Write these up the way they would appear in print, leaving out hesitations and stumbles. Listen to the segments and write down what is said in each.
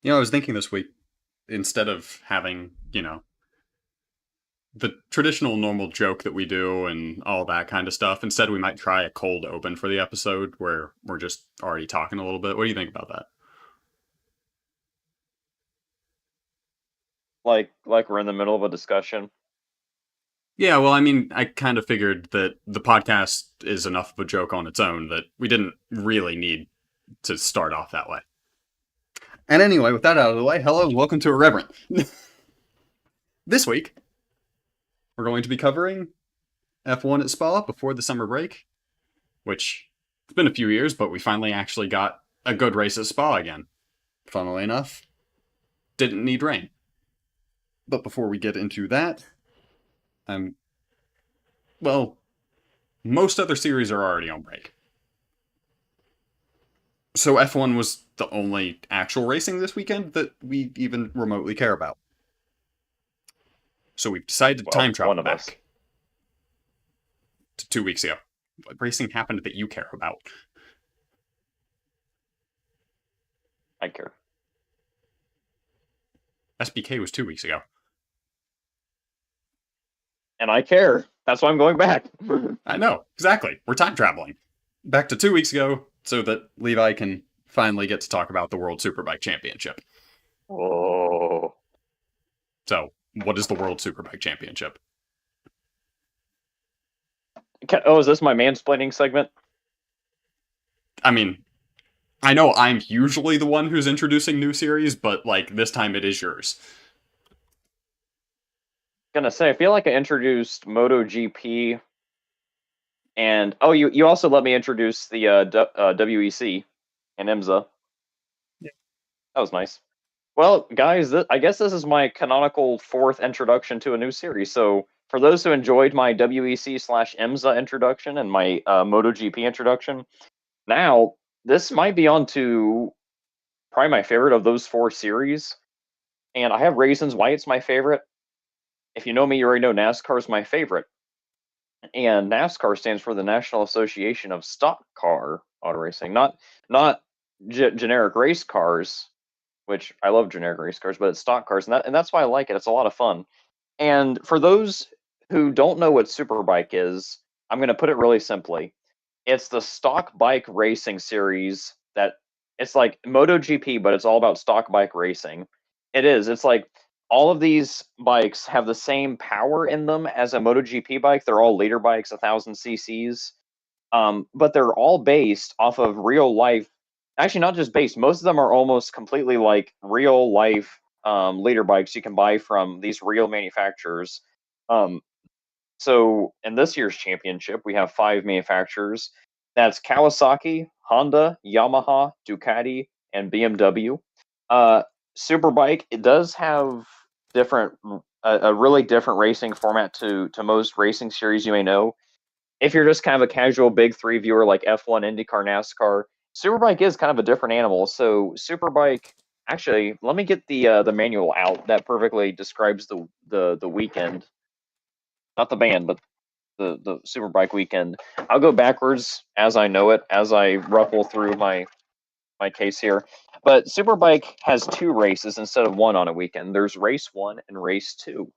I was thinking this week, instead of having, the traditional normal joke that we do and all that kind of stuff, instead we might try a cold open for the episode where we're just already talking a little bit. What do you think about that? Like we're in the middle of a discussion. Yeah, well, I mean, I kind of figured that the podcast is enough of a joke on its own that we didn't really need to start off that way. And anyway, with that out of the way, hello and welcome to Irreverent. This week, we're going to be covering F1 at Spa before the summer break, which it's been a few years, but we finally actually got a good race at Spa again. Funnily enough, didn't need rain. But before we get into that, um, well, most other series are already on break. So F1 was the only actual racing this weekend that we even remotely care about. So we've decided to Well, time one travel of us. back to 2 weeks ago. What racing happened that you care about? I care. SBK was 2 weeks ago. And I care. That's why I'm going back. I know, exactly. We're time traveling back to 2 weeks ago so that Levi can finally get to talk about the World Superbike Championship. Oh. So, what is the World Superbike Championship? Oh, is this my mansplaining segment? I mean, I know I'm usually the one who's introducing new series, but like this time it is yours. Gonna say, I feel like I introduced MotoGP, and oh, you also let me introduce the WEC and IMSA. Yeah. That was nice. Well, guys, I guess this is my canonical fourth introduction to a new series. So, for those who enjoyed my WEC/IMSA introduction and my MotoGP introduction, now this might be on to probably my favorite of those four series. And I have reasons why it's my favorite. If you know me, you already know NASCAR is my favorite. And NASCAR stands for the National Association of Stock Car Auto Racing, not generic race cars, which I love generic race cars, but it's stock cars, and that's why I like it. It's a lot of fun. And for those who don't know what Superbike is, I'm going to put it really simply. It's the stock bike racing series that it's like MotoGP, but it's all about stock bike racing. It is. It's like all of these bikes have the same power in them as a MotoGP bike. They're all leader bikes, 1,000 cc's, but they're all based off of real life. Actually, not just based. Most of them are almost completely like real life leader bikes you can buy from these real manufacturers. Um, so in this year's championship, we have five manufacturers. That's Kawasaki, Honda, Yamaha, Ducati, and BMW. Uh, Superbike, it does have different, a really different racing format to most racing series you may know. If you're just kind of a casual big three viewer like F1, IndyCar, NASCAR, Superbike is kind of a different animal. So Superbike, actually, let me get the manual out that perfectly describes the weekend, not the band, but the Superbike weekend. I'll go backwards as I know it, as I ruffle through my case here. But Superbike has two races instead of one on a weekend. There's race one and race two.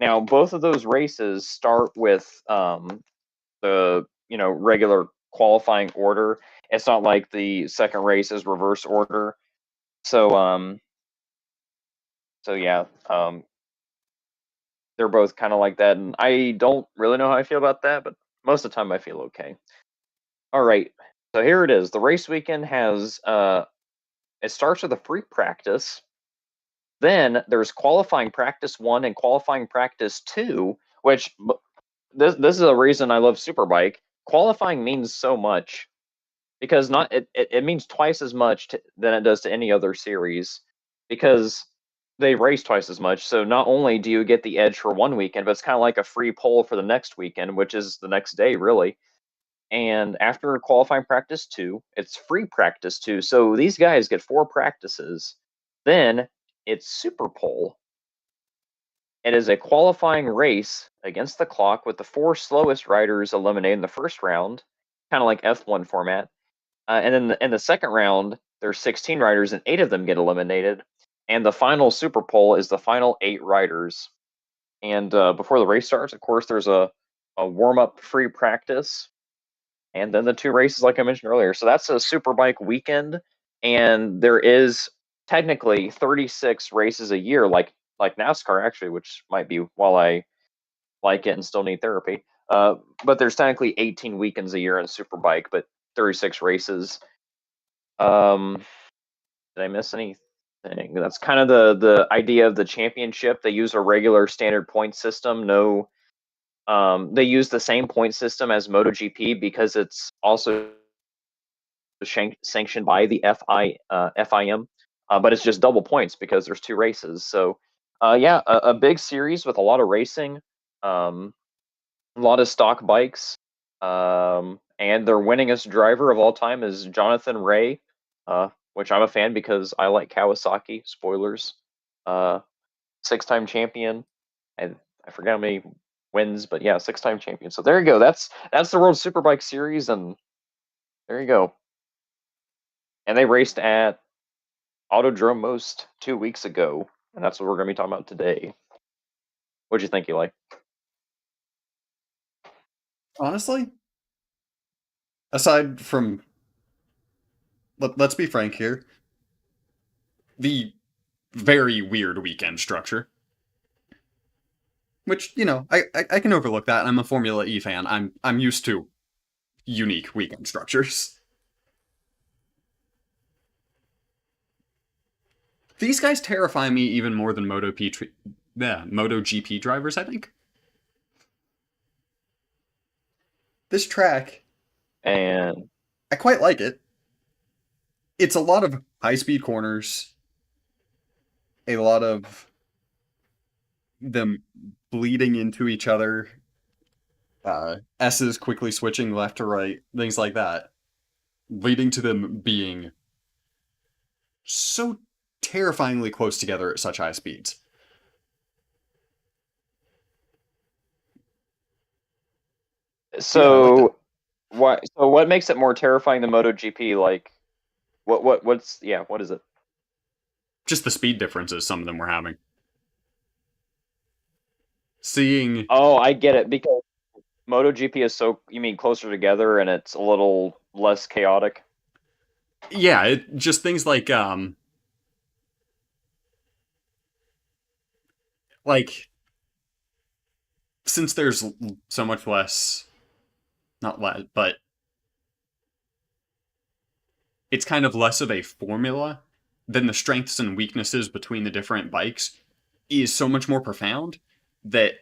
Now, both of those races start with the regular qualifying order. It's not like the second race is reverse order. So yeah, they're both kind of like that, and I don't really know how I feel about that, but most of the time I feel okay. All right, so here it is. The race weekend has it starts with a free practice. Then there's qualifying practice one and qualifying practice two, which this is a reason I love Superbike. Qualifying means so much because not it means twice as much than it does to any other series because they race twice as much. So not only do you get the edge for one weekend, but it's kind of like a free poll for the next weekend, which is the next day, really. And after qualifying practice two, it's free practice two. So these guys get four practices. Then it's super pole. It is a qualifying race against the clock with the four slowest riders eliminated in the first round, kind of like F1 format. And then in the second round, there's 16 riders and eight of them get eliminated. And the final Super Pole is the final 8 riders. And before the race starts, of course, there's a warm up free practice, and then the 2 races, like I mentioned earlier. So that's a Superbike weekend, and there is technically 36 races a year, like NASCAR actually, which might be while I like it and still need therapy. But there's technically 18 weekends a year in Superbike, but 36 races. Um, did I miss anything? That's kind of the idea of the championship. They use a regular standard point system. No, they use the same point system as MotoGP because it's also sanctioned by the FIM, but it's just double points because there's 2 races. So, yeah, a big series with a lot of racing, a lot of stock bikes, and their winningest driver of all time is Jonathan Rea, which I'm a fan because I like Kawasaki. Spoilers. Uh, 6-time champion, and I forget how many wins, but yeah, 6-time champion. So there you go. That's the World Superbike Series, and there you go. And they raced at Autodrom Most 2 weeks ago, and that's what we're going to be talking about today. What'd you think, Eli? Honestly, aside from, let's be frank here, the very weird weekend structure, which, I can overlook that. I'm a Formula E fan. I'm used to unique weekend structures. These guys terrify me even more than MotoGP drivers, I think. This track, And I quite like it. It's a lot of high-speed corners, a lot of them bleeding into each other, S's quickly switching left to right, things like that, leading to them being so terrifyingly close together at such high speeds. Yeah, I like that. what makes it more terrifying than MotoGP? Like, what is it? Just the speed differences some of them were having. Seeing, Oh, I get it, because MotoGP is so, you mean, closer together and it's a little less chaotic. yeah, just things like since there's so much less, not less, but it's kind of less of a formula, then the strengths and weaknesses between the different bikes is so much more profound that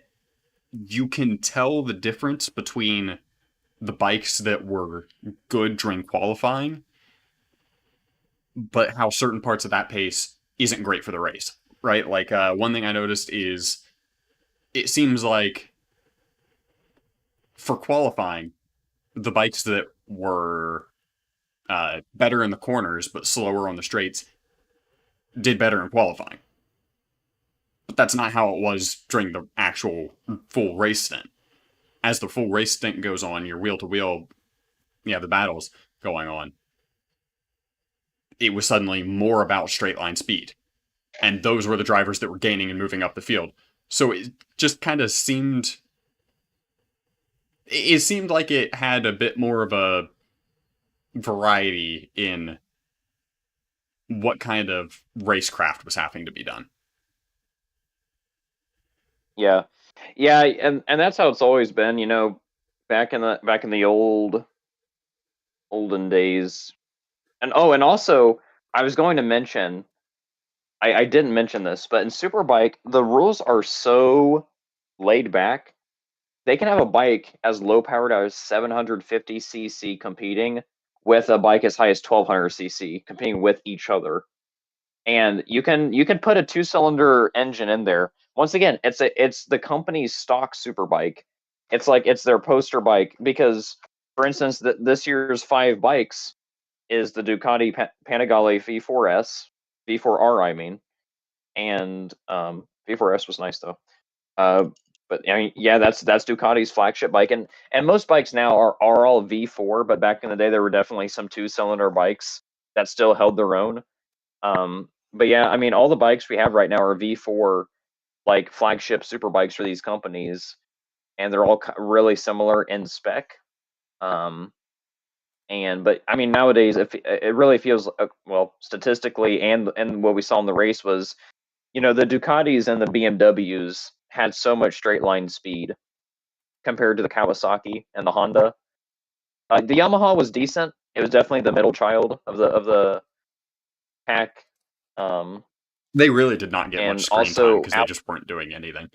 you can tell the difference between the bikes that were good during qualifying, but how certain parts of that pace isn't great for the race, right? Like, one thing I noticed is it seems like for qualifying, the bikes that were better in the corners but slower on the straights did better in qualifying. But that's not how it was during the actual full race stint. As the full race stint goes on, your wheel to wheel, the battles going on, it was suddenly more about straight line speed. And those were the drivers that were gaining and moving up the field. So it just kind of seemed. It seemed like it had a bit more of a variety in what kind of racecraft was having to be done. Yeah, yeah, and that's how it's always been. You know, back in the olden days. And oh, and also, I was going to mention, I didn't mention this, but in Superbike, the rules are so laid back. They can have a bike as low powered as 750 cc competing with a bike as high as 1200 cc competing with each other. And you can put a 2-cylinder engine in there. Once again, it's the company's stock Superbike. It's like it's their poster bike because, for instance, this year's 5 bikes is the Ducati Panigale V4S, V4R, I mean, and V4S was nice though. Uh, but I mean, yeah, that's Ducati's flagship bike, and most bikes now are all V4, but back in the day there were definitely some 2-cylinder bikes that still held their own. but yeah, I mean, all the bikes we have right now are V4, like flagship super bikes for these companies, and they're all really similar in spec. Um, but I mean, nowadays, if it really feels well statistically, and what we saw in the race was, the Ducatis and the BMWs had so much straight line speed compared to the Kawasaki and the Honda. The Yamaha was decent. It was definitely the middle child of the pack. Um, They really did not get much and screen time also because they just weren't doing anything.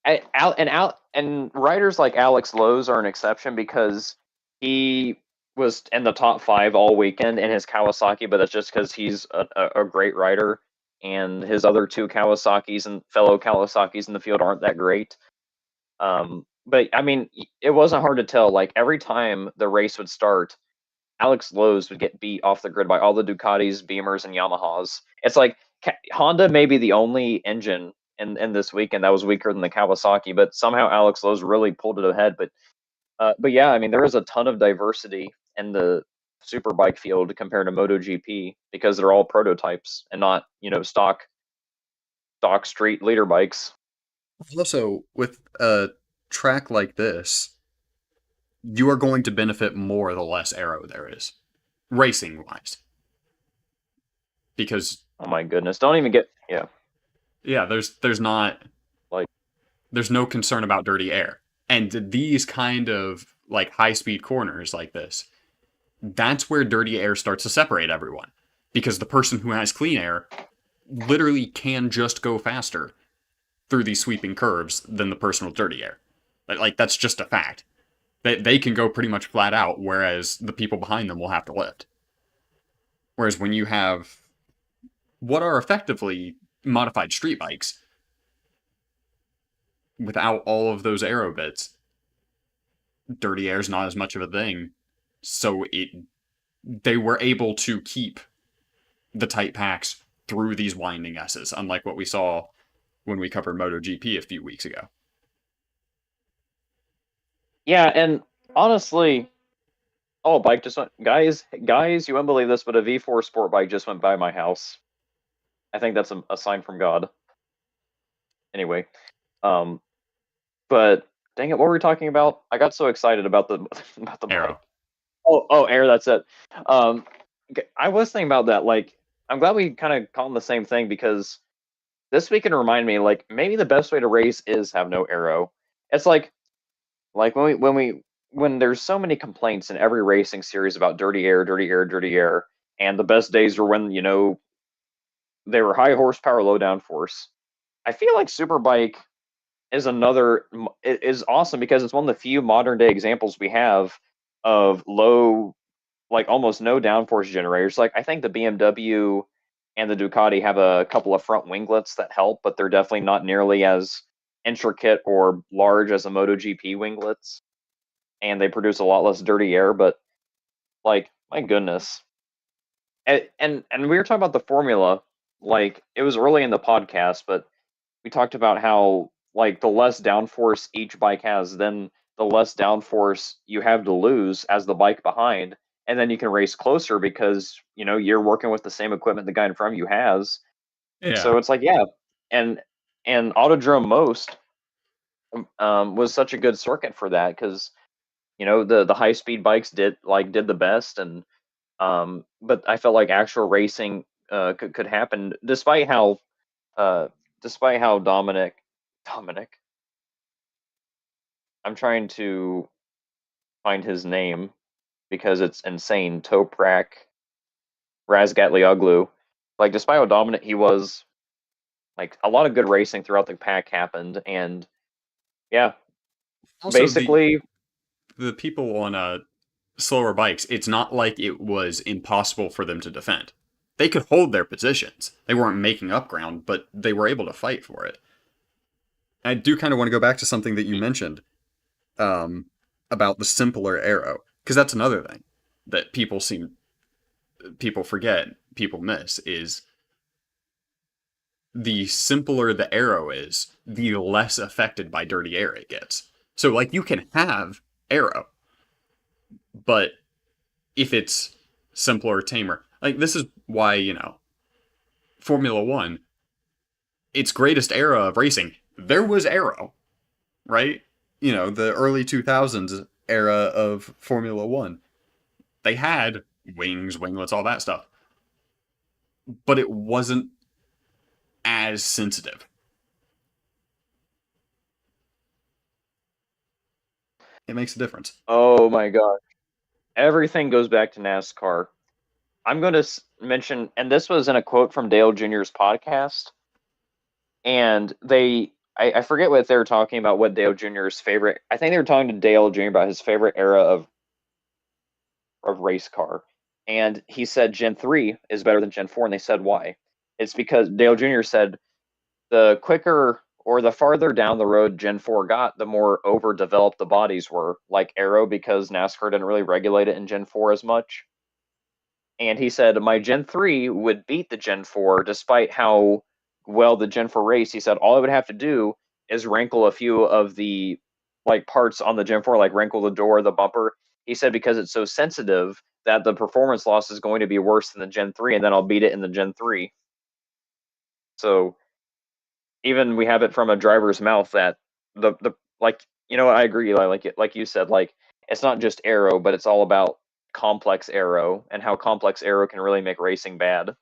and riders like Alex Lowe's are an exception because he was in the top 5 all weekend in his Kawasaki, but that's just because he's a great rider, and his other two Kawasaki's and fellow Kawasaki's in the field aren't that great. But I mean, it wasn't hard to tell. Like every time the race would start, Alex Lowe's would get beat off the grid by all the Ducatis, Beamers, and Yamahas. It's like Honda may be the only engine in this weekend that was weaker than the Kawasaki, but somehow Alex Lowe's really pulled it ahead. But yeah, I mean there is a ton of diversity in the superbike field compared to MotoGP because they're all prototypes and not stock street leader bikes. Also, with a track like this, you are going to benefit more the less aero there is, racing wise. Because Oh my goodness! Don't even get yeah, there's not like there's no concern about dirty air. And these kind of like high speed corners like this, that's where dirty air starts to separate everyone. Because the person who has clean air literally can just go faster through these sweeping curves than the person with dirty air. Like that's just a fact. They can go pretty much flat out, whereas the people behind them will have to lift. Whereas when you have what are effectively modified street bikes without all of those aero bits, dirty air is not as much of a thing. So they were able to keep the tight packs through these winding S's, unlike what we saw when we covered MotoGP a few weeks ago. yeah, and honestly, oh, a bike just went, guys, you wouldn't believe this, but a V4 sport bike just went by my house. I think that's a sign from God. Anyway, um, but dang it, what were we talking about? I got so excited about the about the Aero. bike. Oh, air. That's it. Um, I was thinking about that. Like, I'm glad we kind of call them the same thing because this weekend remind me, like, maybe the best way to race is have no aero. It's like when there's so many complaints in every racing series about dirty air, dirty air, dirty air, and the best days are when they were high horsepower, low downforce. I feel like Superbike is awesome because it's one of the few modern day examples we have of low, like almost no downforce generators. Like I think the BMW and the Ducati have a couple of front winglets that help, but they're definitely not nearly as intricate or large as the MotoGP winglets, and they produce a lot less dirty air. But like, my goodness, and we were talking about the formula. Like it was early in the podcast, but we talked about how like the less downforce each bike has, then the less downforce you have to lose as the bike behind, and then you can race closer because you're working with the same equipment the guy in front of you has. Yeah. So it's like yeah, and Autodrome Most was such a good circuit for that because the high speed bikes did the best, and but I felt like actual racing could happen uh, despite how Dominic, I'm trying to find his name because it's insane. Toprak Razgatlioglu. Like, despite how dominant he was, like a lot of good racing throughout the pack happened, and yeah, Also, basically, the people on slower bikes, it's not like it was impossible for them to defend. They could hold their positions. They weren't making up ground, but they were able to fight for it. I do kind of want to go back to something that you mentioned about the simpler aero, because that's another thing that people forget, people miss, is the simpler the aero is, the less affected by dirty air it gets. So, like, you can have aero, but if it's simpler, tamer, like, this is why, Formula One, its greatest era of racing, there was aero, right? The early 2000s era of Formula One. They had wings, winglets, all that stuff. But it wasn't as sensitive. It makes a difference. Oh my god. Everything goes back to NASCAR. I'm going to mention, and this was in a quote from Dale Jr.'s podcast, and I forget what they were talking about, what Dale Jr.'s favorite, I think they were talking to Dale Jr. about his favorite era of race car. And he said Gen 3 is better than Gen 4, and they said why. It's because Dale Jr. said the quicker or the farther down the road Gen 4 got, the more overdeveloped the bodies were, like aero, because NASCAR didn't really regulate it in Gen 4 as much. And he said, my Gen 3 would beat the Gen 4 despite how well the Gen 4 raced. He said, all I would have to do is wrinkle a few of the parts on the Gen 4, like wrinkle the door, the bumper. He said, because it's so sensitive that the performance loss is going to be worse than the Gen 3, and then I'll beat it in the Gen 3. So even we have it from a driver's mouth that the I agree, Eli, like you said, it's not just aero, but it's all about complex aero and how complex aero can really make racing bad.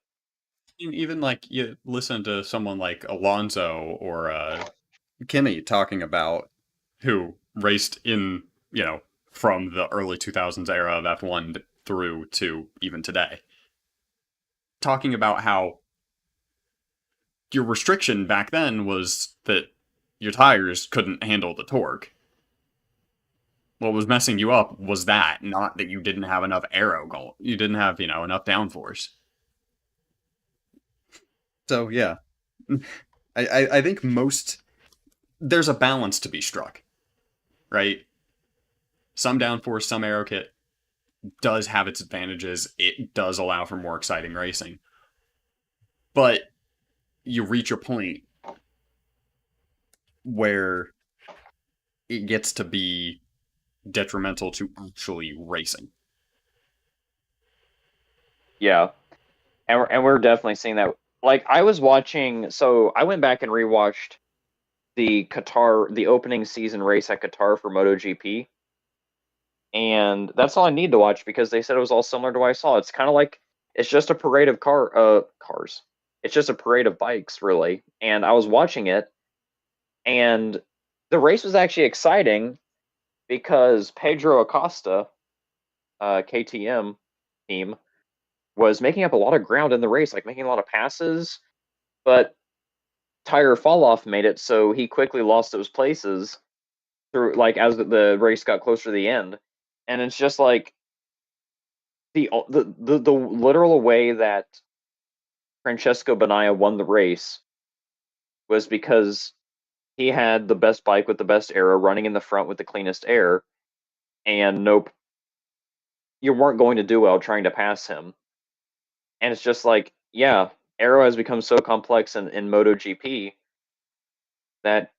Even like you listen to someone like Alonso or Kimi talking about who raced in, from the early 2000s era of F1 through to even today. Talking about how your restriction back then was that your tires couldn't handle the torque. What was messing you up was that, not that you didn't have enough aero going. You didn't have, enough downforce. So yeah, I think there's a balance to be struck, right? Some downforce, some aero kit does have its advantages. It does allow for more exciting racing, but you reach a point where it gets to be detrimental to actually racing. Yeah, and we're definitely seeing that. Like I was watching, so I went back and rewatched the opening season race at Qatar for MotoGP, and that's all I need to watch because they said it was all similar to what I saw. It's kind of like it's just a parade of cars. It's just a parade of bikes, really. And I was watching it, and the race was actually exciting because Pedro Acosta, KTM team, was making up a lot of ground in the race, like making a lot of passes, but tire fall off made it so he quickly lost those places through as the race got closer to the end. And it's just like the literal way that Francesco Bagnaia won the race was because he had the best bike with the best aero running in the front with the cleanest air, and nope, you weren't going to do well trying to pass him. And it's just like, yeah, aero has become so complex in MotoGP that,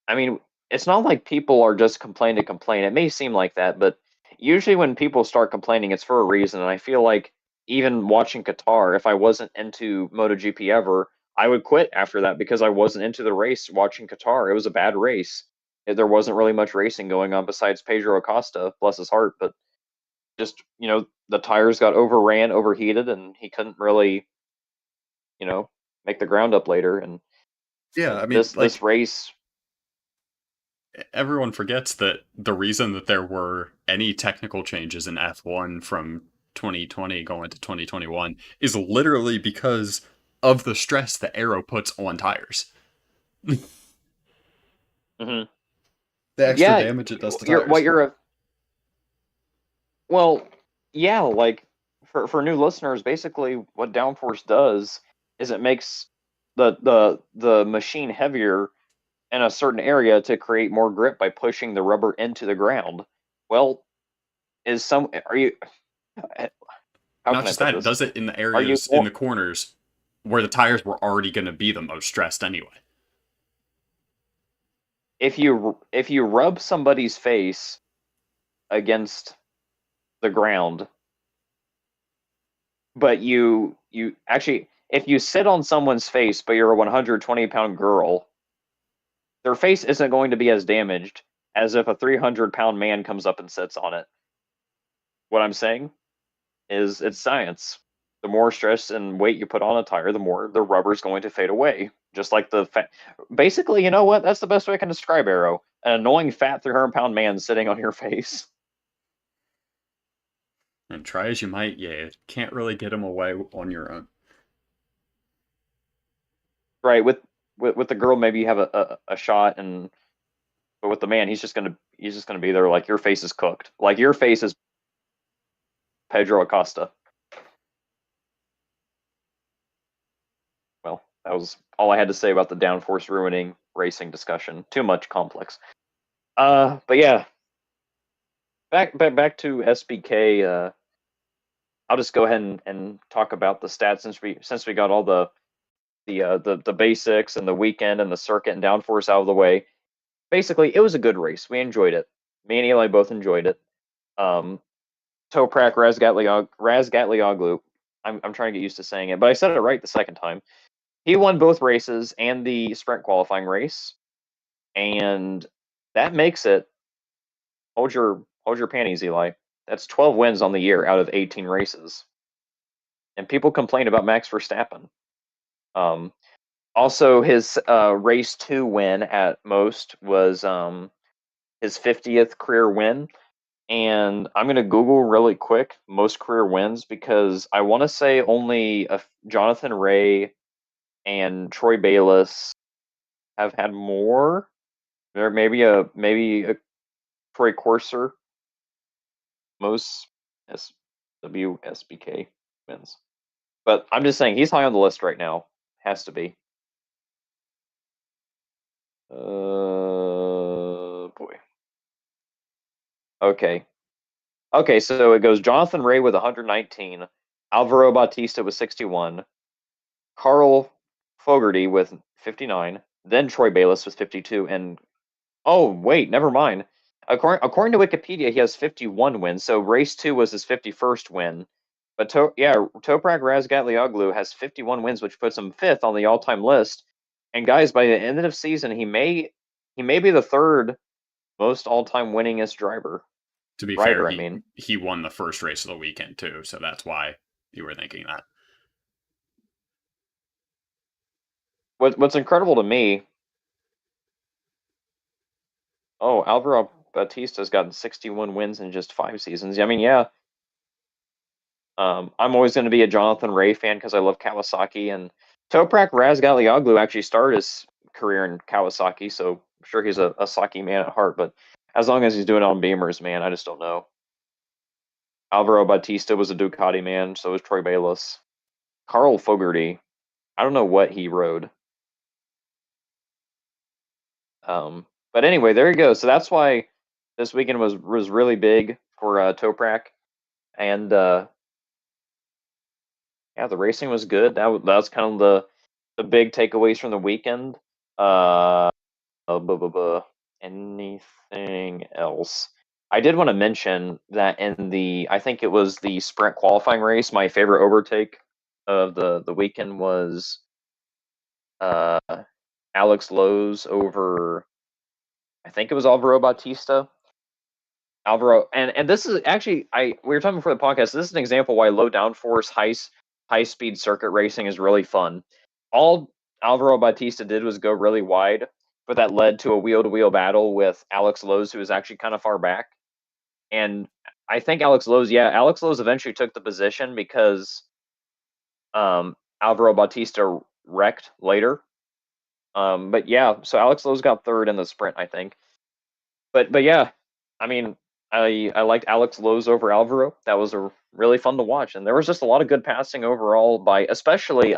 I mean, it's not like people are just complaining to complain. It may seem like that, but usually when people start complaining, it's for a reason. And I feel like even watching Qatar, if I wasn't into MotoGP ever, I would quit after that because I wasn't into the race watching Qatar. It was a bad race. There wasn't really much racing going on besides Pedro Acosta, bless his heart, but just, the tires got overran, overheated, and he couldn't really, make the ground up later. And Yeah, I mean, this race, everyone forgets that the reason that there were any technical changes in F1 from 2020 going to 2021 is literally because of the stress that aero puts on tires. mm-hmm. The extra Yeah, damage it does to you're tires. what you're a well, yeah, like for new listeners, basically what downforce does is it makes the machine heavier in a certain area to create more grip by pushing the rubber into the ground. Well, is some are you how Not can I just put that, it this? does it in the Are you areas in the corners where the tires were already going to be the most stressed anyway. if you rub somebody's face against the ground, but you you actually, if you sit on someone's face, but you're a 120-pound girl, their face isn't going to be as damaged as if a 300-pound man comes up and sits on it. What I'm saying is it's science. The more stress and weight you put on a tire, the more the rubber's going to fade away. Just like the fat. Basically, you know what? That's the best way I can describe Arrow. An annoying fat 300-pound man sitting on your face. And try as you might, you can't really get him away on your own. Right. With the girl, maybe you have a shot, and but with the man, he's just gonna be there like your face is cooked. Like your face is Pedro Acosta. Well, that was all I had to say about the downforce ruining racing discussion. Too much complex. But yeah, back to SBK. I'll just go ahead and talk about the stats since we got all the basics and the weekend and the circuit and downforce out of the way. Basically, it was a good race. We enjoyed it. Me and Eli both enjoyed it. Toprak Razgatlioglu. I'm trying to get used to saying it, but I said it right the second time. He won both races and the sprint qualifying race, and that makes it. Hold your panties, Eli. That's 12 wins on the year out of 18 races, and people complain about Max Verstappen. Also, his race 2 win at Most was his 50th career win. And I'm going to Google really quick most career wins because I want to say only Jonathan Ray and Troy Bayliss have had more. There maybe a Troy Corser most WSBK wins. But I'm just saying he's high on the list right now. Has to be. Boy. Okay. Okay, so it goes Jonathan Ray with 119, Alvaro Bautista with 61, Carl Fogarty with 59, then Troy Bayliss with 52, and oh wait, never mind. According to Wikipedia, he has 51 wins. So race 2 was his 51st win. But Toprak Razgatlioglu has 51 wins, which puts him 5th on the all-time list. And guys, by the end of the season, he may be the 3rd most all-time winningest driver. To be fair, he won the first race of the weekend too, so that's why you were thinking that. What's incredible to me, Alvaro Bautista's gotten 61 wins in just 5 seasons. I mean, yeah. I'm always going to be a Jonathan Ray fan because I love Kawasaki, and Toprak Razgatlioglu actually started his career in Kawasaki, so I'm sure he's a Saki man at heart, but as long as he's doing it on Beamers, man, I just don't know. Alvaro Bautista was a Ducati man, so was Troy Bayliss. Carl Fogarty, I don't know what he rode. But anyway, there you go. So that's why this weekend was really big for Toprak, and yeah, the racing was good. That was kind of the big takeaways from the weekend. Anything else? I did want to mention that I think it was the sprint qualifying race, my favorite overtake of the weekend was Alex Lowe's over, I think it was Alvaro Bautista. And this is actually, we were talking before the podcast, this is an example why low downforce, high speed circuit racing is really fun. All Alvaro Bautista did was go really wide, but that led to a wheel-to-wheel battle with Alex Lowe's, who was actually kind of far back. And I think Alex Lowe's eventually took the position because Alvaro Bautista wrecked later. But yeah, so Alex Lowe's got 3rd in the sprint, I think. But yeah, I mean, I liked Alex Lowe's over Alvaro. That was really fun to watch, and there was just a lot of good passing overall by especially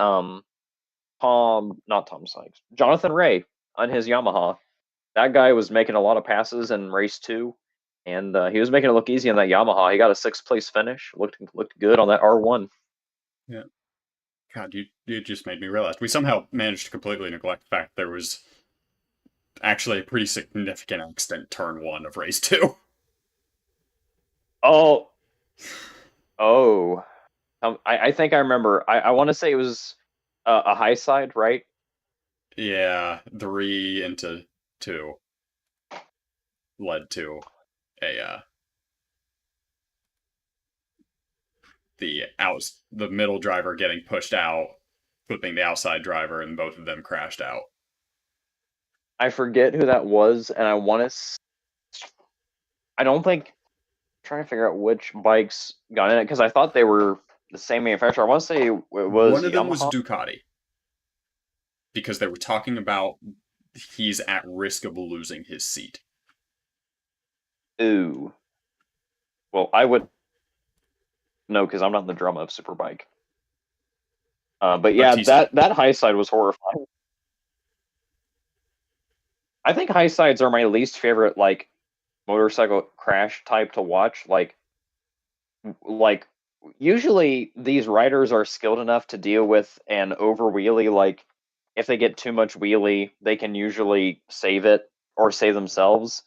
Jonathan Ray on his Yamaha. That guy was making a lot of passes in race 2, and he was making it look easy on that Yamaha. He got a 6th place finish. Looked good on that R1. Yeah. God, you just made me realize we somehow managed to completely neglect the fact there was actually a pretty significant accident turn 1 of race 2. Oh. I think I remember. I want to say it was a high side, right? Yeah, 3 into 2 led to a the middle driver getting pushed out, flipping the outside driver, and both of them crashed out. I forget who that was, and I want to. I don't think. I'm trying to figure out which bikes got in it because I thought they were the same manufacturer. I want to say it was One of them was Yamaha. Ducati because they were talking about he's at risk of losing his seat. Ooh. Well, I would know because I'm not in the drama of Superbike. But yeah, Batista. that high side was horrifying. I think high sides are my least favorite like motorcycle crash type to watch. Like usually these riders are skilled enough to deal with an over wheelie. Like if they get too much wheelie, they can usually save it or save themselves.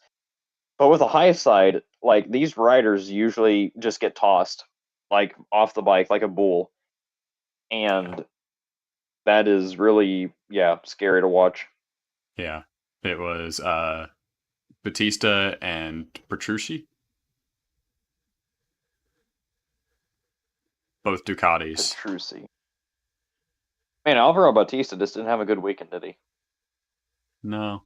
But with a high side, like these riders usually just get tossed like off the bike like a bull. Yeah. And that is really, yeah, scary to watch. Yeah. It was Batista and Petrucci, both Ducatis. Petrucci. Man, Alvaro Bautista just didn't have a good weekend, did he? No.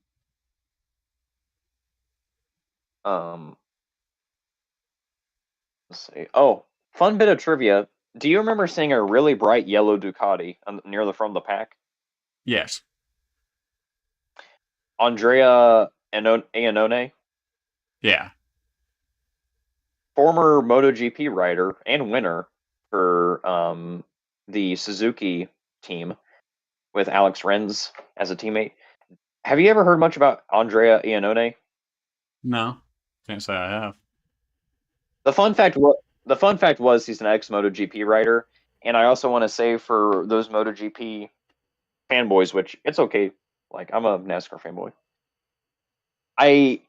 Um, let's see. Oh, fun bit of trivia. Do you remember seeing a really bright yellow Ducati near the front of the pack? Yes. Andrea Iannone, Yeah. former MotoGP rider and winner for the Suzuki team with Alex Rins as a teammate. Have you ever heard much about Andrea Iannone? No. Can't say I have. The fun fact was he's an ex MotoGP rider, and I also want to say for those MotoGP fanboys, which it's okay, like I'm a NASCAR fanboy. I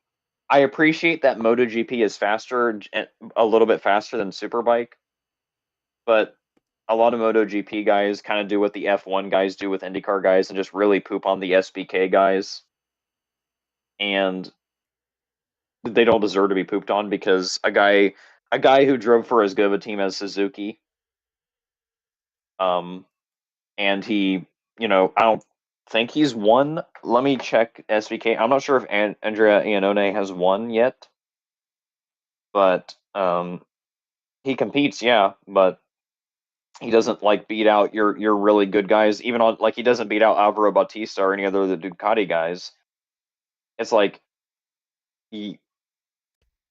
I appreciate that MotoGP is faster, a little bit faster than Superbike, but a lot of MotoGP guys kind of do what the F1 guys do with IndyCar guys and just really poop on the SBK guys, and they don't deserve to be pooped on because a guy who drove for as good of a team as Suzuki, um, and he, I don't think he's won. Let me check SVK. I'm not sure if Andrea Iannone has won yet, but he competes, yeah, but he doesn't like beat out your really good guys. Even on like he doesn't beat out Alvaro Bautista or any other of the Ducati guys. It's like he,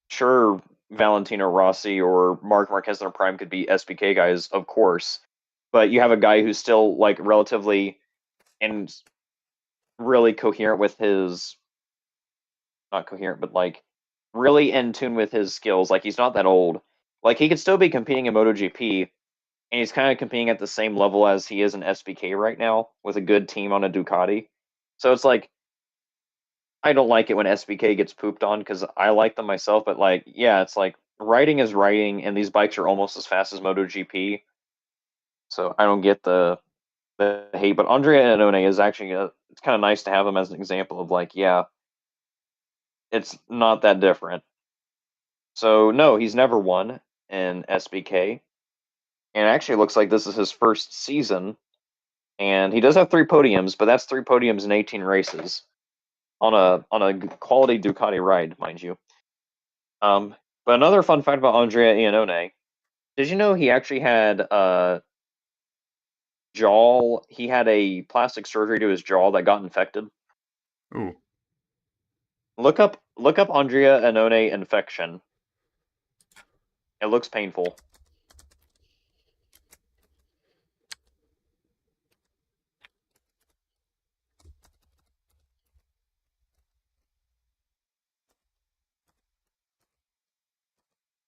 sure Valentino Rossi or Mark Marquez in their prime could beat SBK guys, of course, but you have a guy who's still like relatively and really coherent with his not coherent, but like really in tune with his skills. Like he's not that old. Like he could still be competing in MotoGP, and he's kind of competing at the same level as he is in SBK right now with a good team on a Ducati. So it's like I don't like it when SBK gets pooped on because I like them myself, but like yeah, it's like riding is riding, and these bikes are almost as fast as MotoGP. So I don't get the hate, but Andrea Iannone is actually it's kind of nice to have him as an example of like yeah, it's not that different. So no, he's never won in SBK, and it actually looks like this is his first season. And he does have 3 podiums, but that's 3 podiums in 18 races on a quality Ducati ride, mind you. But another fun fact about Andrea Iannone: did you know he actually had jaw? He had a plastic surgery to his jaw that got infected. Ooh. Look up Andrea Iannone infection. It looks painful.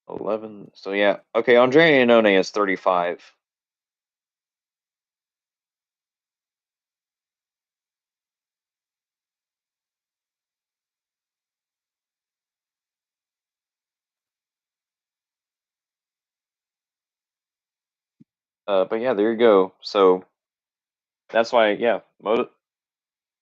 11. So yeah, okay. Andrea Iannone is 35. But yeah, there you go. So that's why, yeah,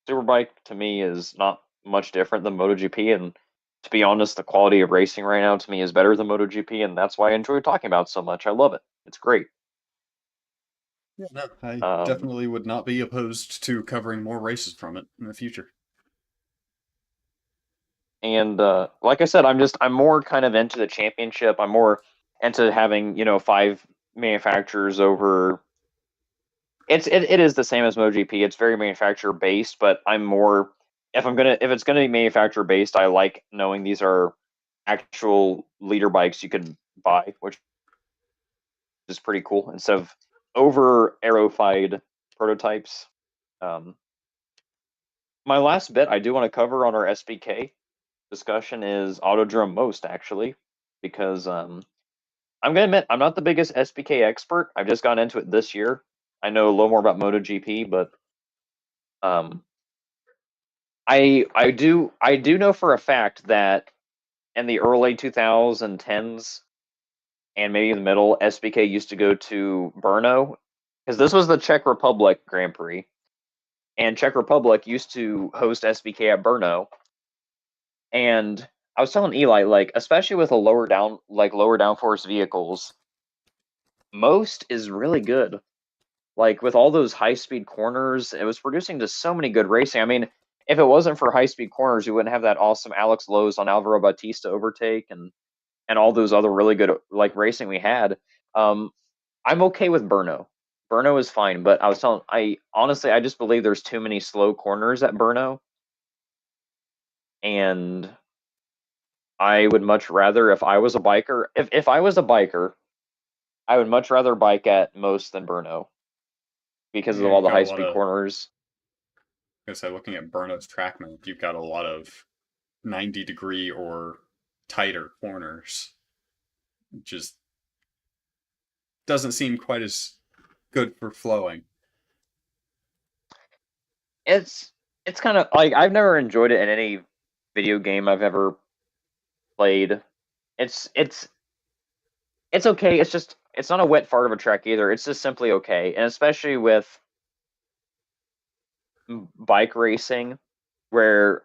Superbike to me is not much different than MotoGP, and to be honest, the quality of racing right now to me is better than MotoGP, and that's why I enjoy talking about it so much. I love it. It's great. Yeah, no, I Um, definitely would not be opposed to covering more races from it in the future. and like I said, I'm more kind of into the championship. I'm more into having, five manufacturers over. It is the same as MotoGP. It's very manufacturer based, but I'm more if it's gonna be manufacturer based, I like knowing these are actual leader bikes you can buy, which is pretty cool instead of over aerofied prototypes. Um, my last bit I do want to cover on our SBK discussion is Autodrom Most actually, because I'm gonna admit I'm not the biggest SBK expert. I've just gotten into it this year. I know a little more about MotoGP, but um, I do know for a fact that in the early 2010s and maybe in the middle, SBK used to go to Brno because this was the Czech Republic Grand Prix, and Czech Republic used to host SBK at Brno. And I was telling Eli, like, especially with a lower downforce vehicles, most is really good. Like with all those high speed corners, it was producing just so many good racing. I mean, if it wasn't for high speed corners, you wouldn't have that awesome Alex Lowe's on Alvaro Bautista overtake and all those other really good like racing we had. Um, I'm okay with Brno. Brno is fine, but I honestly I just believe there's too many slow corners at Brno, and I would much rather if I was a biker, if I was a biker, I would much rather bike at most than Brno because of Yeah, all you've the got a high lot speed of, corners. I say, looking at Burno's track map, you've got a lot of 90-degree or tighter corners. It just doesn't seem quite as good for flowing. It's it's kind of like I've never enjoyed it in any video game I've ever played. It's it's it's okay. It's just it's not a wet fart of a track either. It's just simply okay, and especially with bike racing, where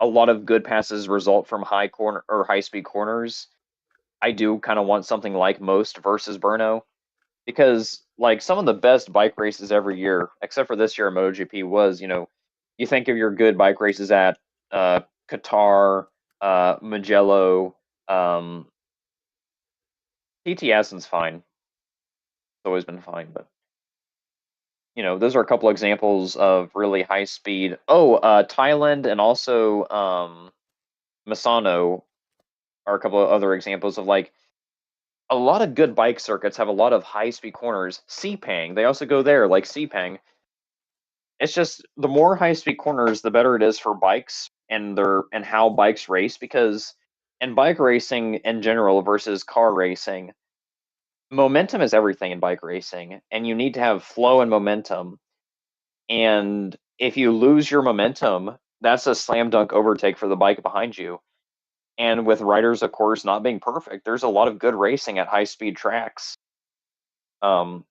a lot of good passes result from high corner or high speed corners. I do kind of want something like Most versus Burno because like some of the best bike races every year, except for this year in MotoGP, was you think of your good bike races at Qatar, Mugello, um, TTS is fine. It's always been fine, but those are a couple examples of really high speed. Oh, Thailand and also Misano are a couple of other examples of like a lot of good bike circuits have a lot of high speed corners. Sepang, they also go there like Sepang. It's just the more high speed corners, the better it is for bikes and how bikes race because in bike racing in general versus car racing, momentum is everything in bike racing, and you need to have flow and momentum. And if you lose your momentum, that's a slam dunk overtake for the bike behind you. And with riders, of course, not being perfect, there's a lot of good racing at high speed tracks. Um,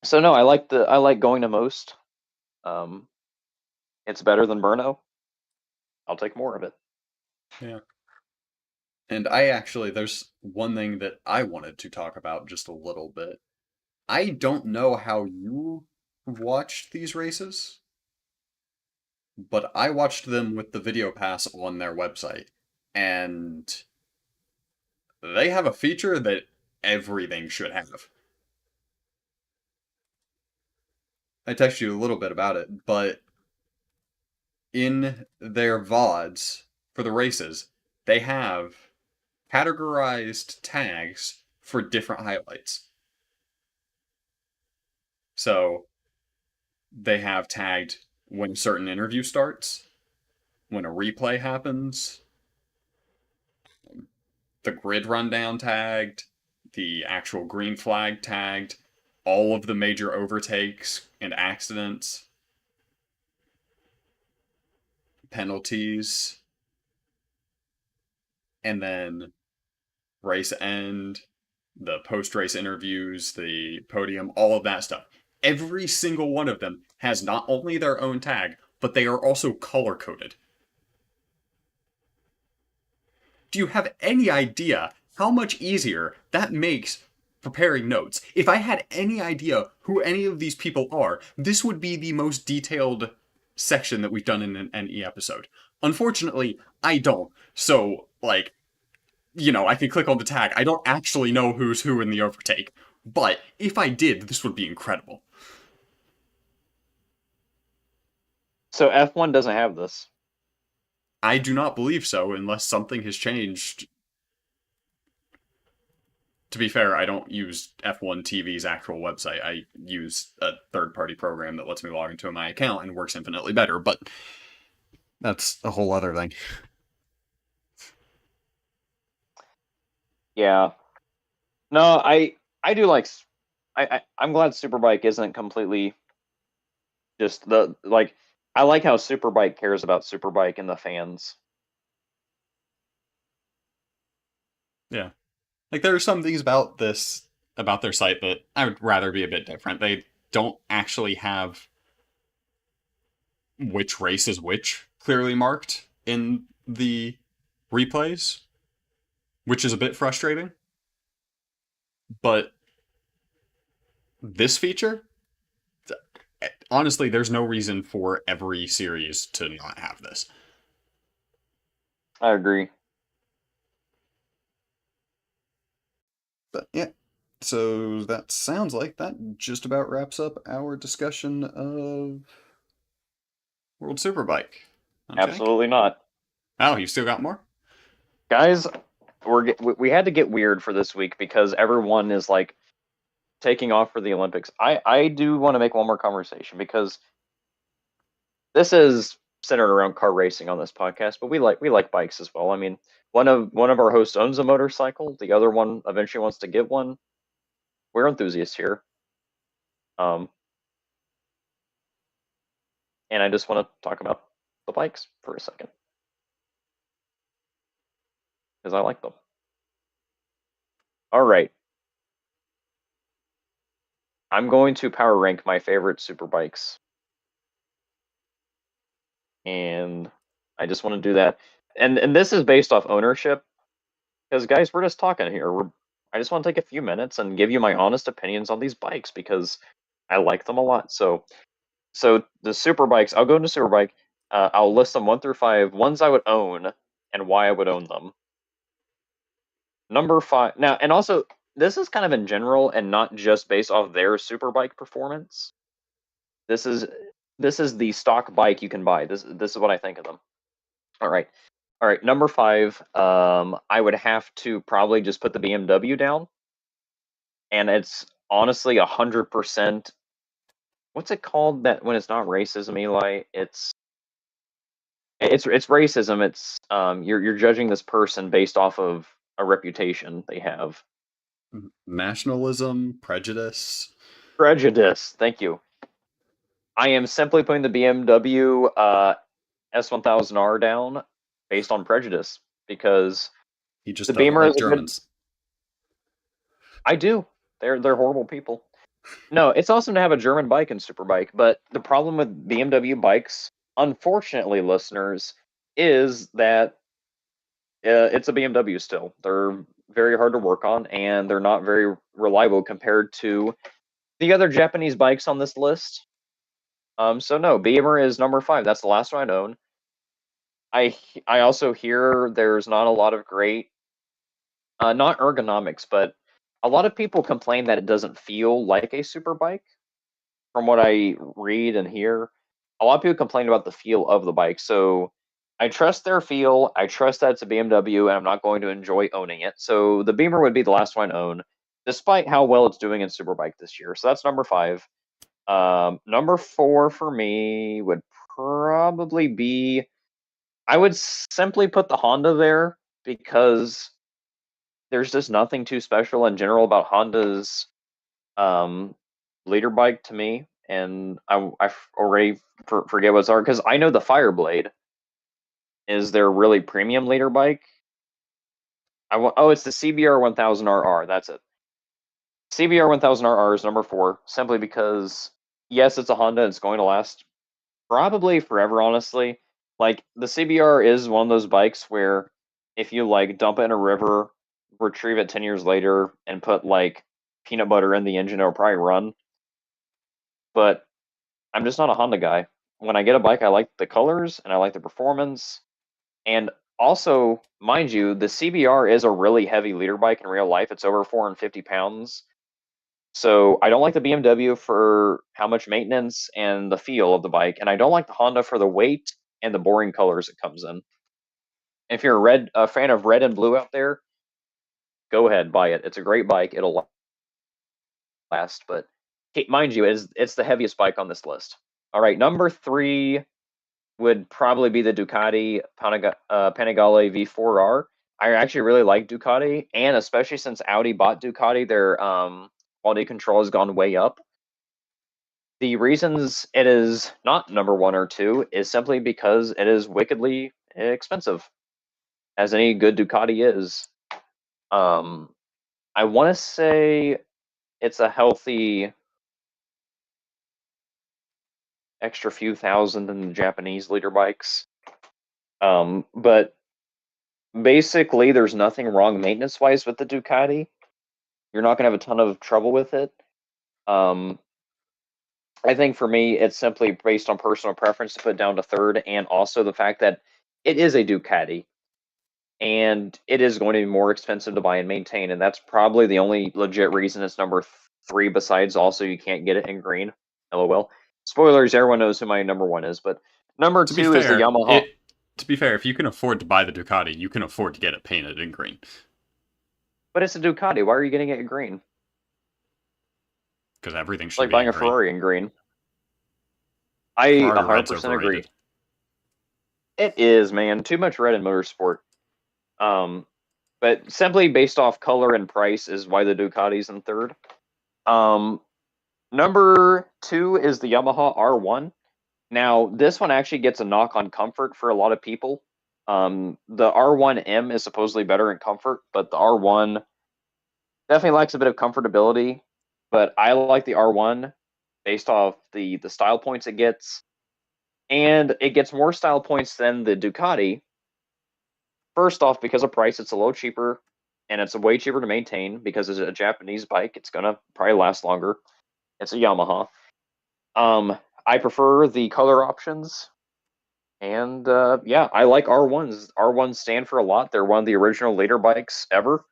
so no, I like going to most. Um, it's better than Burno. I'll take more of it. Yeah. And I actually, there's one thing that I wanted to talk about just a little bit. I don't know how you watched these races, but I watched them with the video pass on their website. And they have a feature that everything should have. I texted you a little bit about it, but in their VODs for the races, they have categorized tags for different highlights. So they have tagged when a certain interview starts, when a replay happens, the grid rundown tagged, the actual green flag tagged, all of the major overtakes and accidents, penalties, and then race end. the post-race interviews, the podium, all of that stuff. Every single one of them has not only their own tag, but they are also color-coded. Do you have any idea how much easier that makes preparing notes? If I had any idea who any of these people are, this would be the most detailed section that we've done in an E episode. Unfortunately, I don't. So, like, I can click on the tag. I don't actually know who's who in the overtake. But if I did, this would be incredible. So F1 doesn't have this. I do not believe so unless something has changed. To be fair, I don't use F1 TV's actual website. I use a third-party program that lets me log into my account and works infinitely better, but that's a whole other thing. Yeah. No, I do like I'm glad Superbike isn't completely just the like I like how Superbike cares about Superbike and the fans. Yeah. Like, there are some things about their site that I would rather be a bit different. They don't actually have which race is which clearly marked in the replays, which is a bit frustrating. But this feature, honestly, there's no reason for every series to not have this. I agree. But yeah, so that sounds like that just about wraps up our discussion of World Superbike. Don't you think? Absolutely not. Oh, you still got more? Guys, we had to get weird for this week because everyone is like taking off for the Olympics. I do want to make one more conversation because this is centered around car racing on this podcast, but we like bikes as well. I mean, one of our hosts owns a motorcycle, the other one eventually wants to get one. We're enthusiasts here. Um, and I just want to talk about the bikes for a second because I like them. All right. I'm going to power rank my favorite super bikes. And I just want to do that. And this is based off ownership because guys, we're just talking here. I just want to take a few minutes and give you my honest opinions on these bikes because I like them a lot. So the super bikes, I'll go into superbike. I'll list them 1 through 5, ones I would own and why I would own them. Number 5 now, and also this is kind of in general and not just based off their superbike performance. This is the stock bike you can buy. This is what I think of them. All right. All right, number 5, I would have to probably just put the BMW down. And it's honestly 100%. What's it called that when it's not racism, Eli? It's racism. It's you're judging this person based off of a reputation they have. Nationalism, prejudice. Prejudice. Thank you. I am simply putting the BMW S1000R down based on prejudice because He just the doesn't Beamer like is a good. Germans. I do. They're horrible people. No, it's awesome to have a German bike and superbike, but the problem with BMW bikes, unfortunately, listeners, is that it's a BMW still. They're very hard to work on, and they're not very reliable compared to the other Japanese bikes on this list. So no, Beamer is number 5. That's the last one I own. I also hear there's not a lot of great, not ergonomics, but a lot of people complain that it doesn't feel like a super bike. From what I read and hear, a lot of people complain about the feel of the bike. So I trust their feel. I trust that it's a BMW, and I'm not going to enjoy owning it. So the Beamer would be the last one I own, despite how well it's doing in Superbike this year. So that's number 5. Number 4 for me would probably be. I would simply put the Honda there because there's just nothing too special in general about Honda's leader bike to me, and I already forget what's are because I know the Fireblade is their really premium leader bike. It's the CBR 1000RR. That's it. CBR 1000RR is number 4, simply because, yes, it's a Honda. It's going to last probably forever, honestly. Like, the CBR is one of those bikes where if you, like, dump it in a river, retrieve it 10 years later, and put, like, peanut butter in the engine, it'll probably run. But I'm just not a Honda guy. When I get a bike, I like the colors and I like the performance. And also, mind you, the CBR is a really heavy liter bike in real life. It's over 450 pounds. So I don't like the BMW for how much maintenance and the feel of the bike, and I don't like the Honda for the weight and the boring colors it comes in. If you're a fan of red and blue out there, go ahead, buy it. It's a great bike. It'll last, but mind you, it's the heaviest bike on this list. All right, number 3 would probably be the Ducati Panigale V4R. I actually really like Ducati, and especially since Audi bought Ducati, their quality control has gone way up. The reasons it is not number 1 or 2 is simply because it is wickedly expensive, as any good Ducati is. I want to say it's a healthy extra few thousand than the Japanese liter bikes. But basically, there's nothing wrong maintenance-wise with the Ducati. You're not going to have a ton of trouble with it. I think for me, it's simply based on personal preference to put down to 3rd, and also the fact that it is a Ducati, and it is going to be more expensive to buy and maintain, and that's probably the only legit reason it's number 3, besides also you can't get it in green. LOL. Spoilers, everyone knows who my number 1 is, but number To be 2 is the fair, Yamaha. if you can afford to buy the Ducati, you can afford to get it painted in green. But it's a Ducati. Why are you getting it in green? Because everything It's should like be buying in a green. Ferrari in green. I Ferrari red's 100% agree. overrated. It is, man. Too much red in motorsport. But simply based off color and price is why the Ducati's in 3rd. Number 2 is the Yamaha R1. Now, this one actually gets a knock on comfort for a lot of people. The R1M is supposedly better in comfort, but the R1 definitely lacks a bit of comfortability. But I like the R1 based off the style points it gets. And it gets more style points than the Ducati. First off, because of price, it's a little cheaper, and it's way cheaper to maintain because it's a Japanese bike. It's gonna probably last longer. It's a Yamaha. I prefer the color options, and yeah, I like R1s. R1s stand for a lot. They're one of the original later bikes ever.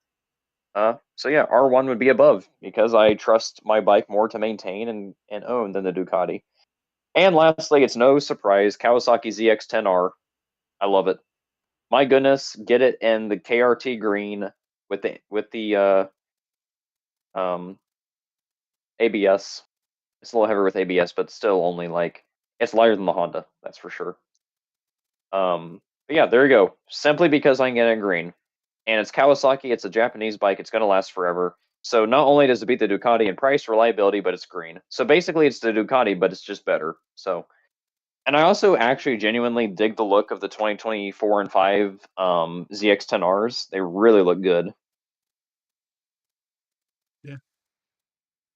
So yeah, R1 would be above because I trust my bike more to maintain and own than the Ducati. And lastly, it's no surprise, Kawasaki ZX-10R. I love it. My goodness, get it in the KRT green with the ABS. It's a little heavier with ABS, but still only like it's lighter than the Honda, that's for sure. But yeah, there you go. Simply because I can get it in green. And it's Kawasaki, it's a Japanese bike, it's gonna last forever. So not only does it beat the Ducati in price, reliability, but it's green. So basically it's the Ducati, but it's just better. So, and I also actually genuinely dig the look of the 2024 and 5 ZX-10Rs. They really look good. Yeah.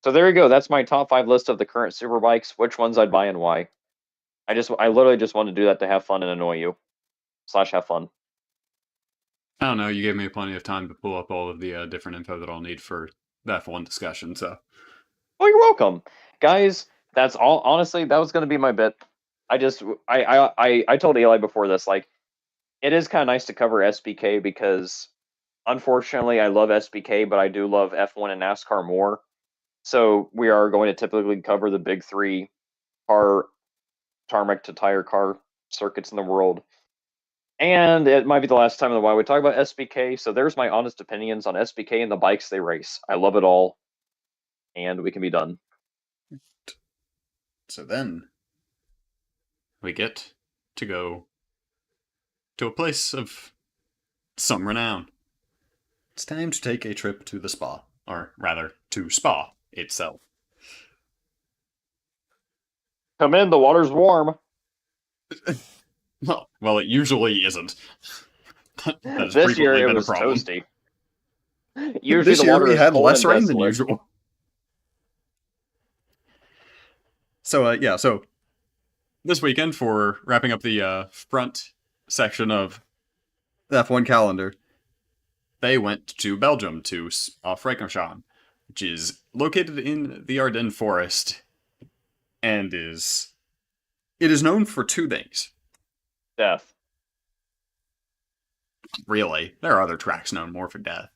So there you go. That's my top 5 list of the current superbikes. Which ones I'd buy and why. I literally just want to do that to have fun and annoy you. / have fun. I don't know. You gave me plenty of time to pull up all of the different info that I'll need for that F1 discussion. So, Oh, you're welcome, guys. That's all. Honestly, that was going to be my bit. I told Eli before this, like, it is kind of nice to cover SBK because, unfortunately, I love SBK, but I do love F1 and NASCAR more. So we are going to typically cover the big 3 car tarmac to tire car circuits in the world. And it might be the last time in a while we talk about SBK. So there's my honest opinions on SBK and the bikes they race. I love it all, and we can be done. so then we get to go to a place of some renown. It's time to take a trip to the spa, or rather, to Spa itself. Come in, the water's warm. Well, it usually isn't. That has This year frequently it been a was problem. toasty. Usually This the year water we is had cold less and rain than desolate. usual. So this weekend, for wrapping up the front section of the F1 calendar, they went to Belgium to Francorchamps, which is located in the Ardennes forest, and it is known for two things. Death. Really, there are other tracks known more for death.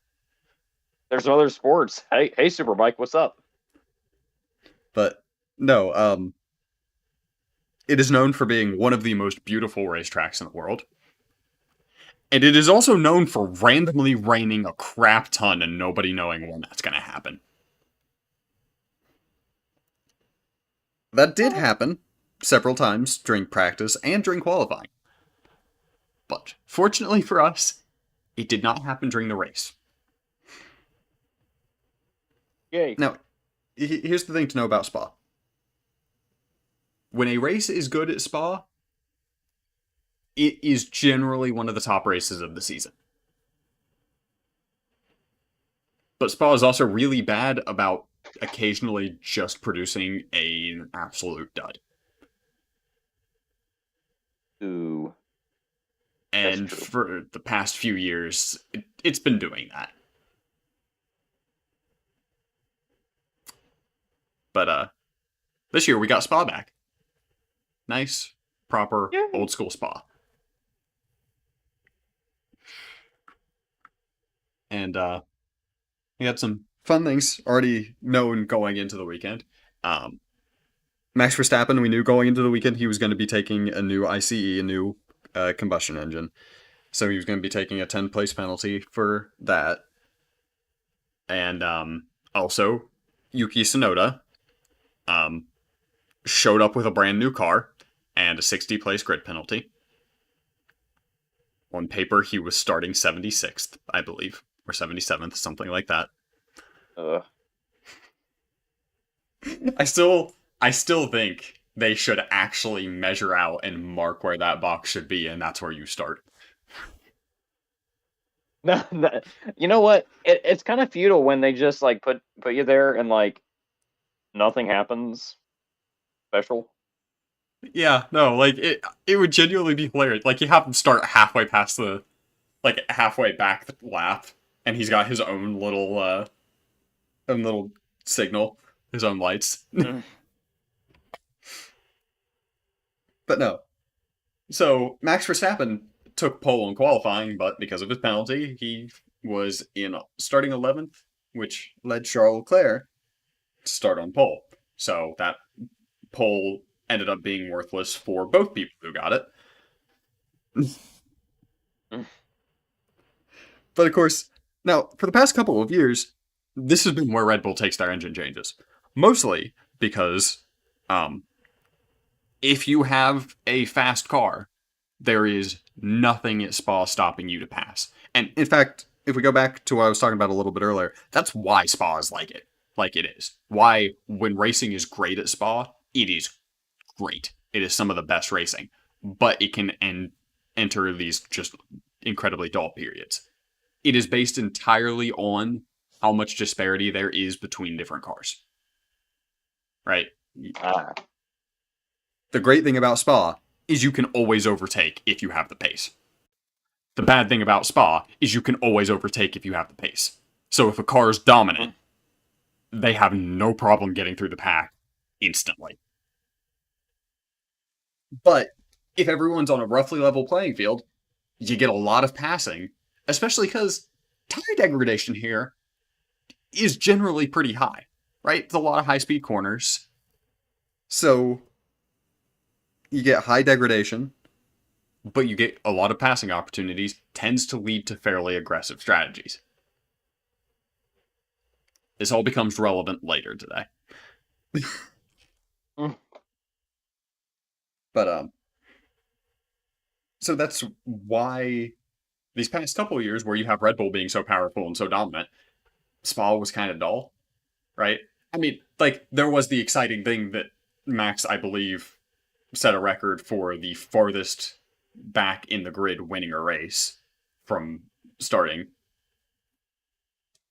There's other sports. Hey, Superbike, what's up? But no, it is known for being one of the most beautiful racetracks in the world. And it is also known for randomly raining a crap ton and nobody knowing when that's going to happen. That did happen several times during practice and during qualifying. But fortunately for us, it did not happen during the race. Yay. Now, here's the thing to know about Spa. When a race is good at Spa, it is generally one of the top races of the season. But Spa is also really bad about occasionally just producing an absolute dud. Ooh. And for the past few years, it's been doing that. But this year we got Spa back. Nice, proper, old school Spa. And we had some fun things already known going into the weekend. Max Verstappen, we knew going into the weekend he was going to be taking a new ICE, a new combustion engine. So he was going to be taking a 10-place penalty for that. And also, Yuki Tsunoda showed up with a brand new car and a 60-place grid penalty. On paper, he was starting 76th, I believe, or 77th, something like that. I still think they should actually measure out and mark where that box should be, and that's where you start. No, you know what? It's kind of futile when they just like put you there and like nothing happens special. Yeah, no, like it would genuinely be hilarious. Like you have him start halfway past halfway back the lap, and he's got his own little signal, his own lights. But no. So Max Verstappen took pole in qualifying, but because of his penalty, he was in starting 11th, which led Charles Leclerc to start on pole. So that pole ended up being worthless for both people who got it. But of course, now, for the past couple of years, this has been where Red Bull takes their engine changes. Mostly because if you have a fast car, there is nothing at Spa stopping you to pass. And in fact, if we go back to what I was talking about a little bit earlier, that's why Spa is like it is. Why, when racing is great at Spa, it is great. It is some of the best racing. But it can enter these just incredibly dull periods. It is based entirely on how much disparity there is between different cars. Right? The great thing about Spa is you can always overtake if you have the pace. The bad thing about Spa is you can always overtake if you have the pace. So if a car is dominant, they have no problem getting through the pack instantly. But if everyone's on a roughly level playing field, you get a lot of passing, especially because tire degradation here is generally pretty high, right? It's a lot of high-speed corners. So you get high degradation, but you get a lot of passing opportunities, tends to lead to fairly aggressive strategies. This all becomes relevant later today. But, so that's why these past couple of years where you have Red Bull being so powerful and so dominant, Spa was kind of dull, right? I mean, like, there was the exciting thing that Max, I believe, set a record for the farthest back in the grid winning a race from starting.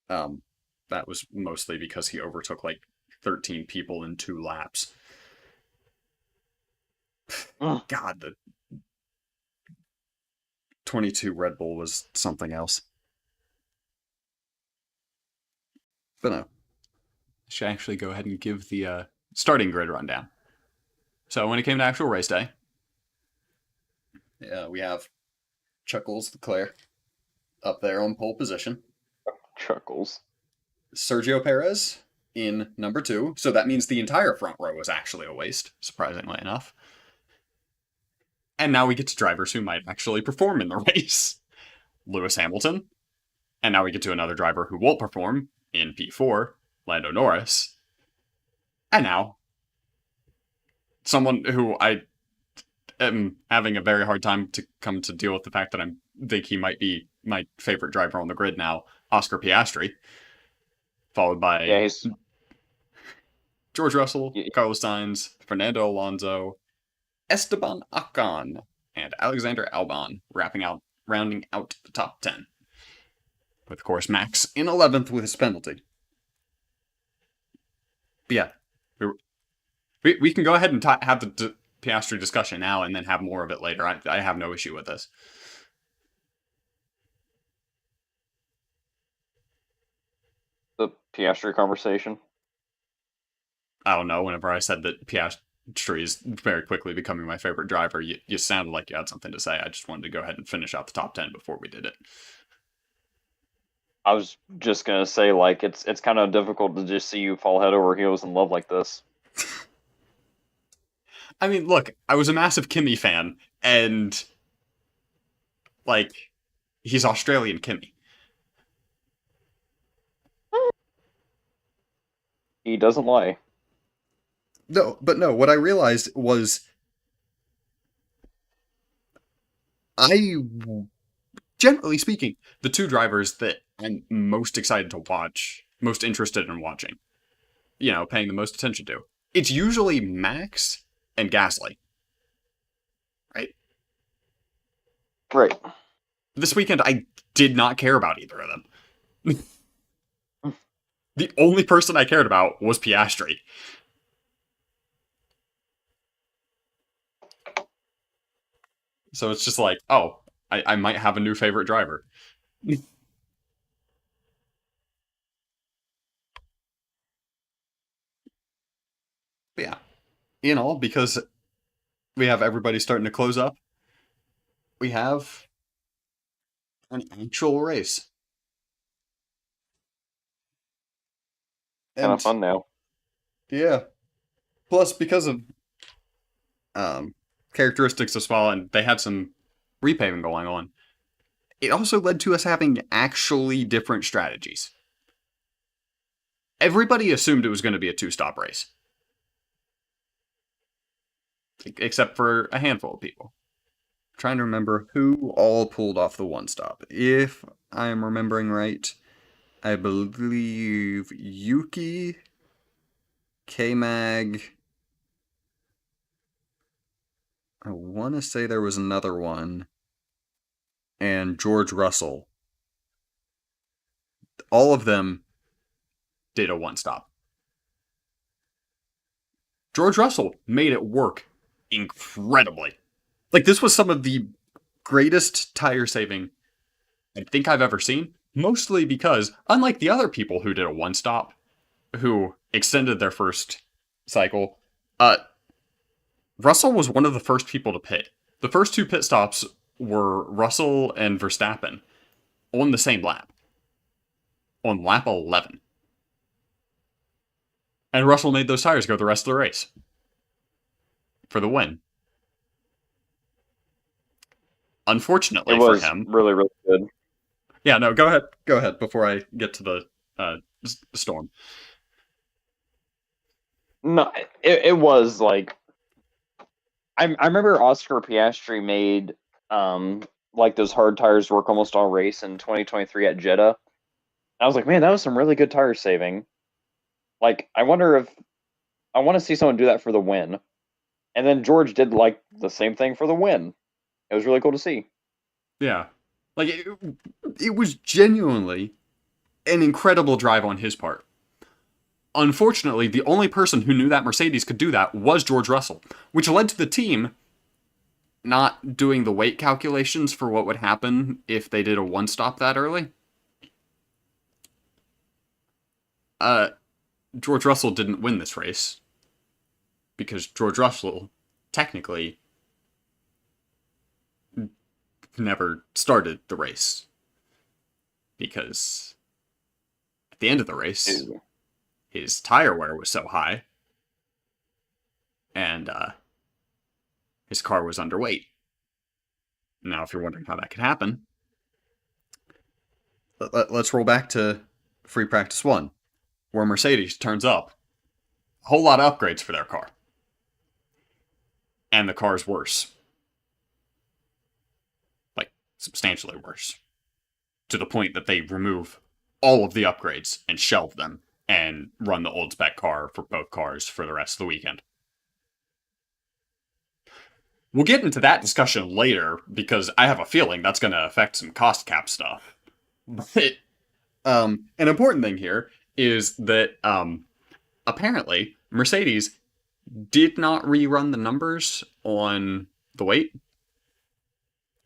That was mostly because he overtook like 13 people in 2 laps. Mm. God, the 22 Red Bull was something else. But no. I should actually go ahead and give the starting grid rundown. So when it came to actual race day, we have Chuckles Leclerc up there on pole position. Chuckles. Sergio Perez in number 2. So that means the entire front row was actually a waste, surprisingly enough. And now we get to drivers who might actually perform in the race. Lewis Hamilton. And now we get to another driver who won't perform in P4, Lando Norris. And now, someone who I am having a very hard time to come to deal with the fact that I think he might be my favorite driver on the grid now, Oscar Piastri. Followed by George Russell, Carlos Sainz, Fernando Alonso, Esteban Ocon, and Alexander Albon rounding out the top 10. With, of course, Max in 11th with his penalty. But yeah, we can go ahead and have the Piastri discussion now and then have more of it later. I have no issue with this. The Piastri conversation? I don't know. Whenever I said that Piastri is very quickly becoming my favorite driver, you sounded like you had something to say. I just wanted to go ahead and finish out the top 10 before we did it. I was just gonna say, like, it's kind of difficult to just see you fall head over heels in love like this. I mean, look, I was a massive Kimi fan, and, like, he's Australian Kimi. He doesn't lie. No, what I realized was generally speaking, the two drivers that I'm most excited to watch, most interested in watching, paying the most attention to, it's usually Max and Gasly. Right? Right. This weekend, I did not care about either of them. The only person I cared about was Piastri. So it's just like, oh, I might have a new favorite driver. But yeah, because we have everybody starting to close up, we have an actual race. Kind of fun now. Yeah. Plus, because of characteristics of Spa, and they had some repaving going on, it also led to us having actually different strategies. Everybody assumed it was going to be a two-stop race. Except for a handful of people. I'm trying to remember who all pulled off the one-stop. If I am remembering right, I believe Yuki, K-Mag, I want to say there was another one, and George Russell. All of them did a one-stop. George Russell made it work incredibly. Like, this was some of the greatest tire saving I think I've ever seen. Mostly because, unlike the other people who did a one-stop, who extended their first cycle, Russell was one of the first people to pit. The first two pit stops were Russell and Verstappen on the same lap. On lap 11. And Russell made those tires go the rest of the race. For the win. Unfortunately for him... It was really, really good. Yeah, no, go ahead. Go ahead before I get to the storm. No, it was like... I remember Oscar Piastri made like those hard tires work almost all race in 2023 at Jeddah. I was like, man, that was some really good tire saving. Like, I want to see someone do that for the win. And then George did like the same thing for the win. It was really cool to see. Yeah. Like, it was genuinely an incredible drive on his part. Unfortunately, the only person who knew that Mercedes could do that was George Russell, which led to the team not doing the weight calculations for what would happen if they did a one stop that early. Uh, George Russell didn't win this race because George Russell technically never started the race because at the end of the race, his tire wear was so high and his car was underweight. Now, if you're wondering how that could happen, let's roll back to free practice one, where Mercedes turns up a whole lot of upgrades for their car. And the car's worse. Like, substantially worse. To the point that they remove all of the upgrades and shelve them and run the old spec car for both cars for the rest of the weekend. We'll get into that discussion later because I have a feeling that's going to affect some cost cap stuff. But an important thing here is that apparently Mercedes did not rerun the numbers on the weight.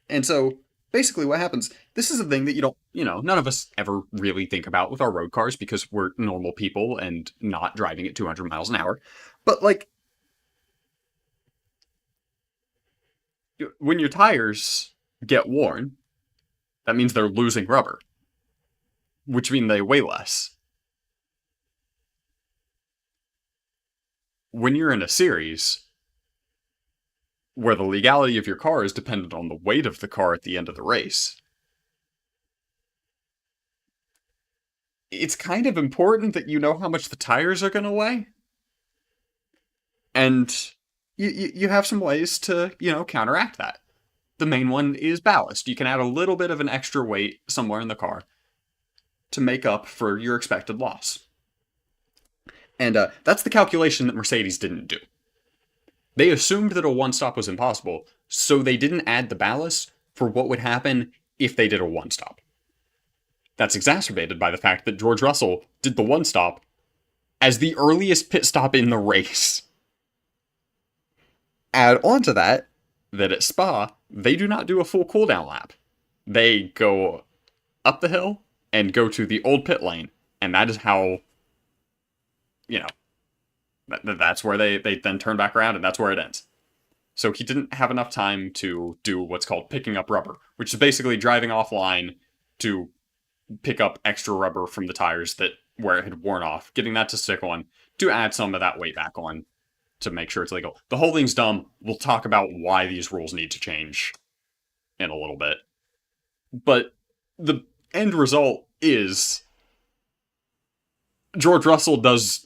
And so basically what happens, this is a thing that none of us ever really think about with our road cars because we're normal people and not driving at 200 miles an hour. But like, when your tires get worn, that means they're losing rubber, which means they weigh less. When you're in a series where the legality of your car is dependent on the weight of the car at the end of the race, it's kind of important that you know how much the tires are going to weigh. And you have some ways to, counteract that. The main one is ballast. You can add a little bit of an extra weight somewhere in the car to make up for your expected loss. And that's the calculation that Mercedes didn't do. They assumed that a one-stop was impossible, so they didn't add the ballast for what would happen if they did a one-stop. That's exacerbated by the fact that George Russell did the one-stop as the earliest pit stop in the race. Add on to that at Spa, they do not do a full cooldown lap. They go up the hill and go to the old pit lane, and that is how, that's where they then turn back around, and that's where it ends. So he didn't have enough time to do what's called picking up rubber, which is basically driving offline to pick up extra rubber from the tires where it had worn off, getting that to stick on, to add some of that weight back on to make sure it's legal. The whole thing's dumb. We'll talk about why these rules need to change in a little bit. But the end result is George Russell does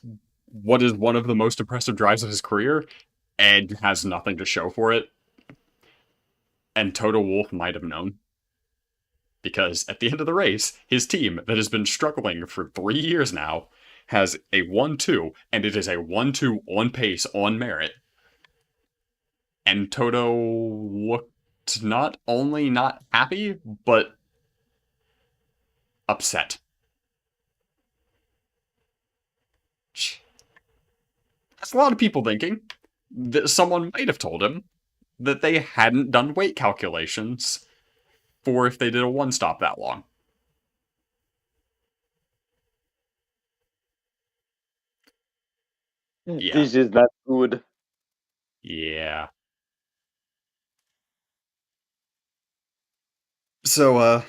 what is one of the most impressive drives of his career and has nothing to show for it. And Toto Wolff might have known. Because at the end of the race, his team that has been struggling for 3 years now has a 1-2, and it is a 1-2 on pace, on merit. And Toto looked not only not happy, but upset. That's a lot of people thinking that someone might have told him that they hadn't done weight calculations for if they did a one-stop that long. Yeah. This is not good. Yeah. So,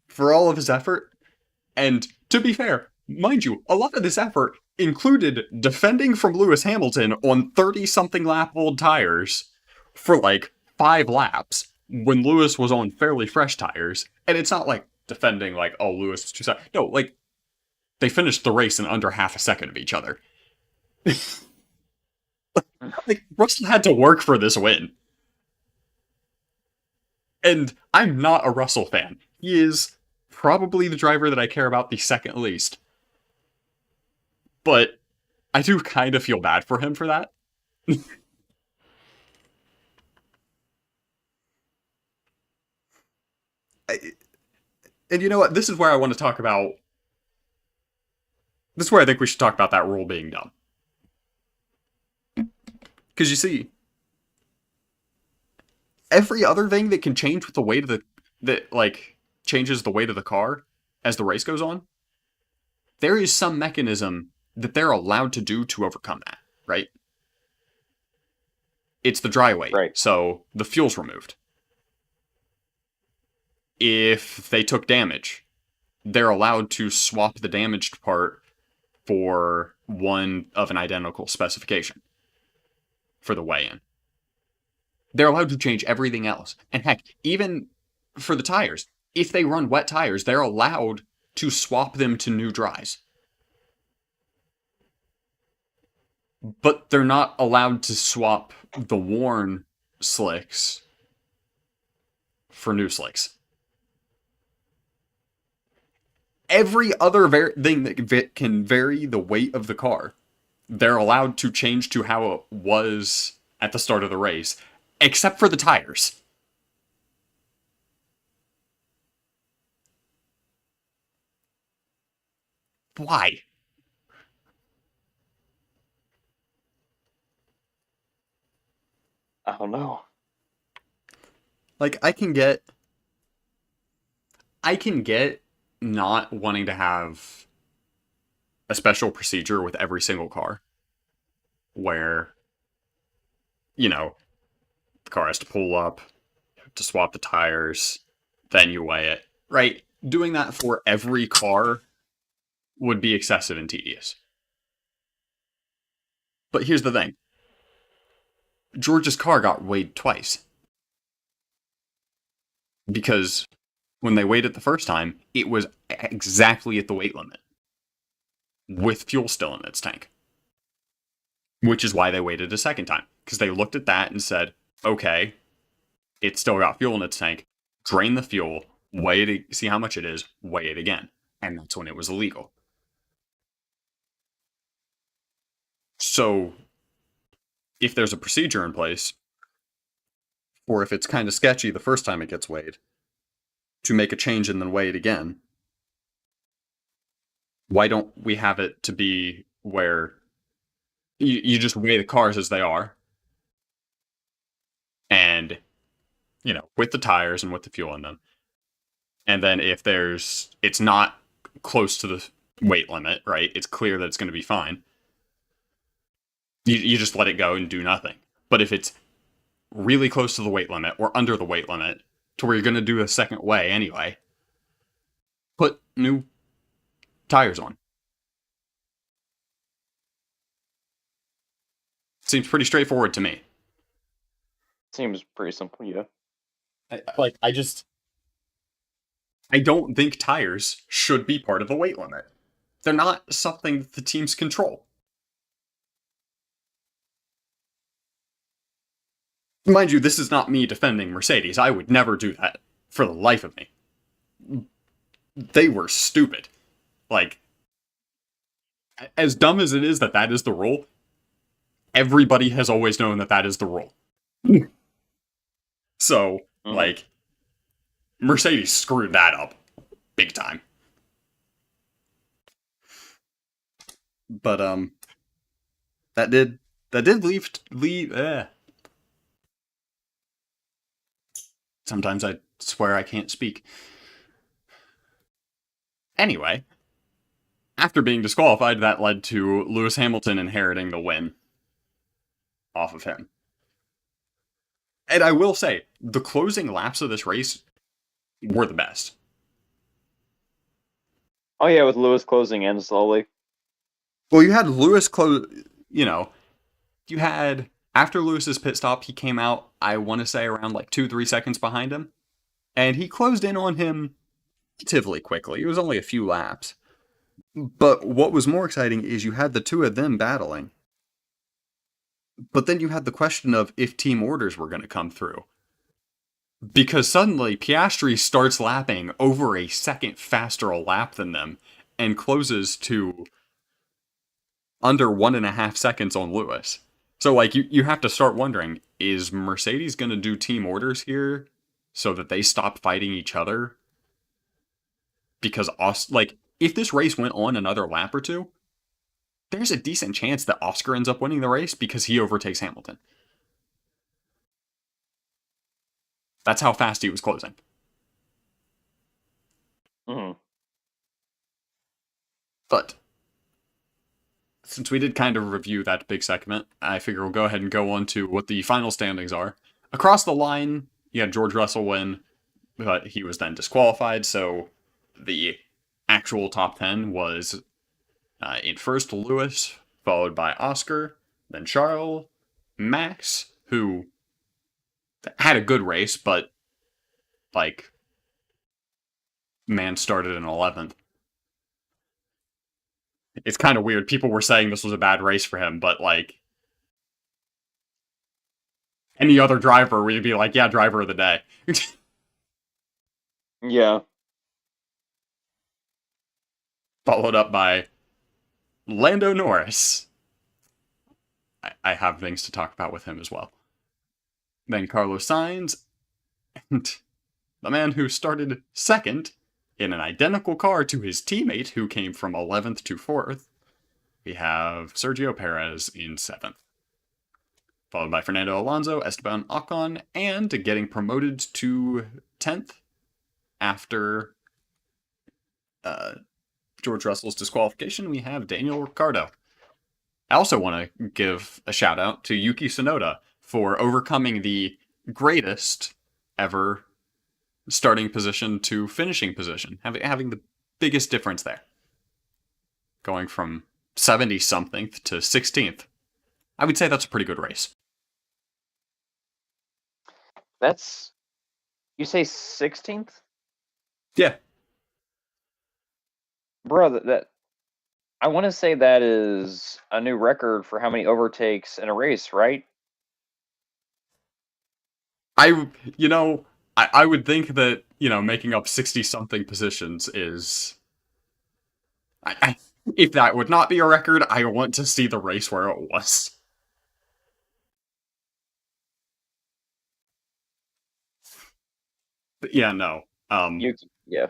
for all of his effort, and to be fair, mind you, a lot of this effort included defending from Lewis Hamilton on 30-something lap old tires for like 5 laps when Lewis was on fairly fresh tires. And it's not like defending like, oh, Lewis was too slow. No, like, they finished the race in under half a second of each other. Like, Russell had to work for this win. And I'm not a Russell fan. He is probably the driver that I care about the second least. But I do kind of feel bad for him for that. And you know what? This is where I want to talk about... This is where I think we should talk about that rule being dumb. Because you see, every other thing that can change with the weight of that like changes the weight of the car as the race goes on, there is some mechanism that they're allowed to do to overcome that, right? It's the dry weight. Right. So the fuel's removed. If they took damage, they're allowed to swap the damaged part for one of an identical specification for the weigh-in. They're allowed to change everything else. And heck, even for the tires, if they run wet tires, they're allowed to swap them to new dries. But they're not allowed to swap the worn slicks for new slicks. Every other thing that can vary the weight of the car, they're allowed to change to how it was at the start of the race, except for the tires. Why? I don't know. Like, I can get not wanting to have a special procedure with every single car where, you know, the car has to pull up, to swap the tires, then you weigh it, right? Doing that for every car would be excessive and tedious. But here's the thing. George's car got weighed twice. Because when they weighed it the first time, it was exactly at the weight limit, with fuel still in its tank. Which is why they weighed it a second time. Because they looked at that and said, okay, it's still got fuel in its tank, drain the fuel, weigh it, see how much it is, weigh it again. And that's when it was illegal. So, if there's a procedure in place, or if it's kind of sketchy the first time it gets weighed, to make a change and then weigh it again, why don't we have it to be where you just weigh the cars as they are, and, you know, with the tires and with the fuel in them. And then if it's not close to the weight limit, right? It's clear that it's going to be fine. You just let it go and do nothing. But if it's really close to the weight limit or under the weight limit to where you're going to do a second weigh anyway, put new tires on. Seems pretty straightforward to me. Seems pretty simple, yeah. I don't think tires should be part of the weight limit. They're not something that the teams control. Mind you, this is not me defending Mercedes. I would never do that for the life of me. They were stupid. Like, as dumb as it is that is the rule, everybody has always known that is the rule. So, like, Mercedes screwed that up big time. But that did leave. Sometimes I swear I can't speak. Anyway, after being disqualified, that led to Lewis Hamilton inheriting the win off of him. And I will say, the closing laps of this race were the best. Oh yeah, with Lewis closing in slowly. Well, you had Lewis you had, after Lewis's pit stop, he came out, I want to say, around like 2-3 seconds behind him. And he closed in on him relatively quickly. It was only a few laps. But what was more exciting is you had the two of them battling. But then you had the question of if team orders were going to come through. Because suddenly Piastri starts lapping over a second faster a lap than them and closes to under 1.5 seconds on Lewis. So, like, you have to start wondering, is Mercedes going to do team orders here so that they stop fighting each other? Because, if this race went on another lap or two, there's a decent chance that Oscar ends up winning the race because he overtakes Hamilton. That's how fast he was closing. Mhm. But since we did kind of review that big segment, I figure we'll go ahead and go on to what the final standings are. Across the line, you had George Russell win, but he was then disqualified, so the actual top 10 was in first Lewis, followed by Oscar, then Charles, Max, who had a good race, but like man started in 11th. It's kind of weird. People were saying this was a bad race for him, but like any other driver, we'd be like, yeah, driver of the day. Yeah. Followed up by Lando Norris. I have things to talk about with him as well. Then Carlos Sainz, and the man who started second in an identical car to his teammate who came from 11th to 4th. We have Sergio Perez in 7th. Followed by Fernando Alonso, Esteban Ocon, and getting promoted to 10th after George Russell's disqualification, we have Daniel Ricciardo. I also want to give a shout out to Yuki Tsunoda for overcoming the greatest ever starting position to finishing position, having the biggest difference there. Going from 70 something to 16th. I would say that's a pretty good race. That's, you say 16th? Yeah. Bro, that I want to say that is a new record for how many overtakes in a race, right? I would think that, making up 60 something positions is. If that would not be a record, I want to see the race where it was. But yeah, no. Yeah.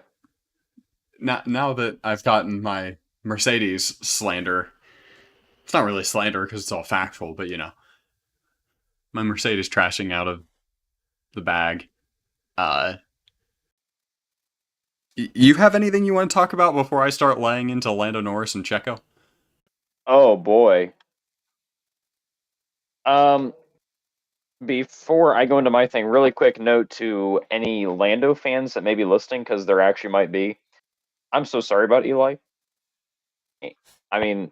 Now that I've gotten my Mercedes slander, it's not really slander because it's all factual, but my Mercedes trashing out of the bag. Uh, you have anything you want to talk about before I start laying into Lando Norris and Checo? Oh boy. Um, Before I go into my thing, really quick note to any Lando fans that may be listening, because there actually might be. I'm so sorry about Eli. I mean,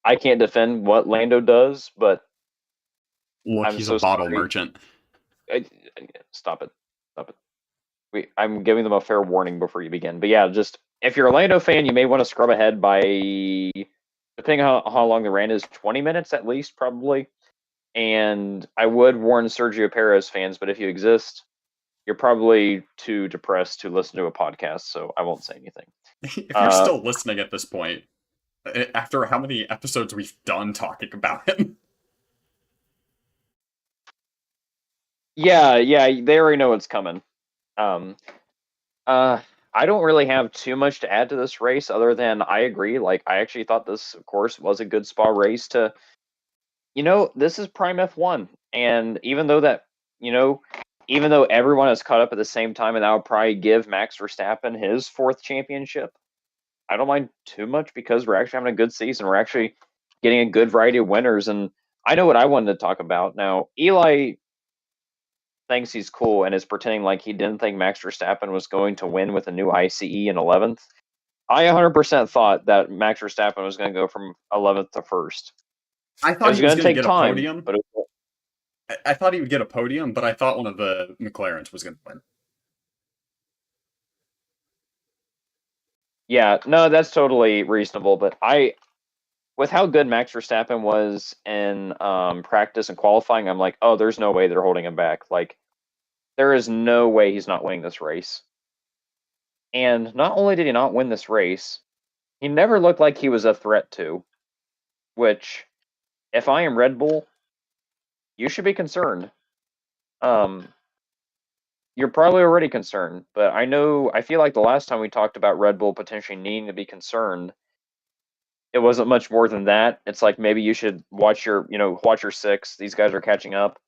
I can't defend what Lando does, but Look, I'm he's a so bottle sorry. merchant. Stop it. Stop it. I'm giving them a fair warning before you begin. But yeah, just if you're a Lando fan, you may want to scrub ahead by, depending on how long the rant is, 20 minutes at least, probably. And I would warn Sergio Perez fans, but if you exist, you're probably too depressed to listen to a podcast, so I won't say anything. If you're still listening at this point, after how many episodes we've done talking about him. Yeah, they already know what's coming. Um, I don't really have too much to add to this race other than I agree. Like, I actually thought this, of course, was a good Spa race to, this is Prime F1. And even though everyone is caught up at the same time, and that would probably give Max Verstappen his 4th championship, I don't mind too much because we're actually having a good season. We're actually getting a good variety of winners. And I know what I wanted to talk about. Now, Eli thinks he's cool and is pretending like he didn't think Max Verstappen was going to win with a new ICE in 11th. I 100% thought that Max Verstappen was going to go from 11th to 1st. I thought It was he was going to going to take get a time, podium. but I thought he would get a podium, but I thought one of the McLarens was going to win. yeah, no, that's totally reasonable. But with how good Max Verstappen was in practice and qualifying, I'm like, oh, there's no way they're holding him back. Like, there is no way he's not winning this race. And not only did he not win this race, he never looked like he was a threat to, which, if I am Red Bull, you should be concerned. You're probably already concerned, but I feel like the last time we talked about Red Bull potentially needing to be concerned, it wasn't much more than that. It's like maybe you should watch your 6. These guys are catching up.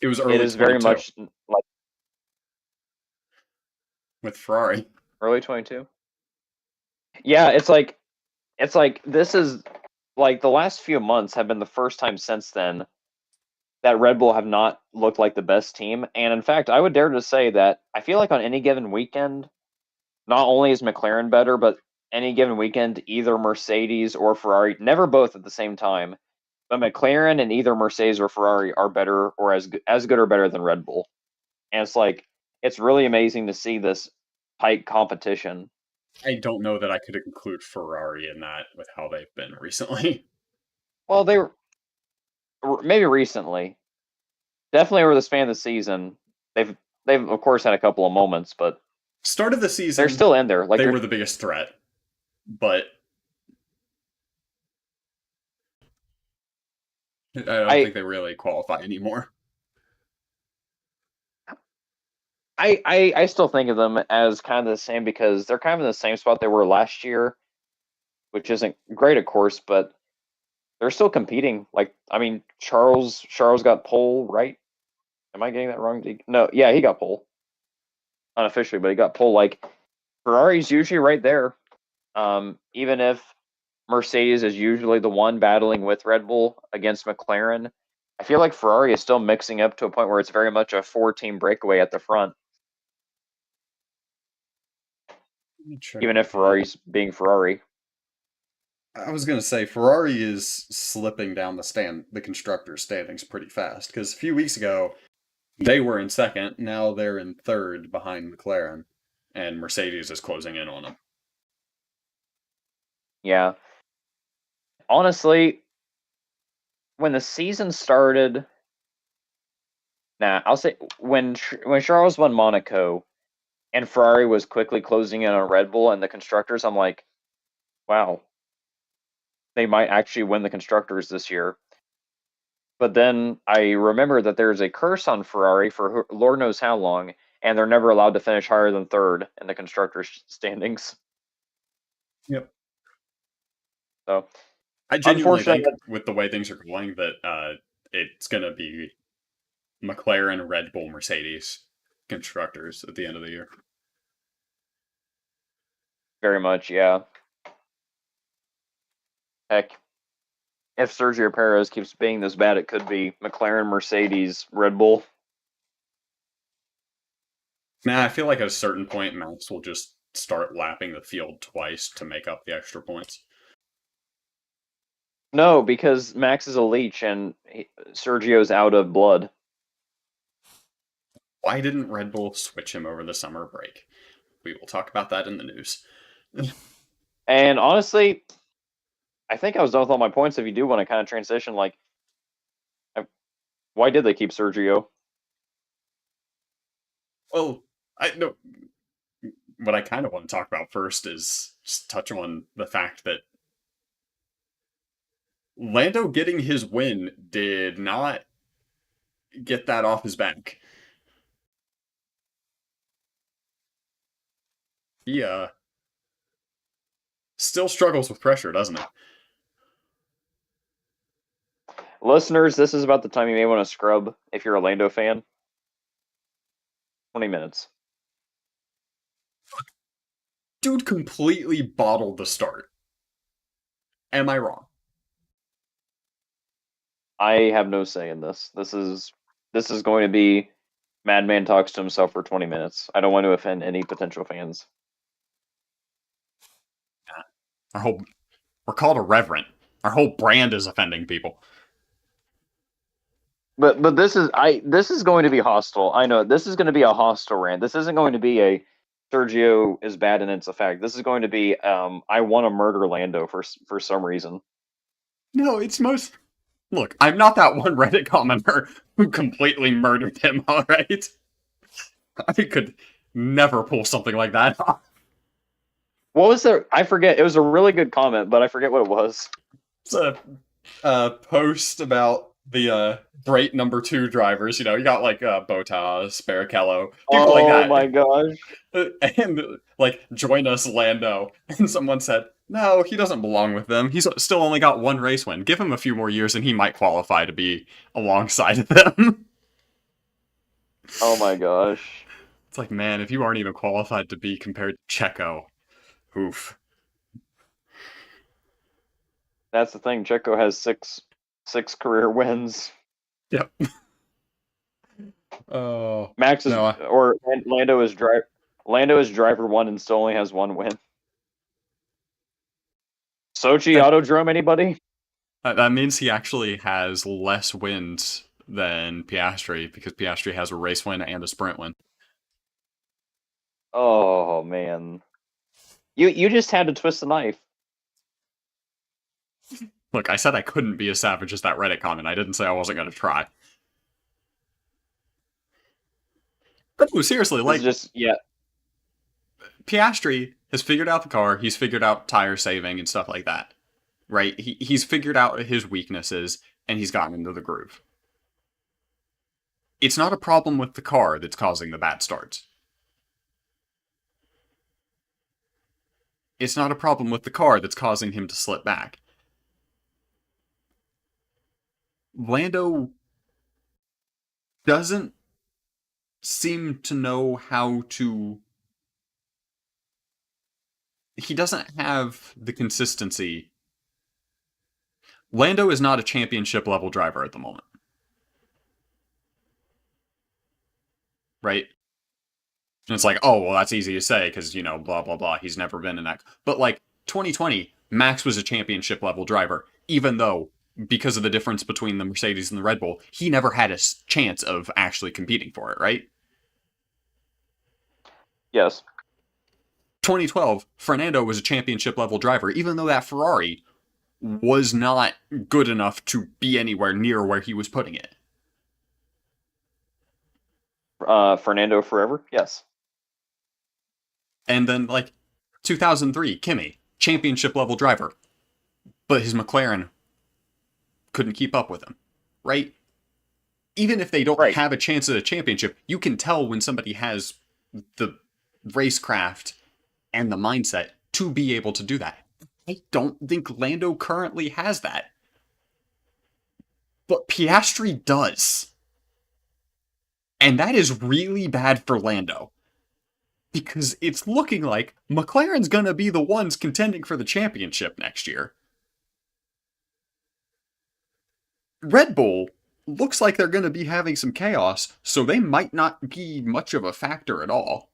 It was It early is very 22. much like with Ferrari. Early 22. Yeah, it's like this is like the last few months have been the first time since then that Red Bull have not looked like the best team. And in fact, I would dare to say that I feel like on any given weekend, not only is McLaren better, but any given weekend, either Mercedes or Ferrari, never both at the same time, but McLaren and either Mercedes or Ferrari are better or as good or better than Red Bull. And it's like it's really amazing to see this tight competition. I don't know that I could include Ferrari in that with how they've been recently. Well, they were maybe recently, definitely over the span of the season. They've they've of course had a couple of moments, but Start of the season, they're still in there. Like they were the biggest threat, but I don't think they really qualify anymore. I still think of them as kind of the same because they're kind of in the same spot they were last year, which isn't great, of course, but they're still competing. Like, I mean, Charles got pole, right? Am I getting that wrong? No, yeah, he got pole unofficially, but he got pole. Like, Ferrari's usually right there. Even if Mercedes is usually the one battling with Red Bull against McLaren, I feel like Ferrari is still mixing up to a point where it's very much a 4-team breakaway at the front. Even if Ferrari's being Ferrari. I was gonna say Ferrari is slipping down the constructors' standings pretty fast because a few weeks ago they were in second, now they're in third behind McLaren, and Mercedes is closing in on them. Yeah. Honestly, when the season started, I'll say when Charles won Monaco and Ferrari was quickly closing in on Red Bull and the constructors, I'm like, wow, they might actually win the constructors this year. But then I remember that there's a curse on Ferrari for Lord knows how long, and they're never allowed to finish higher than third in the constructors standings. Yep. So I genuinely think with the way things are going that it's going to be McLaren, Red Bull, Mercedes constructors at the end of the year. Very much, yeah. Heck, if Sergio Perez keeps being this bad, it could be McLaren, Mercedes, Red Bull. Nah, I feel like at a certain point, Max will just start lapping the field twice to make up the extra points. No, because Max is a leech and Sergio's out of blood. Why didn't Red Bull switch him over the summer break? We will talk about that in the news. And honestly, I think I was done with all my points. If you do want to kind of transition, like, why did they keep Sergio? Well, I know what I kind of want to talk about first is just touch on the fact that Lando getting his win did not get that off his back. He still struggles with pressure, doesn't it? Listeners, this is about the time you may want to scrub if you're a Lando fan. 20 minutes. Dude completely bottled the start. Am I wrong? I have no say in this. This is going to be Madman talks to himself for 20 minutes. I don't want to offend any potential fans. Yeah. We're called irreverent. Our whole brand is offending people. But this is going to be hostile. I know this is going to be a hostile rant. This isn't going to be a Sergio is bad and it's a fact. This is going to be I want to murder Lando for some reason. No, it's most. Look, I'm not that one Reddit commenter who completely murdered him. All right, I could never pull something like that off. What was there? I forget. It was a really good comment, but I forget what it was. It's a post about the great number 2 drivers. You know, you got like Bottas, Barrichello, people like that. Oh my gosh! And like, join us, Lando. And someone said, no, he doesn't belong with them. He's still only got 1 race win. Give him a few more years, and he might qualify to be alongside of them. Oh my gosh! It's like, man, if you aren't even qualified to be compared to Checo, oof. That's the thing. Checo has six career wins. Yep. Oh Max is no, or Lando is driver one and still only has one win. Sochi that Autodrom, anybody? that means he actually has less wins than Piastri because Piastri has a race win and a sprint win. Oh man. You just had to twist the knife. Look, I said I couldn't be as savage as that Reddit comment. I didn't say I wasn't going to try. But no, seriously, This is like, just Piastri has figured out the car. He's figured out tire saving and stuff like that, right? He's figured out his weaknesses and he's gotten into the groove. It's not a problem with the car that's causing the bad starts. It's not a problem with the car that's causing him to slip back. Lando doesn't seem to know how to. He doesn't have the consistency. Lando is not a championship level driver at the moment. Right? And it's like, oh, well, that's easy to say because, blah, blah, blah. He's never been in that. But like 2020, Max was a championship level driver, even though because of the difference between the Mercedes and the Red Bull, he never had a chance of actually competing for it, right? yes. 2012, Fernando was a championship level driver, even though that Ferrari was not good enough to be anywhere near where he was putting it. Fernando forever. Yes. And then, like, 2003, Kimi, championship level driver, but his McLaren couldn't keep up with him, right? Even if they don't Right. have a chance at a championship, you can tell when somebody has the racecraft and the mindset to be able to do that. I don't think Lando currently has that. But Piastri does. And that is really bad for Lando. Because it's looking like McLaren's going to be the ones contending for the championship next year. Red Bull looks like they're going to be having some chaos, so they might not be much of a factor at all.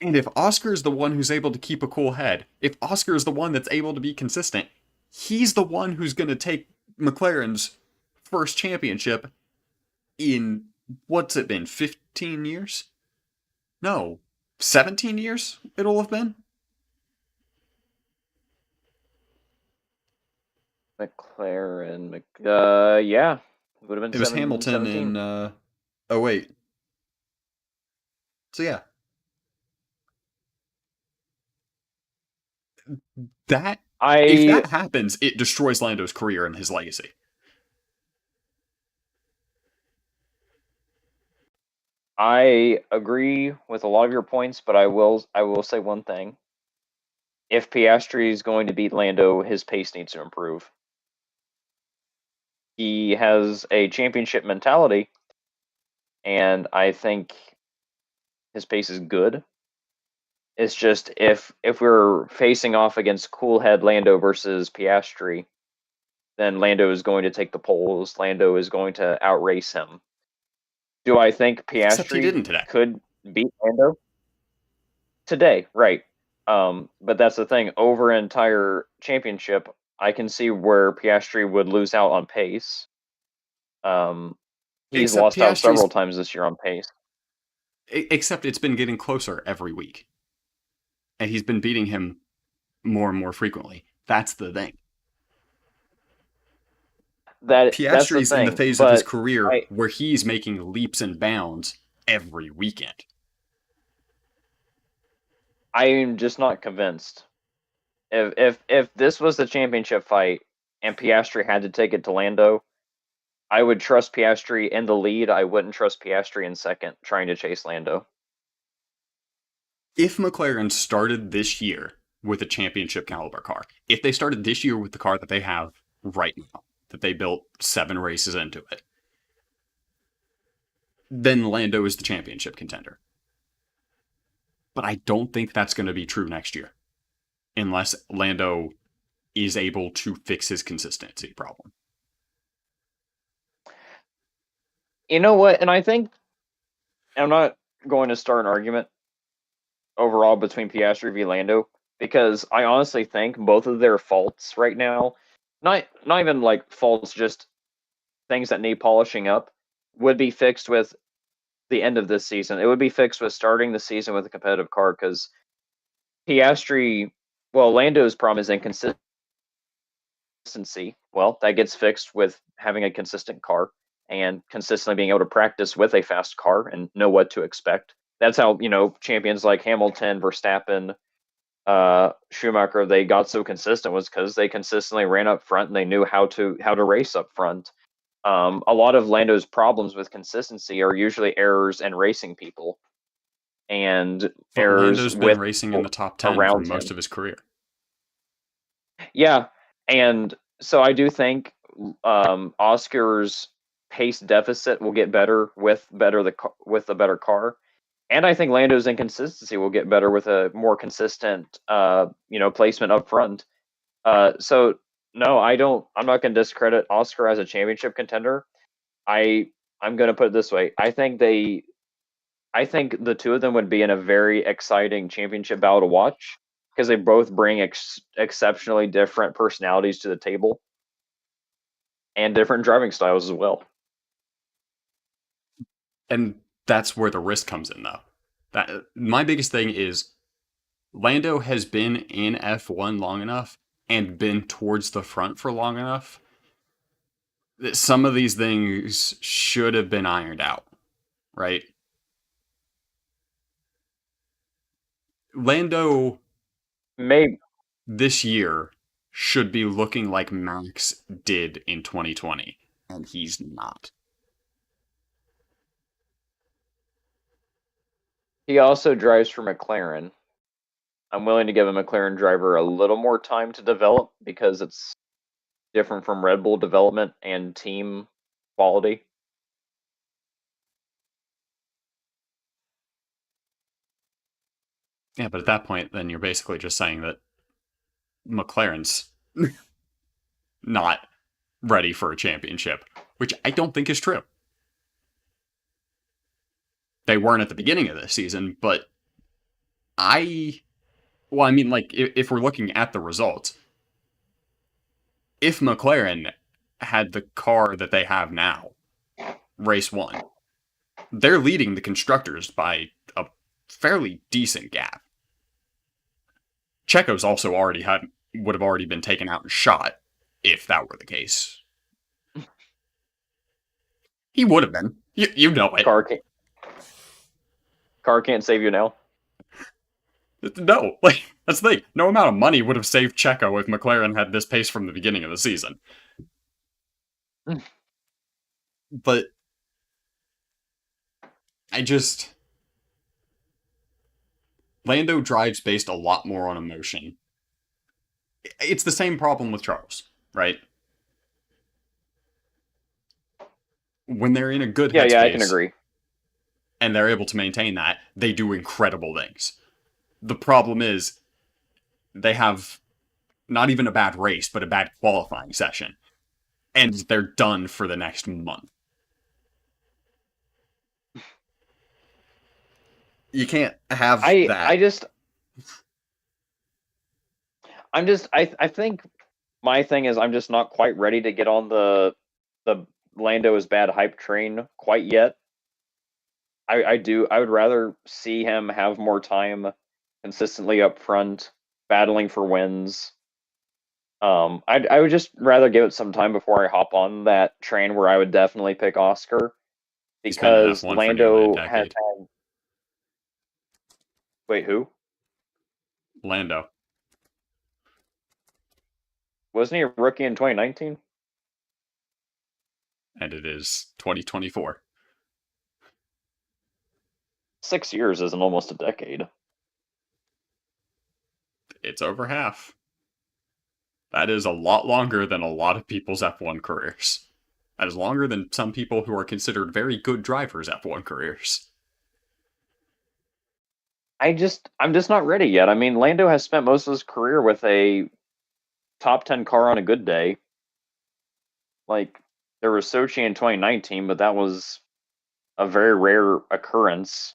And if Oscar's the one who's able to keep a cool head, if Oscar's the one that's able to be consistent, he's the one who's going to take McLaren's first championship in, what's it been, 15 years? No, 17 years it'll have been? McLaren. Yeah. It would have been It was Hamilton 17. in, oh wait. So yeah. If that happens, it destroys Lando's career and his legacy. I agree with a lot of your points, but I will say one thing. If Piastri is going to beat Lando, his pace needs to improve. He has a championship mentality, and I think his pace is good. It's just if we're facing off against coolhead Lando versus Piastri, then Lando is going to take the poles. Lando is going to outrace him. Do I think Except he Piastri didn't today. could beat Lando? Today, right. But that's the thing. Over an entire championship, I can see where Piastri would lose out on pace. He's Except lost out Piastri's, several times this year on pace. except it's been getting closer every week. And he's been beating him more and more frequently. That's the thing. That's the Piastri's in the thing. phase of his But career where he's making leaps and bounds every weekend. I'm just not convinced. If this was the championship fight and Piastri had to take it to Lando, I would trust Piastri in the lead. I wouldn't trust Piastri in second, trying to chase Lando. If McLaren started this year with a championship caliber car, if they started this year with the car that they have right now, that they built 7 races into it, then Lando is the championship contender. But I don't think that's going to be true next year, unless Lando is able to fix his consistency problem. You know what? And I think I'm not going to start an argument overall between Piastri v Lando, because I honestly think both of their faults right now, not even like faults, just things that need polishing up, would be fixed with the end of this season. It would be fixed with starting the season with a competitive car, because Piastri, well, Lando's problem is inconsistency. Well, that gets fixed with having a consistent car and consistently being able to practice with a fast car and know what to expect. That's how, champions like Hamilton, Verstappen, Schumacher, they got so consistent, was because they consistently ran up front and they knew how to race up front. A lot of Lando's problems with consistency are usually errors and racing people, and But errors Lando's been with racing in the top 10 for around most him. of his career. Yeah, and so I do think Oscar's pace deficit will get better with a better car, and I think Lando's inconsistency will get better with a more consistent placement up front. So no, I don't. I'm not going to discredit Oscar as a championship contender. I'm going to put it this way. I think the two of them would be in a very exciting championship battle to watch, because they both bring exceptionally different personalities to the table and different driving styles as well. And that's where the risk comes in, though. My biggest thing is Lando has been in F1 long enough and been towards the front for long enough that some of these things should have been ironed out, right? Lando Maybe. this year should be looking like Max did in 2020, and he's not. He also drives for McLaren. I'm willing to give a McLaren driver a little more time to develop, because it's different from Red Bull development and team quality. Yeah, but at that point, then you're basically just saying that McLaren's not ready for a championship, which I don't think is true. They weren't at the beginning of this season, but if we're looking at the results, if McLaren had the car that they have now, race one, they're leading the constructors by a fairly decent gap. Checo's also would have already been taken out and shot if that were the case. He would have been. You know it. Car can't save you now. No, that's the thing. No amount of money would have saved Checo if McLaren had this pace from the beginning of the season. But Lando drives based a lot more on emotion. It's the same problem with Charles, right? When they're in a good headspace, yeah, I can agree. And they're able to maintain that, they do incredible things. The problem is they have not even a bad race, but a bad qualifying session. And they're done for the next month. You can't have that. I think my thing is I'm just not quite ready to get on the Lando is bad hype train quite yet. I would rather see him have more time consistently up front, battling for wins. I would just rather give it some time before I hop on that train, where I would definitely pick Oscar, because Lando has had. Wait, who? Lando. Wasn't he a rookie in 2019? And it is 2024. 6 years isn't almost a decade. It's over half. That is a lot longer than a lot of people's F1 careers. That is longer than some people who are considered very good drivers' F1 careers. I'm just not ready yet. I mean, Lando has spent most of his career with a top 10 car on a good day. Like, there was Sochi in 2019, but that was a very rare occurrence.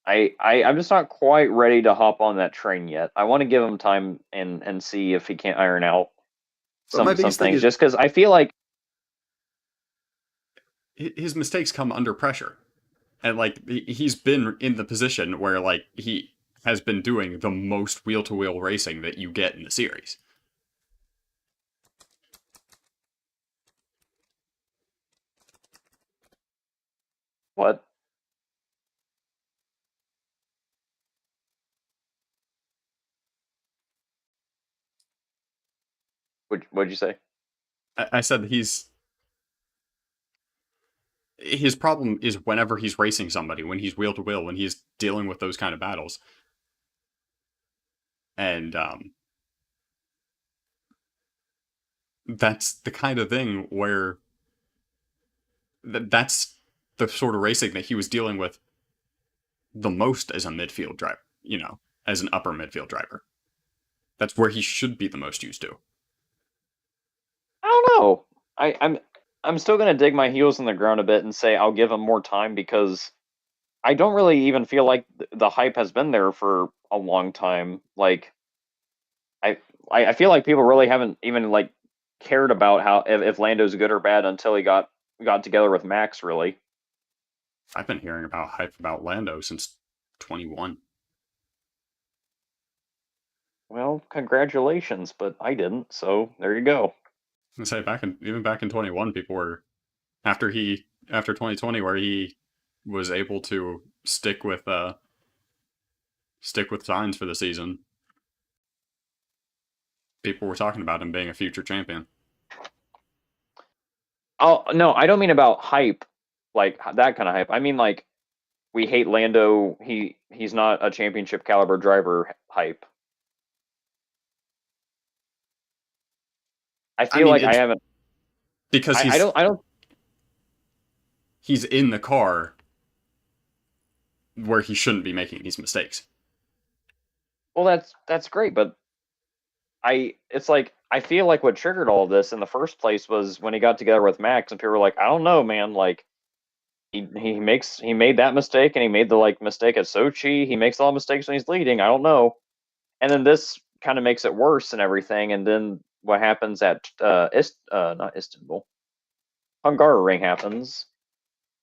I'm just not quite ready to hop on that train yet. I want to give him time and see if he can't iron out But my some biggest thing things. is Just because I feel like his mistakes come under pressure. And like he's been in the position where like he has been doing the most wheel-to-wheel racing that you get in the series. what what'd you say? I said his problem is whenever he's racing somebody, when he's wheel to wheel, when he's dealing with those kind of battles, and that's the kind of thing where that's the sort of racing that he was dealing with the most as a midfield driver, as an upper midfield driver. That's where he should be the most used to. I don't know. I'm still gonna dig my heels in the ground a bit and say I'll give him more time because I don't really even feel like the hype has been there for a long time. Like I I feel like people really haven't even like cared about how if Lando's good or bad until he got together with Max. Really, I've been hearing about hype about Lando since 21. well, congratulations, but I didn't. So there you go. I say even back in 21, people were after 2020 where he was able to stick with signs for the season. People were talking about him being a future champion. Oh no, I don't mean about hype, like that kind of hype. I mean like we hate Lando. He's not a championship caliber driver hype. I I feel mean, like I it's haven't. because I don't. he's in the car where he shouldn't be making these mistakes. Well, that's great, but it's like I feel like what triggered all of this in the first place was when he got together with Max, and people were like, I don't know, man. Like he made that mistake, and he made the like mistake at Sochi. He makes a lot of mistakes when he's leading. I don't know, and then this kind of makes it worse and everything. And then what happens at not Istanbul, Hungaroring happens,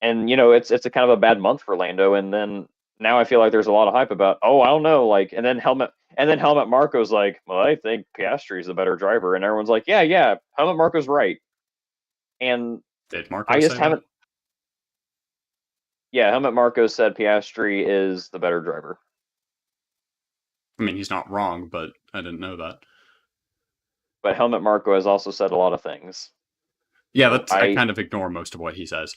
and it's a kind of a bad month for Lando. And then now I feel like there's a lot of hype about, oh, I don't know, like, and then Helmut Marko's like, well, I think Piastri's the better driver, and everyone's like, yeah, Helmut Marko's right, and Did Marco I just say that? haven't. Yeah, Helmut Marko said Piastri is the better driver, I mean, he's not wrong, but I didn't know that. but Helmut Marko has also said a lot of things. Yeah, So I kind of ignore most of what he says.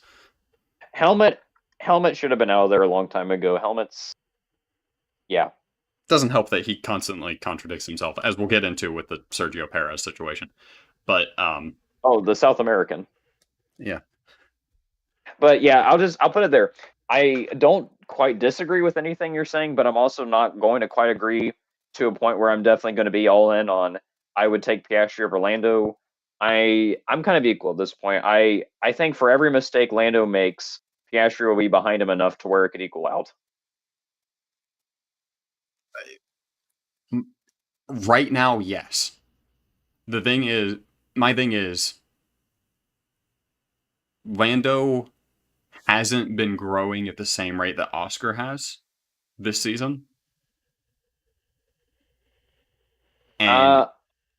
Helmut Helmut should have been out of there a long time ago. Helmut's yeah. Doesn't help that he constantly contradicts himself, as we'll get into with the Sergio Perez situation. But Oh, the South American. yeah, But yeah, I'll put it there. I don't quite disagree with anything you're saying, but I'm also not going to quite agree to a point where I'm definitely going to be all in on I would take Piastri over Lando. I'm kind of equal at this point. I think for every mistake Lando makes, Piastri will be behind him enough to where it could equal out. right now, yes. The thing is, my thing is, Lando hasn't been growing at the same rate that Oscar has this season. And Uh,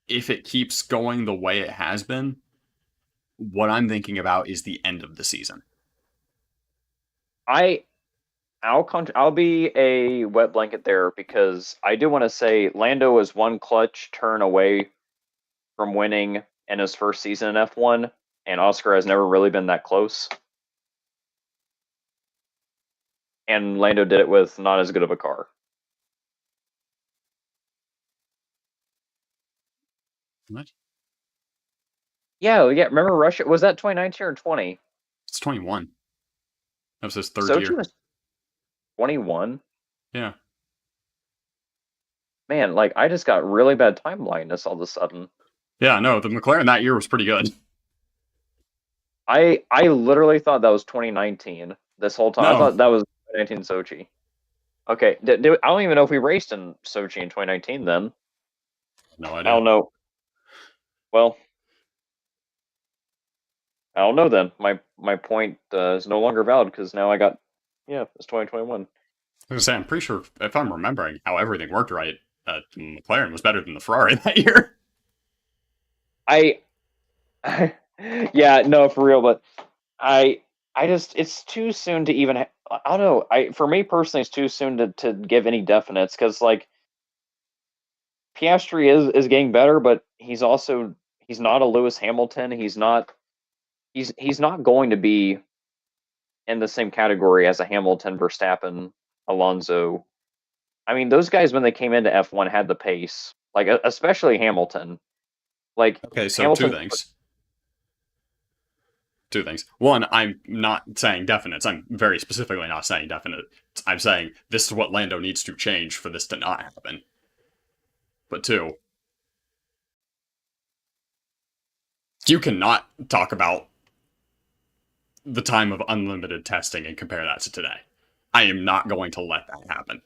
if it keeps going the way it has been, what I'm thinking about is the end of the season. I I'll be a wet blanket there because I do want to say Lando is one clutch turn away from winning in his first season in F1, and Oscar has never really been that close. And Lando did it with not as good of a car. What? Yeah, yeah. Remember Russia? Was that 2019 or 20? It's 21. That was his third Sochi year. was 21. Yeah. Man, like I just got really bad time blindness all of a sudden. Yeah, no, the McLaren that year was pretty good. I literally thought that was 2019 this whole time. I No. thought that was 2019 Sochi. Okay, I don't even know if we raced in Sochi in 2019 then. No I idea. don't know. Well, I don't know then. My point is no longer valid because now I got, yeah, it's 2021. I was gonna say, I'm pretty sure if I'm remembering how everything worked right, McLaren was better than the Ferrari that year. I, yeah, no, for real, but I I just it's too soon to even I don't know. I For me personally, it's too soon to give any definites because like Piastri is getting better, but he's not a Lewis Hamilton. He's not going to be in the same category as a Hamilton, Verstappen, Alonso. I mean, those guys when they came into F1 had the pace, like especially Hamilton. Like Okay, so Hamilton, two things. One, I'm not saying definites. I'm very specifically not saying definite. I'm saying this is what Lando needs to change for this to not happen. But two, you cannot talk about the time of unlimited testing and compare that to today. I am not going to let that happen.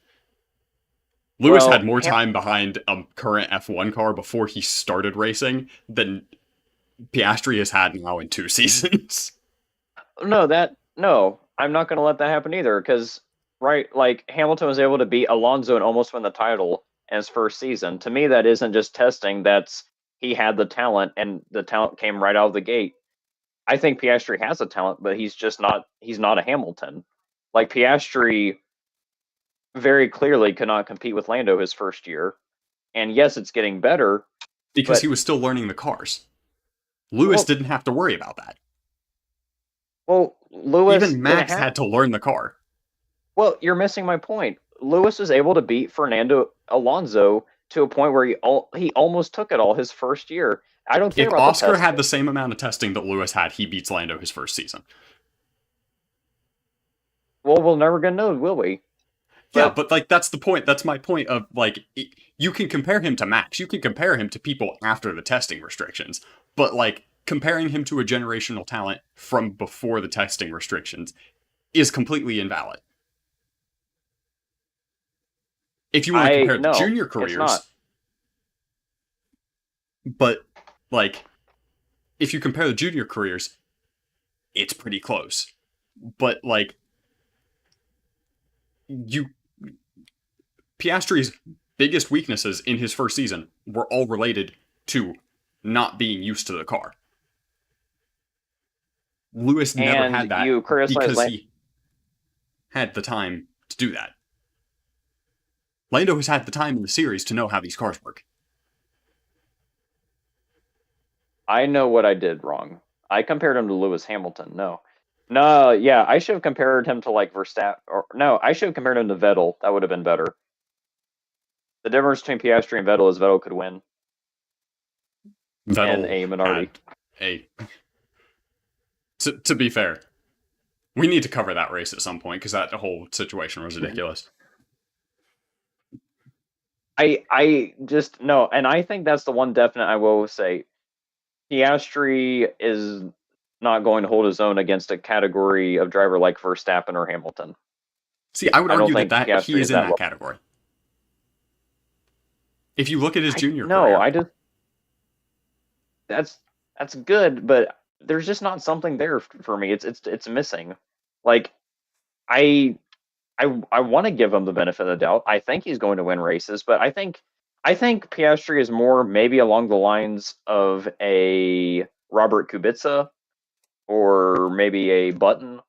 Lewis had well, more time behind a current F1 car before he started racing than Piastri has had now in 2 seasons. no, I'm not going to let that happen either because right, like Hamilton was able to beat Alonso and almost win the title in his first season. To me, that isn't just testing. That's he had the talent, and the talent came right out of the gate. I think Piastri has a talent, but he's just not. He's not a Hamilton. Like Piastri very clearly could not compete with Lando his first year, and yes, it's getting better, Because he but was still learning the cars. Lewis well, didn't have to worry about that. Lewis Even didn't Max have. had to learn the car. Well, you're missing my point. Lewis was able to beat Fernando Alonso to a point where he almost took it all his first year. I don't care If about the Oscar had testing. the same amount of testing that Lewis had, he beats Lando his first season. Well, we're never gonna know, will we? Yeah, But but like that's the point. That's my point of like you can compare him to Max. You can compare him to people after the testing restrictions. But like comparing him to a generational talent from before the testing restrictions is completely invalid. If you want to I compare the no, junior it's not. careers, but like if you compare the junior careers, it's pretty close. But like you Piastri's biggest weaknesses in his first season were all related to not being used to the car. Lewis never had And that you criticize because he had the time to do that. Lando has had the time in the series to know how these cars work. I know what I did wrong. I compared him to Lewis Hamilton. No, yeah, I should have compared him to like Verstappen. Or no, I should have compared him to Vettel. That would have been better. The difference between Piastri and Vettel is Vettel could win in Vettel a minority. had a. To be fair, we need to cover that race at some point because that whole situation was ridiculous. I just no, and I think that's the one definite I will say. Piastri is not going to hold his own against a category of driver like Verstappen or Hamilton. See, I would I don't argue that, think that he Piastri is is in that that low. category. If you look at his junior No, career, I just that's that's good, but there's just not something there for me. It's missing. Like I I want to give him the benefit of the doubt. I think he's going to win races, but I think Piastri is more maybe along the lines of a Robert Kubica or maybe a Button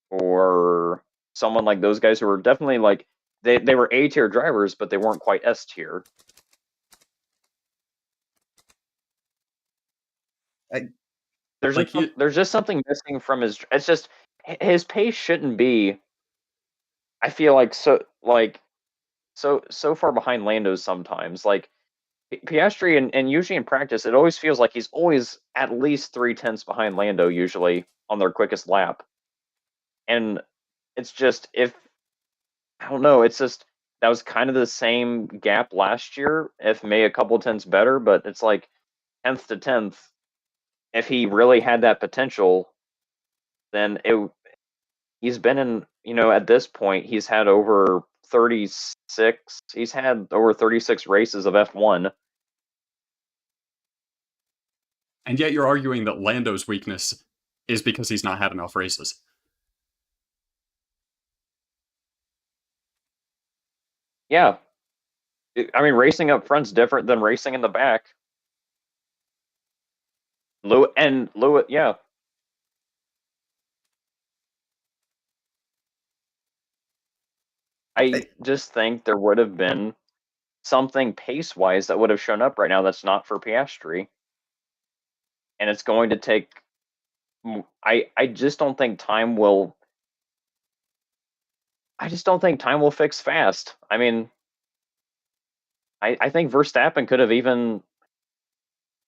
or someone like those guys who are definitely like they were A tier drivers, but they weren't quite S tier. I, There's like just he, there's just something missing from his. It's just his pace shouldn't be. I feel like so far behind Lando's sometimes. Like Piastri and usually in practice, it always feels like he's always at least 3 tenths behind Lando usually on their quickest lap. And it's just if I don't know, it's just that was kind of the same gap last year, if may a couple tenths better, but it's like tenth to tenth. If he really had that potential, then he's been in, at this point he's had over 36 he's had over 36 races of F1. And yet you're arguing that Lando's weakness is because he's not had enough races. Yeah. I mean, racing up front's different than racing in the back. Lewis, yeah. I just think there would have been something pace-wise that would have shown up right now that's not for Piastri. And it's going to take I just don't think time will fix fast. I mean, I think Verstappen could have even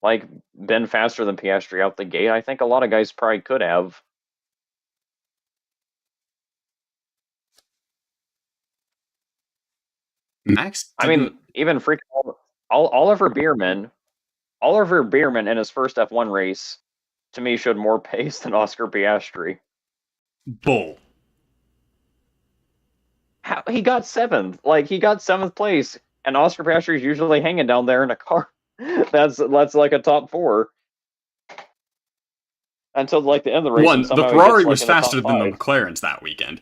like been faster than Piastri out the gate. I think a lot of guys probably could have. Max I didn't. mean, even freaking Oliver Bierman, Oliver Bierman in his first F1 race, to me, showed more pace than Oscar Piastri. Bull. He got seventh. Like he got seventh place, and Oscar Piastri is usually hanging down there in a car. That's like a top four until like the end of the race. One, And the somehow Ferrari he gets, was like, in the faster top than the five. McLarens that weekend.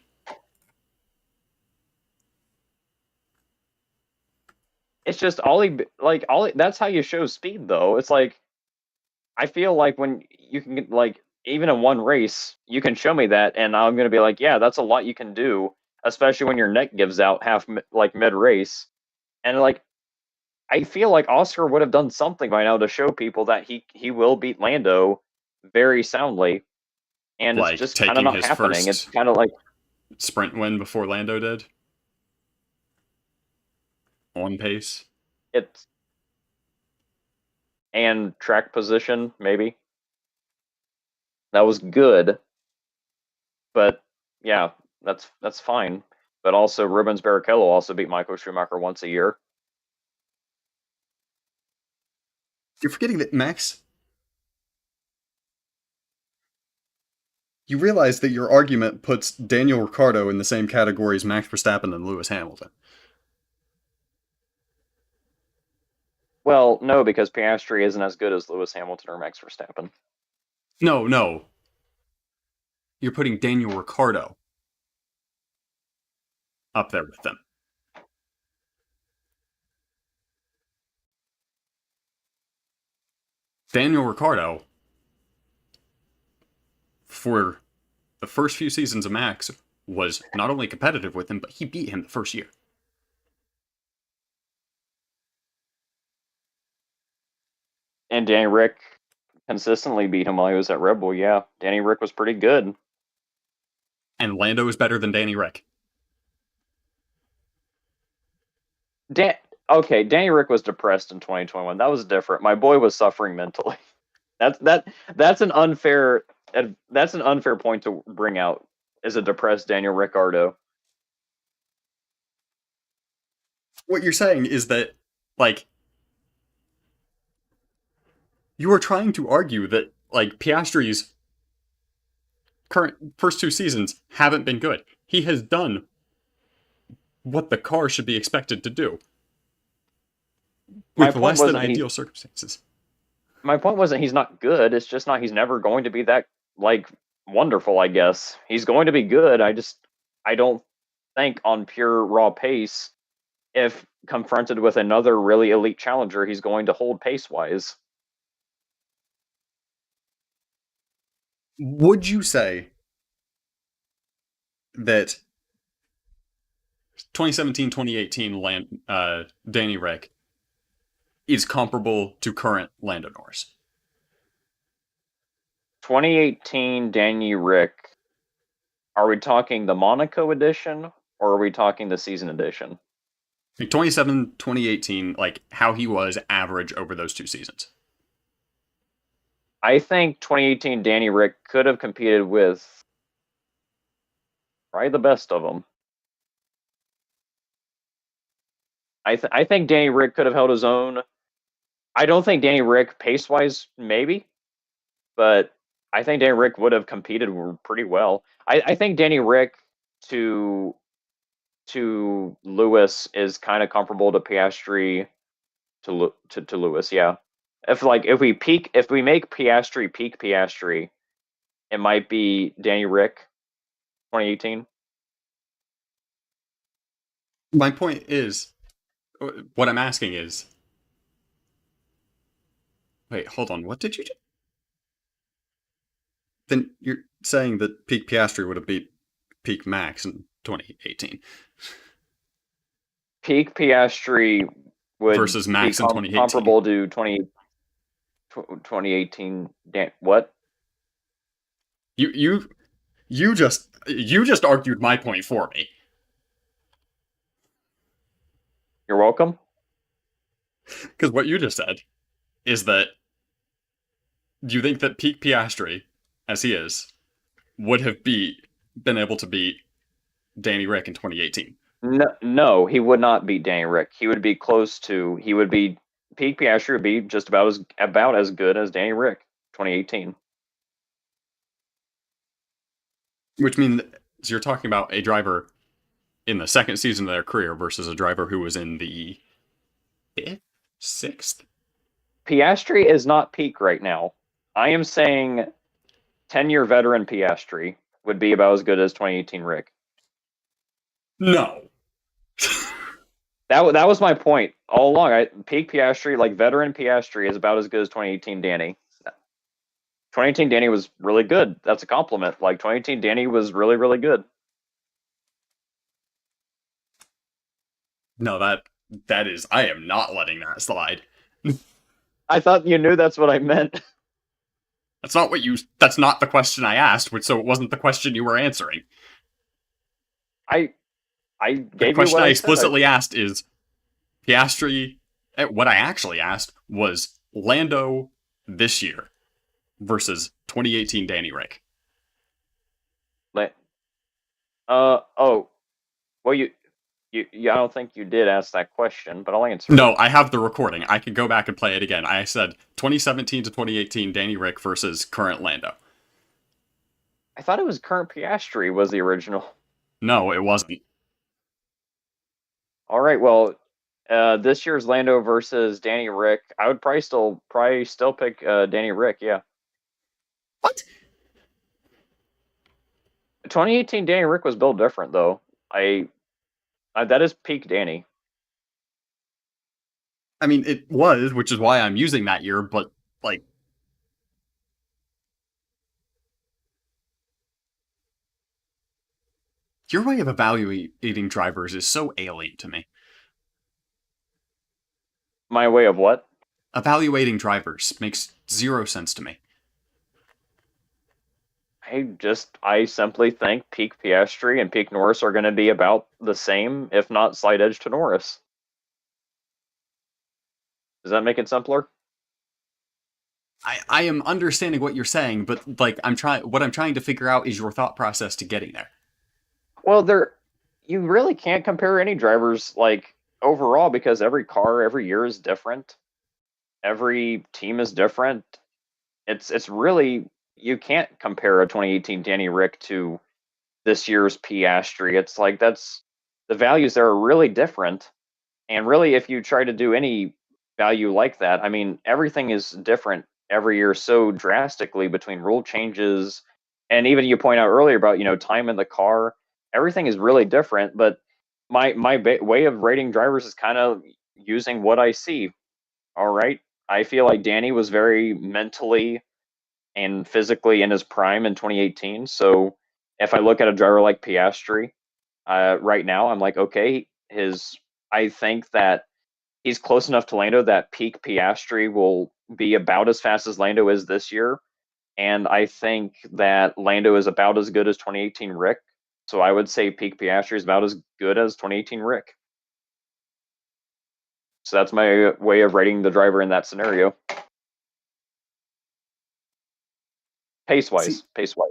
It's just that's how you show speed, though. It's like I feel like when you can get, like even in one race, you can show me that, and I'm gonna be like, yeah, that's a lot you can do, especially when your neck gives out like mid race, and like I feel like Oscar would have done something by now to show people that he will beat Lando very soundly, and it's Like just kind of taking not his happening. It's first kind of like sprint win before Lando did on pace. it's and track position maybe that was good, but yeah, that's fine. But also Rubens Barrichello also beat Michael Schumacher once a year. You're forgetting that, Max. You realize that your argument puts Daniel Ricciardo in the same category as Max Verstappen and Lewis Hamilton. Well, no, because Piastri isn't as good as Lewis Hamilton or Max Verstappen. No. You're putting Daniel Ricciardo up there with them. Daniel Ricciardo, for the first few seasons of Max, was not only competitive with him, but he beat him the first year. And Danny Rick consistently beat him while he was at Red Bull. Yeah, Danny Rick was pretty good. And Lando is better than Danny Rick. Danny Rick was depressed in 2021. That was different. My boy was suffering mentally. That's an unfair point to bring out, is a depressed Daniel Ricciardo. What you're saying is that, like, you are trying to argue that, like, Piastri's current first two seasons haven't been good. He has done what the car should be expected to do with less than ideal circumstances. My point wasn't he's not good. It's just not he's never going to be that like wonderful. I guess he's going to be good. I don't think on pure raw pace, if confronted with another really elite challenger, he's going to hold pace wise. Would you say that 2017-2018 Danny Rick is comparable to current Lando Norris? 2018 Danny Rick. Are we talking the Monaco edition or are we talking the season edition? Like 27, 2018, like how he was average over those two seasons. I think 2018 Danny Rick could have competed with probably the best of them. I think Danny Rick could have held his own. I don't think Danny Rick pace wise maybe, but I think Danny Rick would have competed pretty well. I think Danny Rick to Lewis is kind of comparable to Piastri to Lewis. Yeah, if we make Piastri peak Piastri, it might be Danny Rick 2018. My point is, what I'm asking is, wait, hold on, what did you do? Then you're saying that peak Piastri would have beat peak Max in 2018 Peak Piastri would versus be Max in 2018. comparable to 2018. What? You you you just argued my point for me. You're welcome. Because what you just said is that you think that peak Piastri, as he is, would have been able to beat Danny Rick in 2018. No, he would not beat Danny Rick. He would be close to. He would be peak Piastri would be just about as good as Danny Rick 2018. Which means you're talking about a driver in the second season of their career versus a driver who was in the fifth, sixth. Piastri is not peak right now. I am saying 10-year veteran Piastri would be about as good as 2018 Rick. No. That was my point all along. Peak Piastri, like veteran Piastri, is about as good as 2018 Danny. 2018 Danny was really good. That's a compliment. Like 2018 Danny was really, really good. No, that is. I am not letting that slide. I thought you knew that's what I meant. That's not what you. That's not the question I asked, so it wasn't the question you were answering. I The gave you question what I I explicitly asked is Piastri. What I actually asked was Lando this year versus 2018 Danny Rick. said. Oh, well, I don't think you did ask that question, but I'll answer No, it. I have the recording. I can go back and play it again. I said 2017 to 2018 Danny Rick versus current Lando. I thought it was current Piastri was the original. No, it wasn't. All right, well, this year's Lando versus Danny Rick. I would probably still pick Danny Rick. Yeah, What? 2018 Danny Rick was built different though. That is peak Danny. I mean, it was, which is why I'm using that year, but, like, your way of evaluating drivers is so alien to me. My way of what? Evaluating drivers makes zero sense to me. I simply think peak Piastri and peak Norris are going to be about the same, if not slight edge to Norris. Does that make it simpler? I am understanding what you're saying, but like what I'm trying to figure out is your thought process to getting there. Well, you really can't compare any drivers like overall because every car every year is different. Every team is different. It's really you can't compare a 2018 Danny Rick to this year's Piastri. It's like the values there are really different. And really, if you try to do any value like that, I mean, everything is different every year so drastically between rule changes and even you point out earlier about time in the car. Everything is really different. But my way of rating drivers is kind of using what I see. All right, I feel like Danny was very mentally and physically in his prime in 2018. So if I look at a driver like Piastri right now, I'm like, okay, I think that he's close enough to Lando that peak Piastri will be about as fast as Lando is this year. And I think that Lando is about as good as 2018 Rick. So I would say peak Piastri is about as good as 2018 Rick. So that's my way of rating the driver in that scenario. Pace See, wise, pace wise.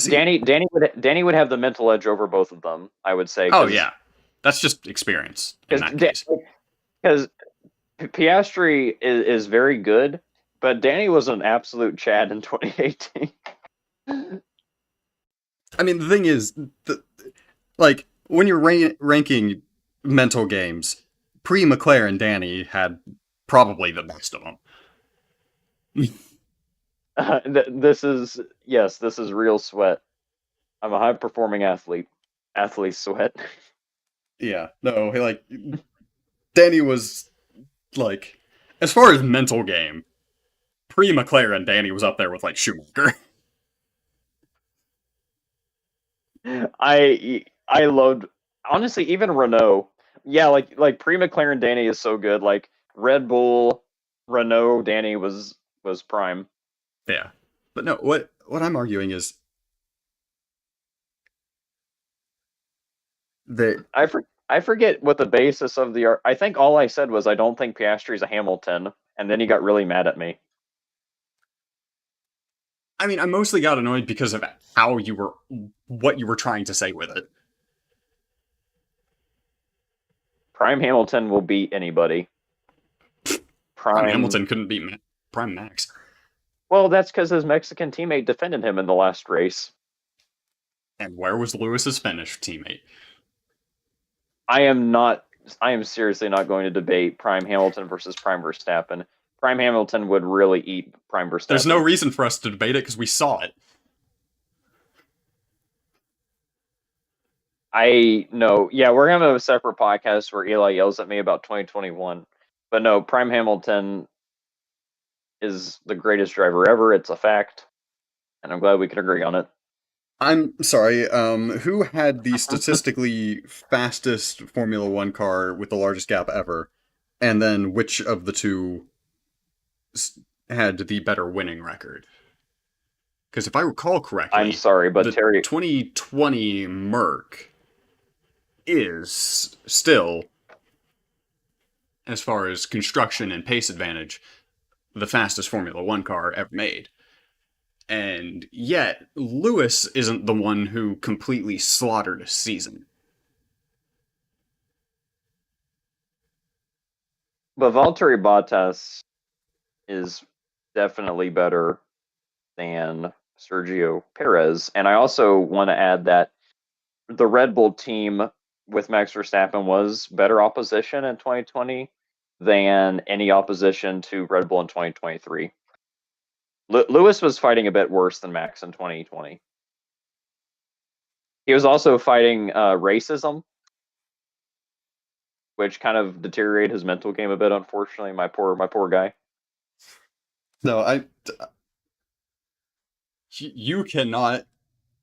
see. Danny would have the mental edge over both of them, I would say, Oh yeah, that's just experience in that case. because Piastri is very good, but Danny was an absolute Chad in 2018. I mean, the thing is, like when you're ranking mental games, pre-McLaren Danny had probably the best of them. This is this is real sweat. I'm a high performing athlete. Athlete sweat. Yeah, no, like Danny was like, as far as mental game, pre-McLaren Danny was up there with like Schumacher. I loved, honestly, even Renault. Yeah, like pre McLaren Danny is so good. Like Red Bull, Renault Danny was prime. Yeah, but no, what I'm arguing is that I forget what the basis of the I think all I said was I don't think Piastri's a Hamilton, and then he got really mad at me. I mean, I mostly got annoyed because of what you were trying to say with it. Prime Hamilton will beat anybody. Prime Prime. Hamilton couldn't beat Prime Max. Well, that's because his Mexican teammate defended him in the last race. And where was Lewis's Finnish teammate? I am seriously not going to debate Prime Hamilton versus Prime Verstappen. Prime Hamilton would really eat Prime Verstappen. There's no reason for us to debate it because we saw it. I know. Yeah, we're gonna have a separate podcast where Eli yells at me about 2021. But no, Prime Hamilton is the greatest driver ever. It's a fact, and I'm glad we can agree on it. I'm sorry, who had the statistically fastest Formula One car with the largest gap ever? And then which of the two had the better winning record? Because if I recall correctly, I'm sorry, but the Terry, 2020 Merc is still, as far as construction and pace advantage, the fastest Formula One car ever made. And yet, Lewis isn't the one who completely slaughtered a season. but Valtteri Bottas is definitely better than Sergio Perez. And I also want to add that the Red Bull team with Max Verstappen was better opposition in 2020 than any opposition to Red Bull in 2023. Lewis was fighting a bit worse than Max in 2020. He was also fighting racism, which kind of deteriorated his mental game a bit. Unfortunately, my poor guy. No, you cannot.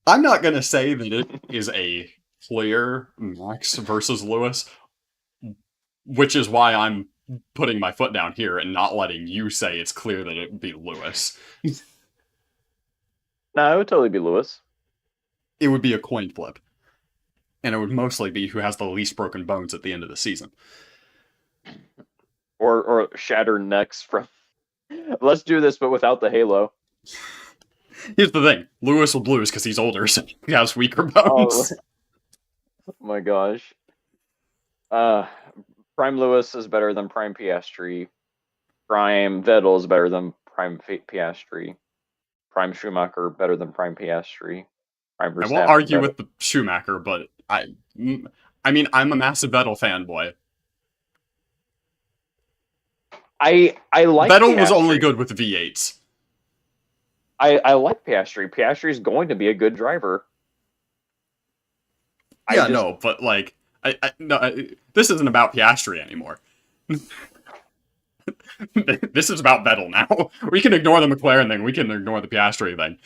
I'm not gonna say that it is a clear Max versus Lewis, which is why I'm putting my foot down here and not letting you say it's clear that it would be Lewis. No, it would totally be Lewis. It would be a coin flip. And it would mostly be who has the least broken bones at the end of the season. Or shattered necks from. Let's do this, but without the halo. Here's the thing: Lewis will lose because he's older, so he has weaker bones. Oh my gosh. Prime Lewis is better than Prime Piastri. Prime Vettel is better than Prime Piastri. Prime Schumacher better than Prime Piastri. Prime Verstappen I won't argue better. with the Schumacher, but I mean, I'm a massive Vettel fanboy. I like Vettel Piastri. was only good with V8s. I like Piastri. Piastri's going to be a good driver. Yeah, no, but like, this isn't about Piastri anymore. This is about Vettel now. We can ignore the McLaren thing. We can ignore the Piastri thing.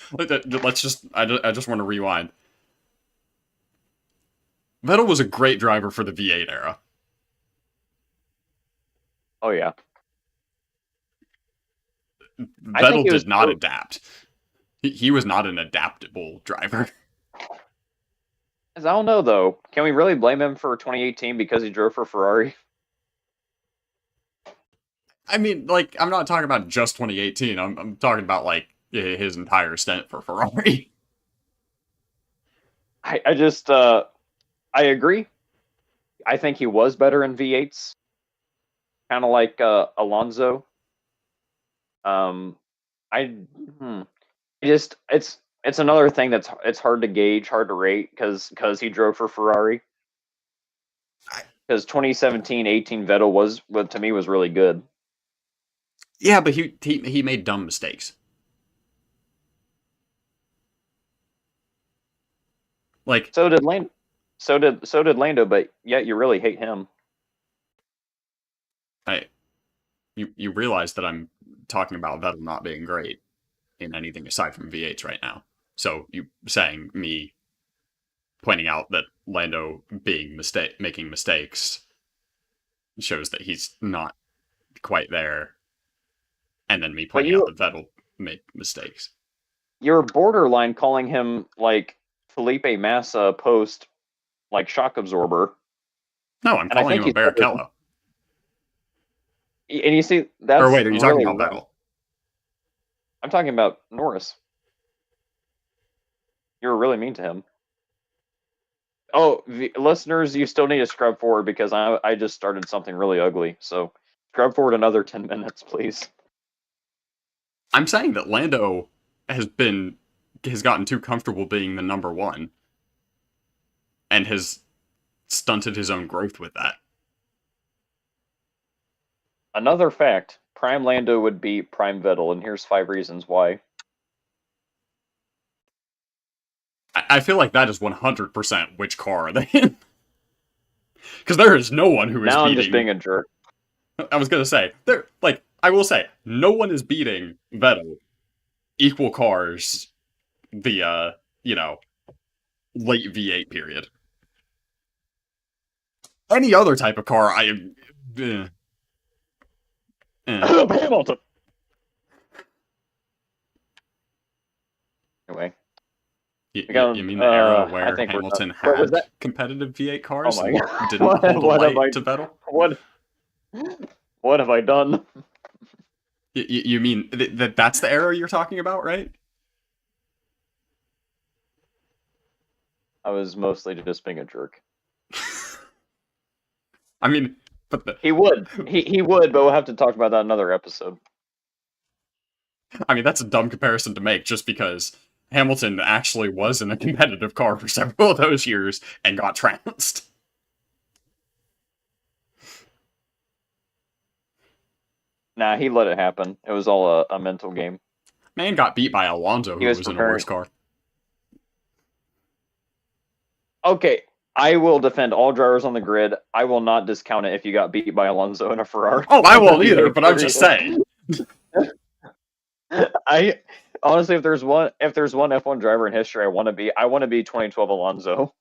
Let's just. I just want to rewind. Vettel was a great driver for the V8 era. Oh yeah. Vettel did not adapt. He was not an adaptable driver. I don't know though. Can we really blame him for 2018 because he drove for Ferrari? I mean, like, I'm not talking about just 2018. I'm talking about, like, his entire stint for Ferrari. I just I agree. I think he was better in V8s, kind of like Alonso. I just it's another thing it's hard to gauge, hard to rate because he drove for Ferrari. Because 2017-18 Vettel was, what to me was really good. Yeah, but he made dumb mistakes. Like, So did Lando, but yet you really hate him. you realize that I'm talking about Vettel not being great in anything aside from V8s right now. So you saying me pointing out that Lando making mistakes shows that he's not quite there, and then me pointing out that Vettel made mistakes. You're borderline calling him like Felipe Massa post like shock absorber. No, I'm calling him a Barrichello. And you see, that's or wait, are you really talking about Vettel? I'm talking about Norris. You were really mean to him. Oh, listeners, you still need to scrub forward because I just started something really ugly. So scrub forward another 10 minutes, please. I'm saying that Lando has gotten too comfortable being the number one and has stunted his own growth with that. Another fact, Prime Lando would beat Prime Vettel, and here's 5 reasons why. I feel like that is 100% which car are they in. Because there is no one who is now beating... I'm just being a jerk. I was going to say, I will say, no one is beating Vettel. Equal cars, the, late V8 period. Any other type of car, Hamilton! Anyway. You mean the era where Hamilton had competitive V8 cars and didn't hold a light to Vettel? What have I done? You mean that's the era you're talking about, right? I was mostly just being a jerk. I mean, but he would, but we'll have to talk about that in another episode. I mean, that's a dumb comparison to make, just because Hamilton actually was in a competitive car for several of those years and got trounced. Nah, he let it happen. It was all a mental game. Man got beat by Alonso, who was in a worse car. Okay, I will defend all drivers on the grid. I will not discount it if you got beat by Alonso in a Ferrari. Oh, I won't either, but I'm just saying. I honestly, if there's one F1 driver in history I want to be 2012 Alonso.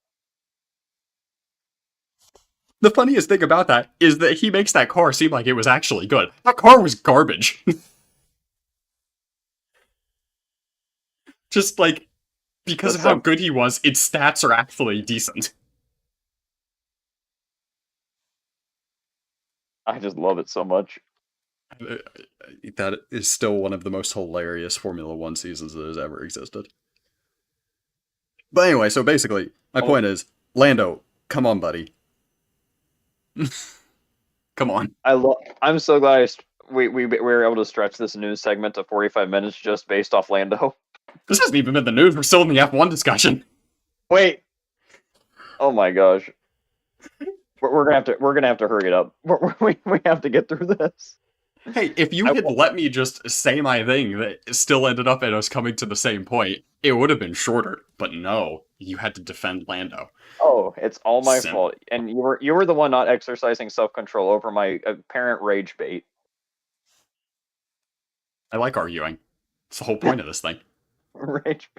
The funniest thing about that is that he makes that car seem like it was actually good. That car was garbage. Just like, because of how good he was, its stats are actually decent. I just love it so much. That is still one of the most hilarious Formula 1 seasons that has ever existed. But anyway, so basically, my point is, Lando, come on, buddy. Come on. I'm so glad we were able to stretch this news segment to 45 minutes just based off Lando. This hasn't even been the news. We're still in the F1 discussion. Wait. Oh my gosh. We're gonna have to hurry it up. We have to get through this. Hey, if you had let me just say my thing that still ended up at us coming to the same point, it would have been shorter. But no, you had to defend Lando. Oh, it's all my fault. And you were the one not exercising self-control over my apparent rage bait. I like arguing. It's the whole point of this thing. Rage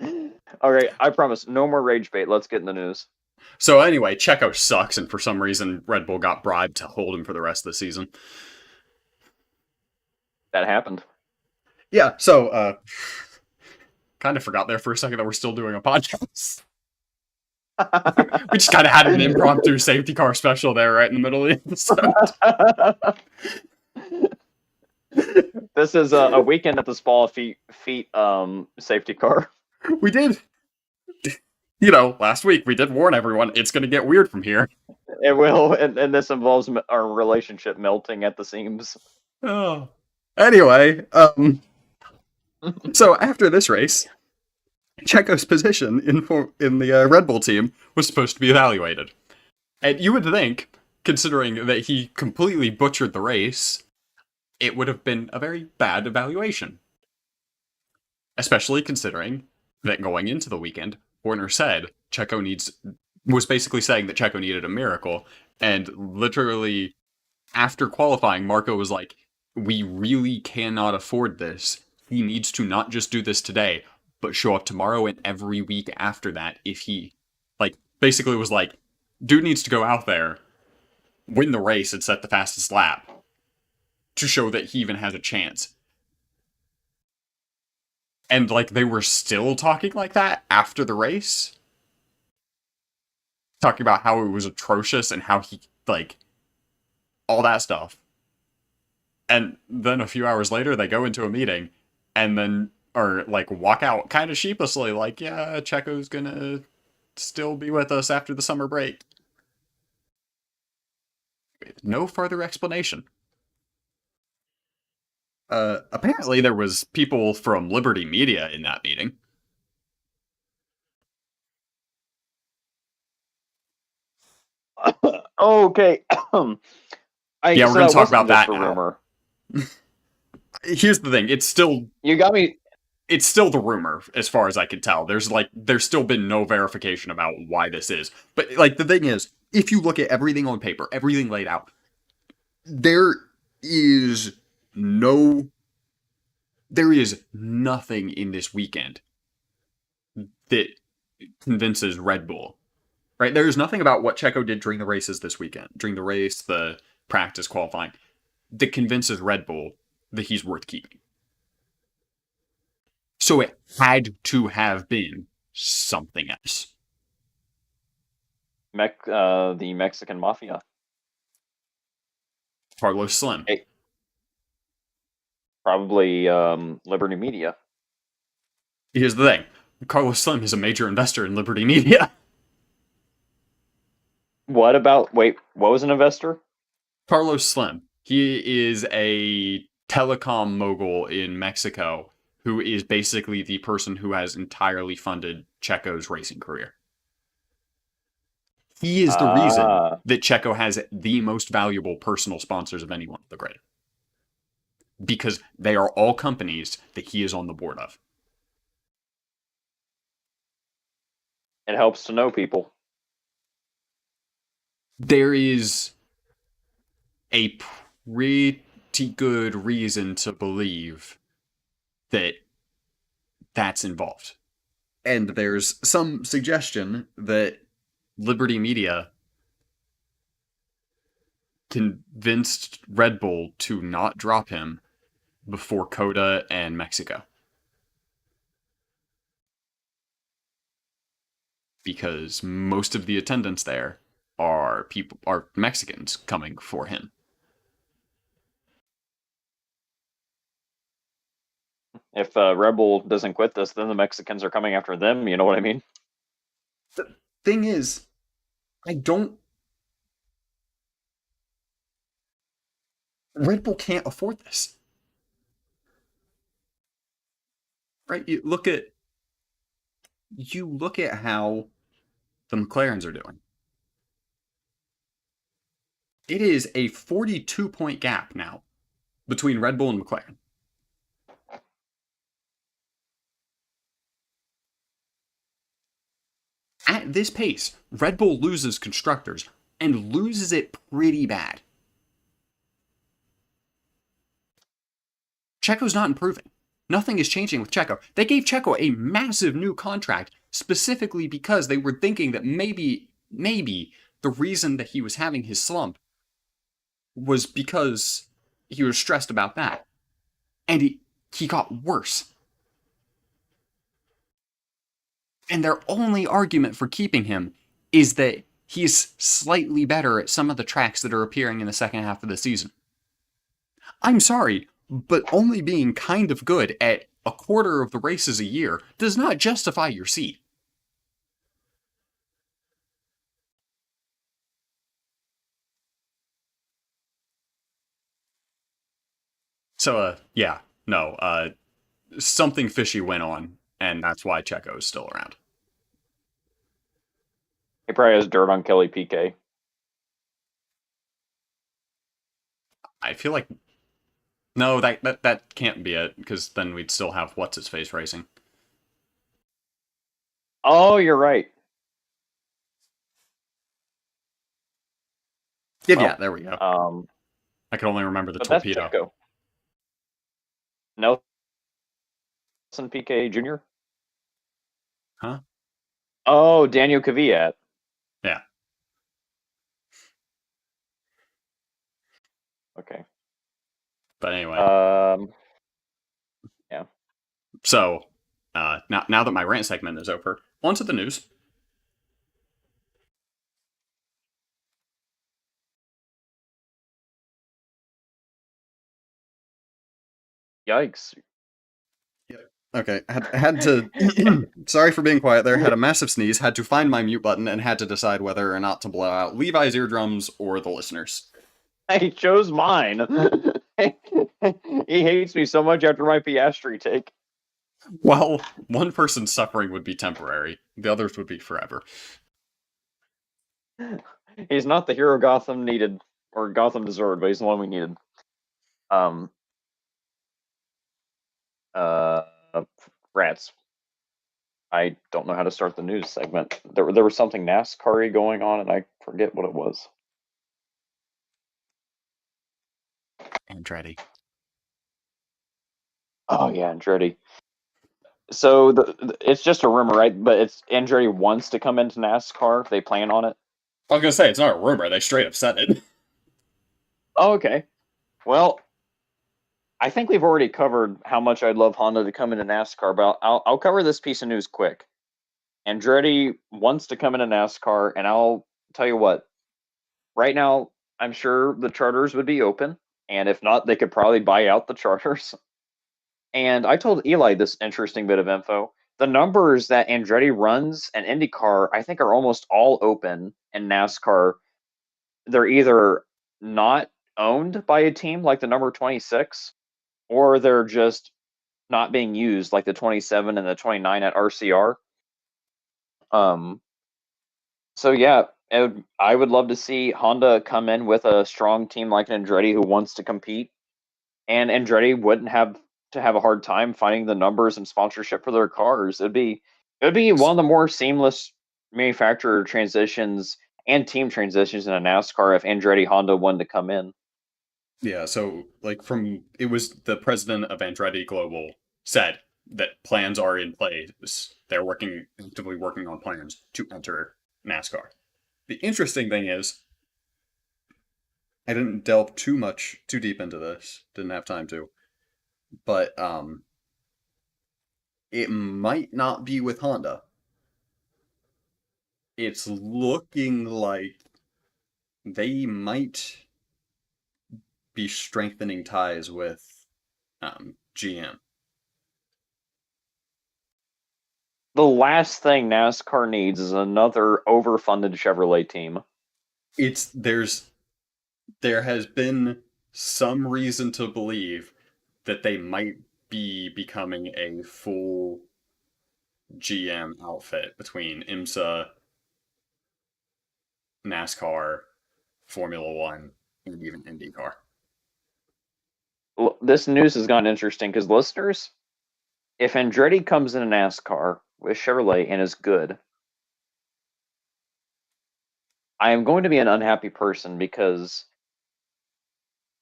bait. Alright, I promise, no more rage bait. Let's get in the news. So anyway, Checo sucks, and for some reason, Red Bull got bribed to hold him for the rest of the season. That happened. Yeah, so, kind of forgot there for a second that we're still doing a podcast. We just kind of had an impromptu safety car special there right in the middle of the episode. This is a weekend at the small feet safety car. We did. You know, last week we did warn everyone it's going to get weird from here. It will, and this involves our relationship melting at the seams. Oh. Anyway, so after this race, Checo's position in the Red Bull team was supposed to be evaluated. And you would think, considering that he completely butchered the race, it would have been a very bad evaluation. Especially considering that going into the weekend, Horner said was basically saying that Checo needed a miracle, and literally after qualifying, Marco was like, we really cannot afford this. He needs to not just do this today, but show up tomorrow and every week after that if he, like, basically was like, dude needs to go out there, win the race, and set the fastest lap to show that he even has a chance. And, like, they were still talking like that after the race. Talking about how it was atrocious and how he, like, all that stuff. And then a few hours later, they go into a meeting and then, or, like, walk out kind of sheepishly, like, yeah, Checo's gonna still be with us after the summer break. No further explanation. Apparently there was people from Liberty Media in that meeting. Okay. Yeah, we're going to talk about that now. Rumor. Here's the thing. It's still... You got me... It's still the rumor, as far as I can tell. There's still been no verification about why this is. But, like, the thing is, if you look at everything on paper, everything laid out, there is nothing in this weekend that convinces Red Bull, right? There's nothing about what Checo did during the races this weekend, during the race, the practice, qualifying, that convinces Red Bull that he's worth keeping. So it had to have been something else. The Mexican Mafia. Carlos Slim. Hey. Probably Liberty Media. Here's the thing. Carlos Slim is a major investor in Liberty Media. What was an investor? Carlos Slim. He is a telecom mogul in Mexico who is basically the person who has entirely funded Checo's racing career. He is the reason that Checo has the most valuable personal sponsors of anyone on the grid. Because they are all companies that he is on the board of. It helps to know people. There is a pretty good reason to believe that that's involved. And there's some suggestion that Liberty Media convinced Red Bull to not drop him before COTA and Mexico. Because most of the attendants there are Mexicans coming for him. If Red Bull doesn't quit this, then the Mexicans are coming after them, you know what I mean? The thing is, Red Bull can't afford this. Right? You look at how the McLarens are doing. It is a 42-point gap now between Red Bull and McLaren. At this pace, Red Bull loses constructors, and loses it pretty bad. Checo's not improving. Nothing is changing with Checo. They gave Checo a massive new contract specifically because they were thinking that maybe the reason that he was having his slump was because he was stressed about that. And he got worse. And their only argument for keeping him is that he's slightly better at some of the tracks that are appearing in the second half of the season. I'm sorry, but only being kind of good at a quarter of the races a year does not justify your seat. So, yeah, no, something fishy went on, and that's why Checo is still around. He probably has dirt on Kelly PK. I feel like no, that can't be it, because then we'd still have what's his face racing. Oh, you're right. Yeah, Well, yeah, there we go. um, I can only remember the but that's torpedo. Checo. Nelson PK Jr. Huh? Oh, Daniel Kvyat. Yeah. Okay. But anyway, Yeah. so now that my rant segment is over, on to the news. Yikes. Okay, had to. Sorry for being quiet there. Had a massive sneeze. Had to find my mute button and had to decide whether or not to blow out Levi's eardrums or the listeners. I chose mine. He hates me so much after my Piastri take. Well, one person's suffering would be temporary. The others would be forever. He's not the hero Gotham needed or Gotham deserved, but he's the one we needed. Um. Uh. Rats. I don't know how to start the news segment. There was something NASCAR-y going on, and I forget what it was. Andretti. Oh yeah, Andretti. So it's just a rumor, right? But it's Andretti wants to come into NASCAR. They plan on it. I was gonna say it's not a rumor. They straight up said it. Oh, okay. Well, I think we've already covered how much I'd love Honda to come into NASCAR, but I'll cover this piece of news quick. Andretti wants to come into NASCAR, and I'll tell you what. Right now, I'm sure the charters would be open, and if not, they could probably buy out the charters. And I told Eli this interesting bit of info. The numbers that Andretti runs and IndyCar, I think, are almost all open in NASCAR. They're either not owned by a team like the number 26, or they're just not being used like the 27 and the 29 at RCR. Um, so yeah, I would love to see Honda come in with a strong team like Andretti who wants to compete, and Andretti wouldn't have to have a hard time finding the numbers and sponsorship for their cars. It'd be one of the more seamless manufacturer transitions and team transitions in a NASCAR if Andretti Honda wanted to come in. Yeah, so like from it was the president of Andretti Global said that plans are in place. They're actively working on plans to enter NASCAR. The interesting thing is, I didn't delve too deep into this. Didn't have time to. But it might not be with Honda. It's looking like they might be strengthening ties with GM. The last thing NASCAR needs is another overfunded Chevrolet team. There has been some reason to believe that they might be becoming a full GM outfit between IMSA, NASCAR, Formula One, and even IndyCar. This news has gotten interesting because listeners, if Andretti comes into NASCAR with Chevrolet and is good, I am going to be an unhappy person because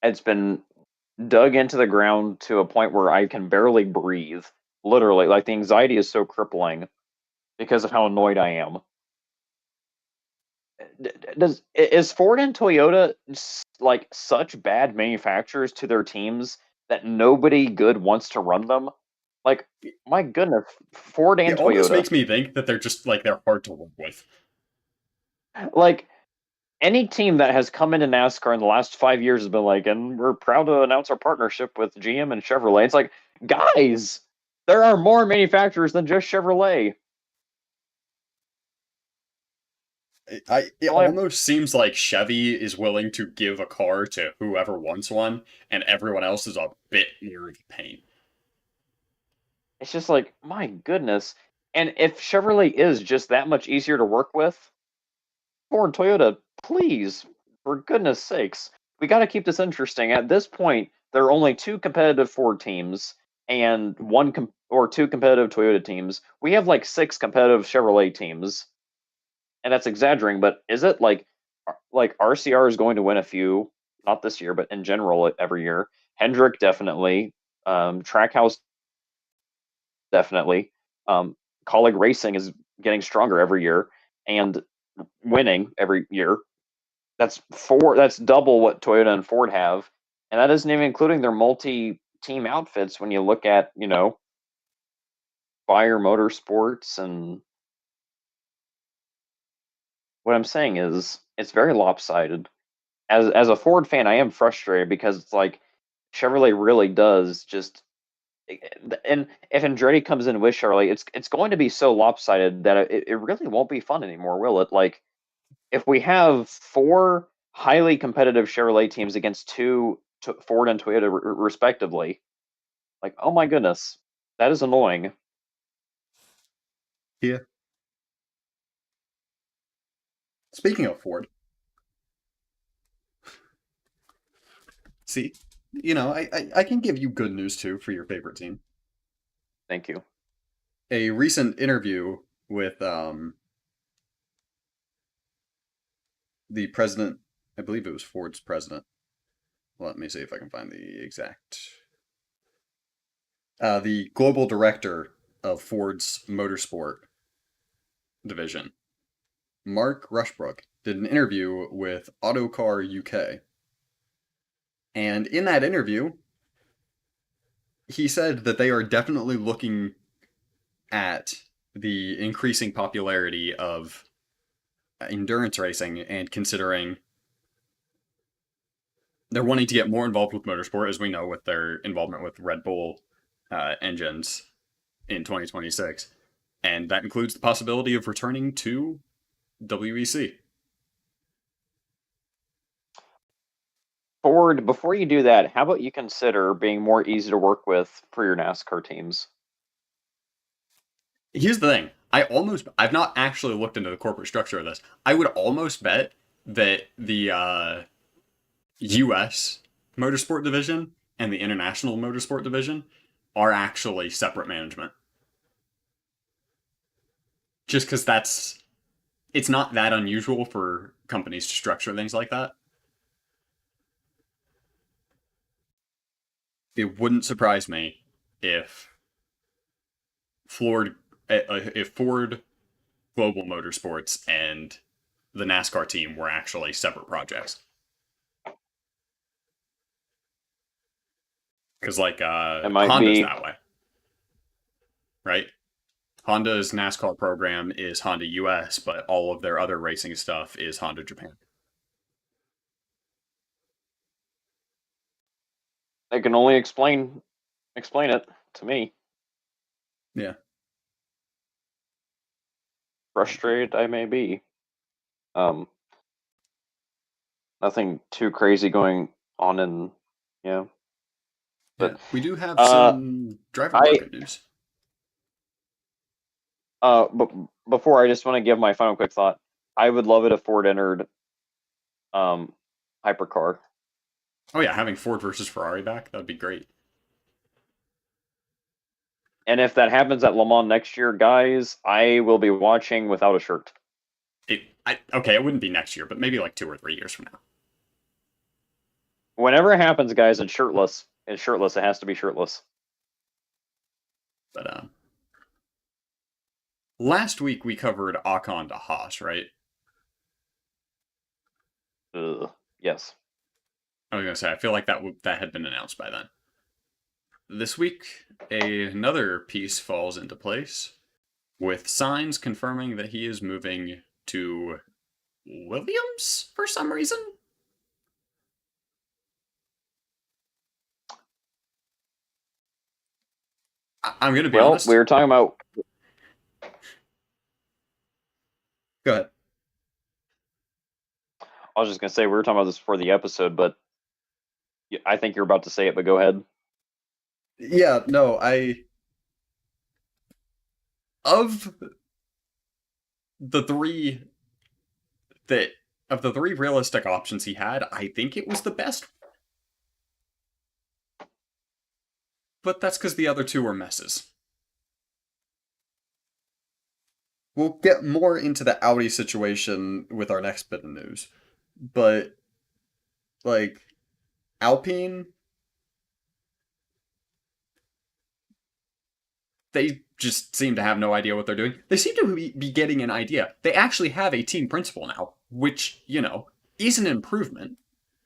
it's been dug into the ground to a point where I can barely breathe. Literally, like the anxiety is so crippling because of how annoyed I am. Is Ford and Toyota like such bad manufacturers to their teams that nobody good wants to run them? Like, my goodness, Ford It and almost Toyota. makes me think that they're hard to work with. Like, any team that has come into NASCAR in the last 5 years has been like, and we're proud to announce our partnership with GM and Chevrolet. It's like, guys, there are more manufacturers than just Chevrolet. It almost seems like Chevy is willing to give a car to whoever wants one, and everyone else is a bit near the pain. It's just like, my goodness. And if Chevrolet is just that much easier to work with, Ford, Toyota, please, for goodness sakes, we got to keep this interesting. At this point, there are only two competitive Ford teams and or two competitive Toyota teams. We have like six competitive Chevrolet teams, and that's exaggerating. But is it like RCR is going to win a few, not this year, but in general every year? Hendrick definitely, Trackhouse definitely. Colleague Racing is getting stronger every year and winning every year. That's four. That's double what Toyota and Ford have, and that isn't even including their multi-team outfits. When you look at Fire Motorsports, and what I'm saying is it's very lopsided. As a Ford fan, I am frustrated because it's like Chevrolet really does just. And if Andretti comes in with Chevrolet, it's going to be so lopsided that it really won't be fun anymore, will it? Like, if we have four highly competitive Chevrolet teams against two Ford and Toyota respectively, like, oh my goodness, that is annoying. Yeah. Speaking of Ford, see, I can give you good news too for your favorite team. Thank you. A recent interview with the president, I believe it was Ford's president. Let me see if I can find the exact. The global director of Ford's motorsport division, Mark Rushbrook, did an interview with Autocar UK. And in that interview, he said that they are definitely looking at the increasing popularity of endurance racing and considering they're wanting to get more involved with motorsport, as we know, with their involvement with Red Bull engines in 2026. And that includes the possibility of returning to WEC. Ford, before you do that, how about you consider being more easy to work with for your NASCAR teams? Here's the thing. I've not actually looked into the corporate structure of this. I would almost bet that the US motorsport division and the international motorsport division are actually separate management. Just because it's not that unusual for companies to structure things like that. It wouldn't surprise me if Ford, if Ford Global Motorsports and the NASCAR team were actually separate projects. Because Honda's that way, right? Honda's NASCAR program is Honda US, but all of their other racing stuff is Honda Japan. They can only explain it to me. Yeah. Frustrated I may be. Nothing too crazy going on in but yeah. We do have some driver market news. But before, I just want to give my final quick thought. I would love it if Ford entered hypercar. Oh yeah, having Ford versus Ferrari back, that'd be great. And if that happens at Le Mans next year, guys, I will be watching without a shirt. Okay, it wouldn't be next year, but maybe like 2 or 3 years from now. Whenever it happens, guys, it's shirtless. It's shirtless. It has to be shirtless. But last week we covered Ocon to Haas, right? Yes. I was gonna say I feel like that had been announced by then. This week, another piece falls into place with signs confirming that he is moving to Williams for some reason. I'm going to be Well, honest. we were talking about. Go ahead. I was just gonna say we were talking about this before the episode, but I think you're about to say it. But go ahead. Yeah, no, of the three that of the three realistic options he had, I think it was the best. But that's because the other two were messes. We'll get more into the Audi situation with our next bit of news. But, like, Alpine, they just seem to have no idea what they're doing. They seem to be getting an idea. They actually have a team principal now, which, is an improvement.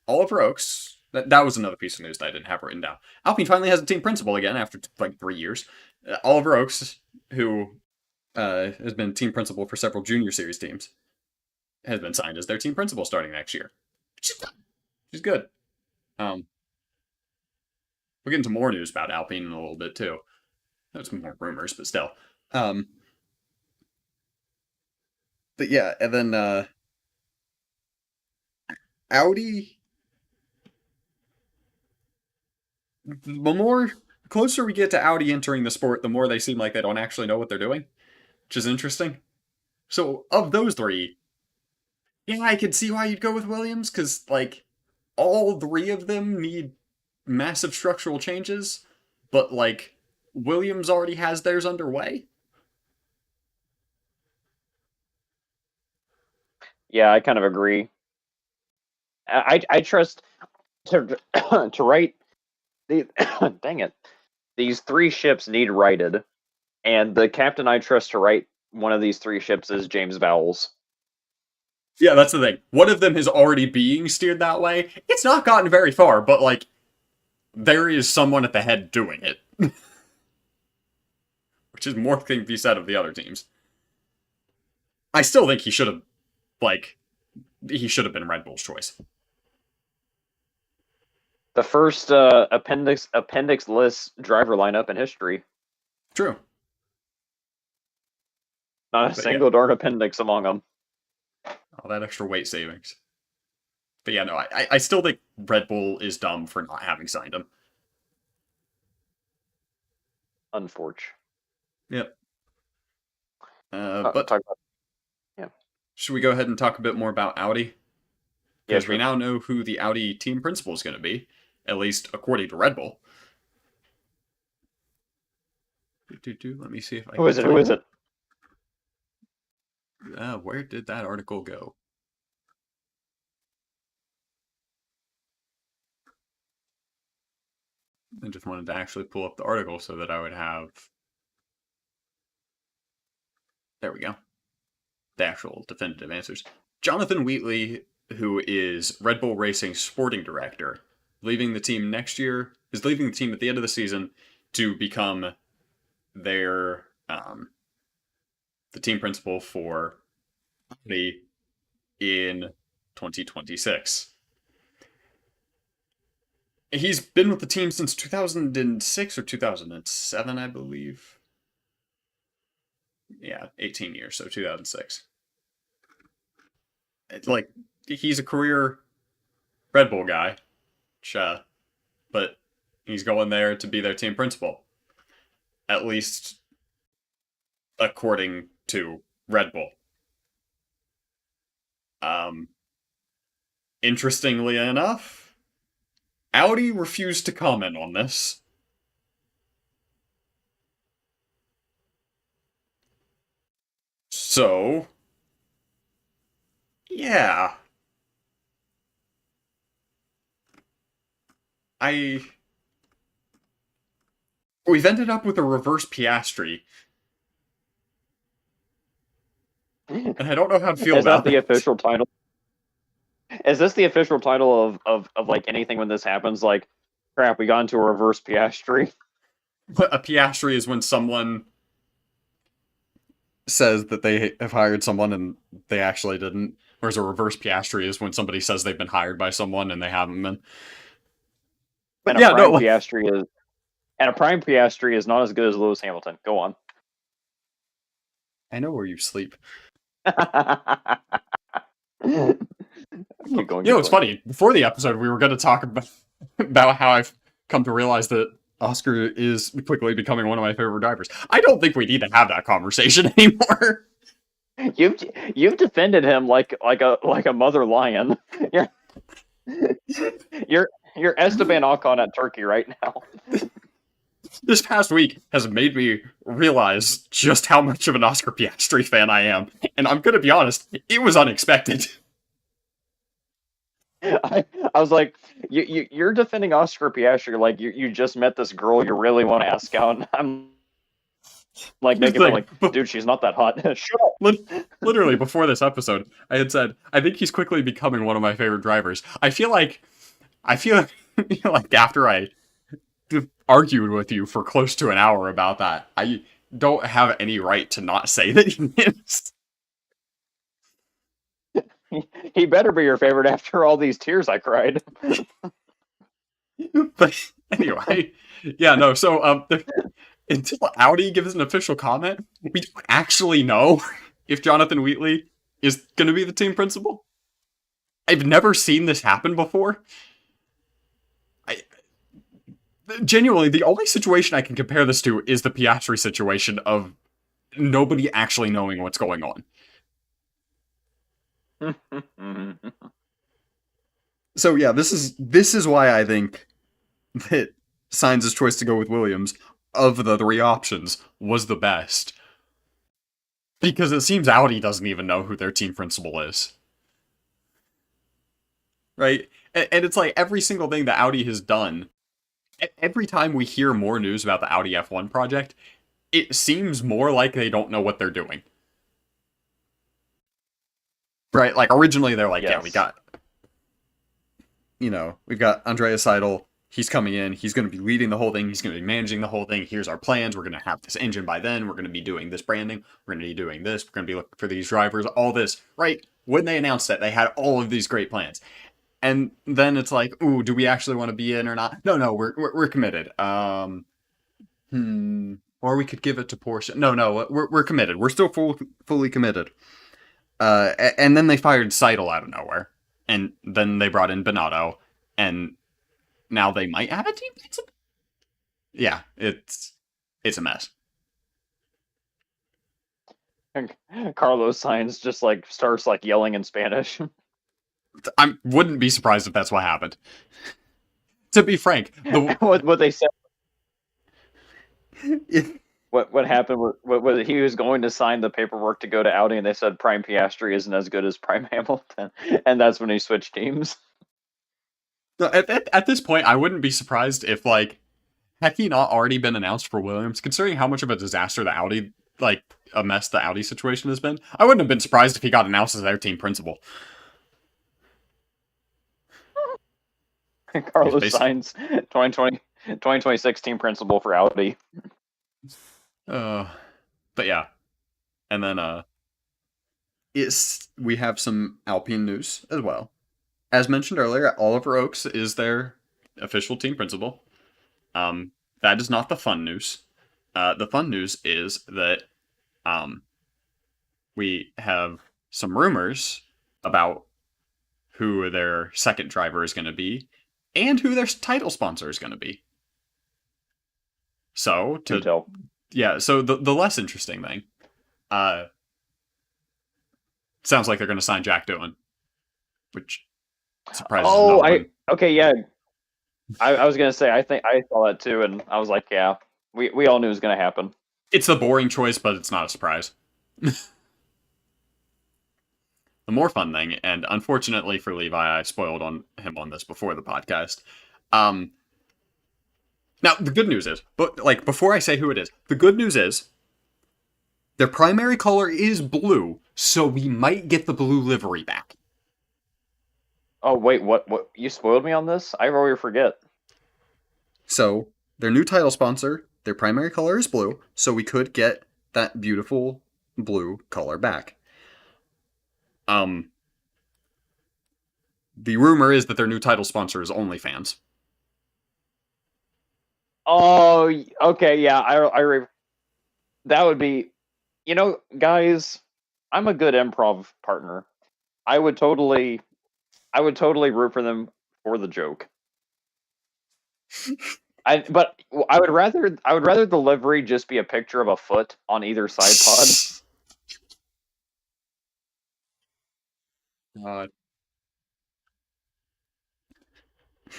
Oliver Oakes, that was another piece of news that I didn't have written down. Alpine finally has a team principal again after like 3 years. Oliver Oakes, who has been team principal for several junior series teams, has been signed as their team principal starting next year. She's good. We'll get into more news about Alpine in a little bit too. There's more rumors, but still. But yeah, and then Audi. The more closer we get to Audi entering the sport, the more they seem like they don't actually know what they're doing, which is interesting. So, of those three, yeah, I could see why you'd go with Williams, because, like, all three of them need massive structural changes, but, like, Williams already has theirs underway. Yeah, I kind of agree. I trust to to write the dang it. These three ships need righted, and the captain I trust to write one of these three ships is James Vowles. Yeah, that's the thing. One of them is already being steered that way. It's not gotten very far, but, like, there is someone at the head doing it. Which is more can be said of the other teams. I still think he should have, like, he should have been Red Bull's choice. The first appendix-less driver lineup in history. True. Not a But single darn appendix among them. All that extra weight savings. But yeah, no, I still think Red Bull is dumb for not having signed him. Unfortunate. Yep. But talk about, yeah. Should we go ahead and talk a bit more about Audi? Because Yeah, sure. we now know who the Audi team principal is going to be, at least according to Red Bull. Let me see if I Who is it? Who is it? Where did that article go? I just wanted to actually pull up the article so that I would have... There we go. The actual definitive answers. Jonathan Wheatley, who is Red Bull Racing sporting director, leaving the team next year, is leaving the team at the end of the season to become their the team principal for Audi in 2026. He's been with the team since 2006 or 2007, I believe. Yeah, 18 years, so 2006. Like, he's a career Red Bull guy, but he's going there to be their team principal. At least according to Red Bull. Interestingly enough, Audi refused to comment on this. So, yeah. We've ended up with a reverse Piastri. And I don't know how to feel about that. Is that the official title? Is this the official title of like anything when this happens? Like, crap, we got into a reverse Piastri. A Piastri is when someone says that they have hired someone and they actually didn't. Whereas a reverse Piastri is when somebody says they've been hired by someone and they haven't been. But And yeah, no. a prime Piastri is not as good as Lewis Hamilton. Go on. I know where you sleep. Keep going. It's funny. Before the episode, we were going to talk about how I've come to realize that Oscar is quickly becoming one of my favorite drivers. I don't think we need to have that conversation anymore. You've defended him like a mother lion. You're Esteban Ocon at Turkey right now. This past week has made me realize just how much of an Oscar Piastri fan I am, and I'm gonna be honest, it was unexpected. I was like, you're defending Oscar Piastri like you just met this girl you really want to ask out. And I'm like making fun, like, dude, she's not that hot. Shut up. Literally before this episode, I had said I think he's quickly becoming one of my favorite drivers. I feel like after I argued with you for close to an hour about that, I don't have any right to not say that he is. He better be your favorite after all these tears I cried. But anyway, yeah, no. So until Audi gives an official comment, we don't actually know if Jonathan Wheatley is going to be the team principal. I've never seen this happen before. Genuinely, the only situation I can compare this to is the Piastri situation of nobody actually knowing what's going on. So yeah, this is why I think that Sainz's choice to go with Williams of the three options was the best. Because it seems Audi doesn't even know who their team principal is. Right? And it's like every single thing that Audi has done, every time we hear more news about the Audi F1 project, it seems more like they don't know what they're doing. Right? Like, originally they're like, yes. Yeah, we've got Andreas Seidel. He's coming in. He's going to be leading the whole thing. He's going to be managing the whole thing. Here's our plans. We're going to have this engine by then. We're going to be doing this branding. We're going to be doing this. We're going to be looking for these drivers. All this, right? When they announced it, they had all of these great plans. And then it's like, ooh, do we actually want to be in or not? No, we're committed. Or we could give it to Porsche. No, we're committed. We're still fully committed. And then they fired Seidel out of nowhere. And then they brought in Binotto. And now they might have a team principal? Yeah, it's a mess. And Carlos Sainz just starts yelling in Spanish. I wouldn't be surprised if that's what happened. To be frank, what they said. What happened was he was going to sign the paperwork to go to Audi, and they said Prime Piastri isn't as good as Prime Hamilton, and that's when he switched teams. No, at this point, I wouldn't be surprised if had he not already been announced for Williams, considering how much of a disaster the Audi a mess the Audi situation has been. I wouldn't have been surprised if he got announced as their team principal. Carlos Sainz, 2026 team principal for Audi. But yeah. And then we have some Alpine news as well. As mentioned earlier, Oliver Oakes is their official team principal. That is not the fun news. The fun news is that we have some rumors about who their second driver is going to be and who their title sponsor is going to be. So, so the less interesting thing, sounds like they're going to sign Jack Doohan, which surprises no one. Okay, yeah. I was going to say, I think I saw that too, and I was like, yeah, we all knew it was going to happen. It's the boring choice, but it's not a surprise. The more fun thing, and unfortunately for Levi, I spoiled him on this before the podcast. Now, the good news is, but before I say who it is, the good news is their primary color is blue, so we might get the blue livery back. Oh, wait, what? You spoiled me on this? I already forget. So, their new title sponsor, their primary color is blue, so we could get that beautiful blue color back. The rumor is that their new title sponsor is OnlyFans. Oh, okay, yeah. That would be, guys. I'm a good improv partner. I would totally, I would totally root for them for the joke. But I would rather the livery just be a picture of a foot on either side pod. God.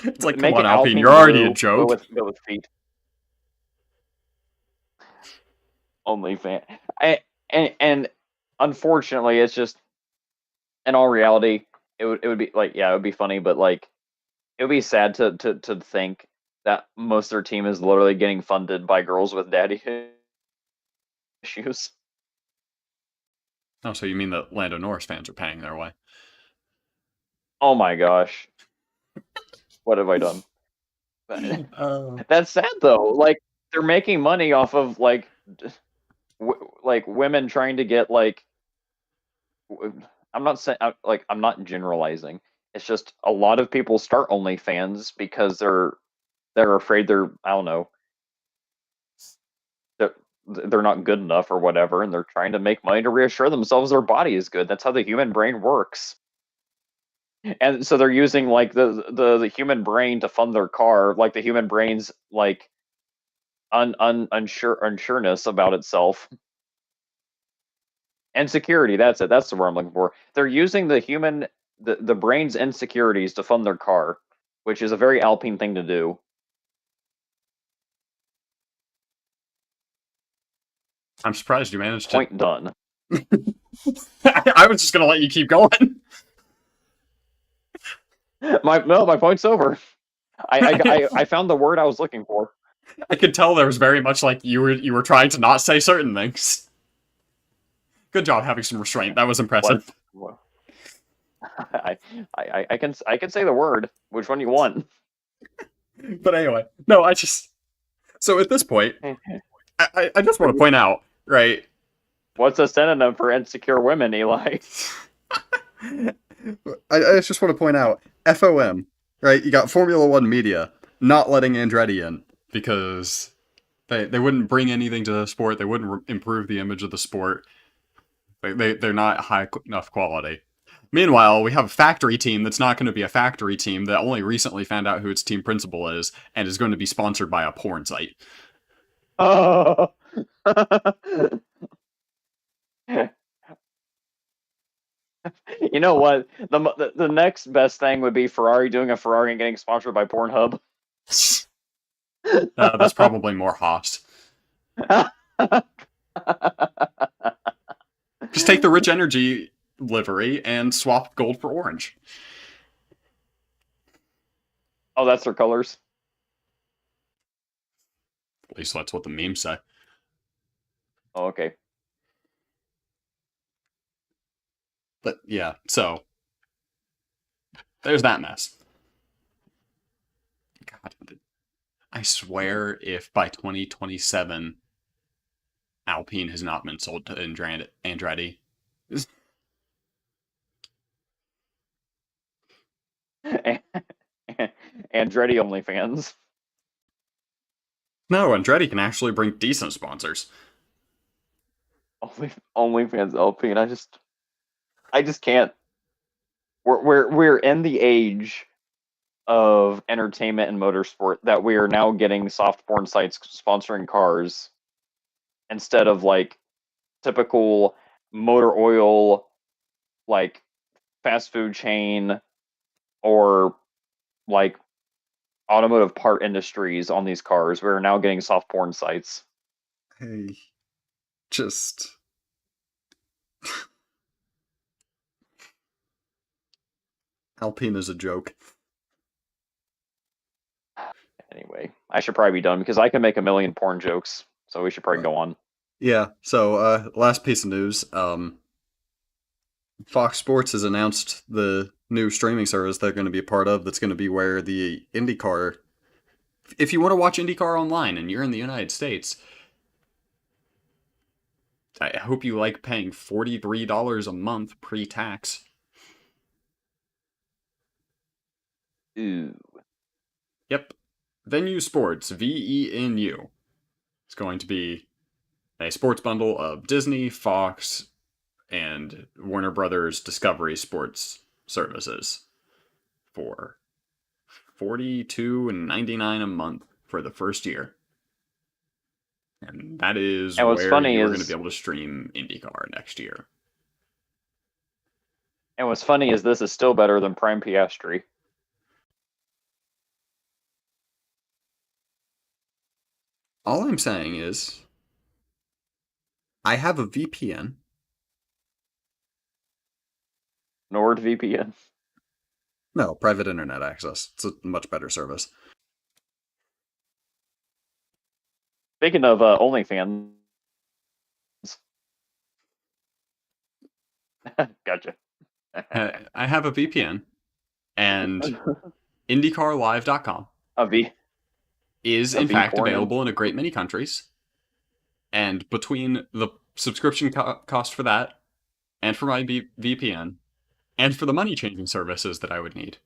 It's like, come Make on, it Alpine, Alpine you're already a blue, joke. but with feet. OnlyFans. And unfortunately, it's just, in all reality, it would be like, yeah, it would be funny, but like it would be sad to think that most of their team is literally getting funded by girls with daddy issues. Oh, so you mean that Lando Norris fans are paying their way? Oh my gosh, what have I done? That's sad though. Like they're making money off of like women trying to get like. I'm not saying like I'm not generalizing. It's just a lot of people start OnlyFans because they're afraid they're, I don't know, they're not good enough or whatever, and they're trying to make money to reassure themselves their body is good. That's how the human brain works. And so they're using like the human brain to fund their car, like the human brain's like unsureness about itself. Insecurity, that's it. That's the word I'm looking for. They're using the brain's insecurities to fund their car, which is a very Alpine thing to do. I'm surprised you managed to. Point done. I was just gonna let you keep going. My point's over. I found the word I was looking for. I could tell there was very much like you were trying to not say certain things. Good job having some restraint. That was impressive. What? I can say the word. Which one you want? But anyway, no, so at this point, I just want to point out, right? What's a synonym for insecure women, Eli? I just want to point out FOM, right? You got Formula One media not letting Andretti in because they wouldn't bring anything to the sport. They wouldn't improve the image of the sport. They're not high enough quality. Meanwhile, we have a factory team that's not going to be a factory team that only recently found out who its team principal is and is going to be sponsored by a porn site. Oh. You know what? The next best thing would be Ferrari doing a Ferrari and getting sponsored by Pornhub. That's probably more Haas. Just take the Rich Energy livery and swap gold for orange. Oh, that's their colors. At least that's what the memes say. Oh, okay. But yeah, so there's that mess. God, I swear if by 2027 Alpine has not been sold to Andretti. Andretti OnlyFans. No, Andretti can actually bring decent sponsors. OnlyFans Alpine. I just can't. We're in the age of entertainment and motorsport that we are now getting soft porn sites sponsoring cars instead of like typical motor oil, like fast food chain or like automotive part industries on these cars. We're now getting soft porn sites. Hey, just Alpine is a joke. Anyway, I should probably be done because I can make a million porn jokes. So we should probably go on. Yeah, so last piece of news. Fox Sports has announced the new streaming service they're going to be a part of that's going to be where the IndyCar. If you want to watch IndyCar online and you're in the United States, I hope you like paying $43 a month pre-tax. Ooh. Yep. Venue Sports, VENU. It's going to be a sports bundle of Disney, Fox, and Warner Brothers Discovery Sports services for $42.99 a month for the first year. And that is And what's where funny you are going to is be able to stream IndyCar next year. this is still better than Prime Piastri. All I'm saying is, I have a VPN. NordVPN. No, private internet access. It's a much better service. Speaking of OnlyFans. Gotcha. I have a VPN, and IndyCarLive.com is in fact available in a great many countries. And between the subscription cost for that, and for my VPN, and for the money changing services that I would need,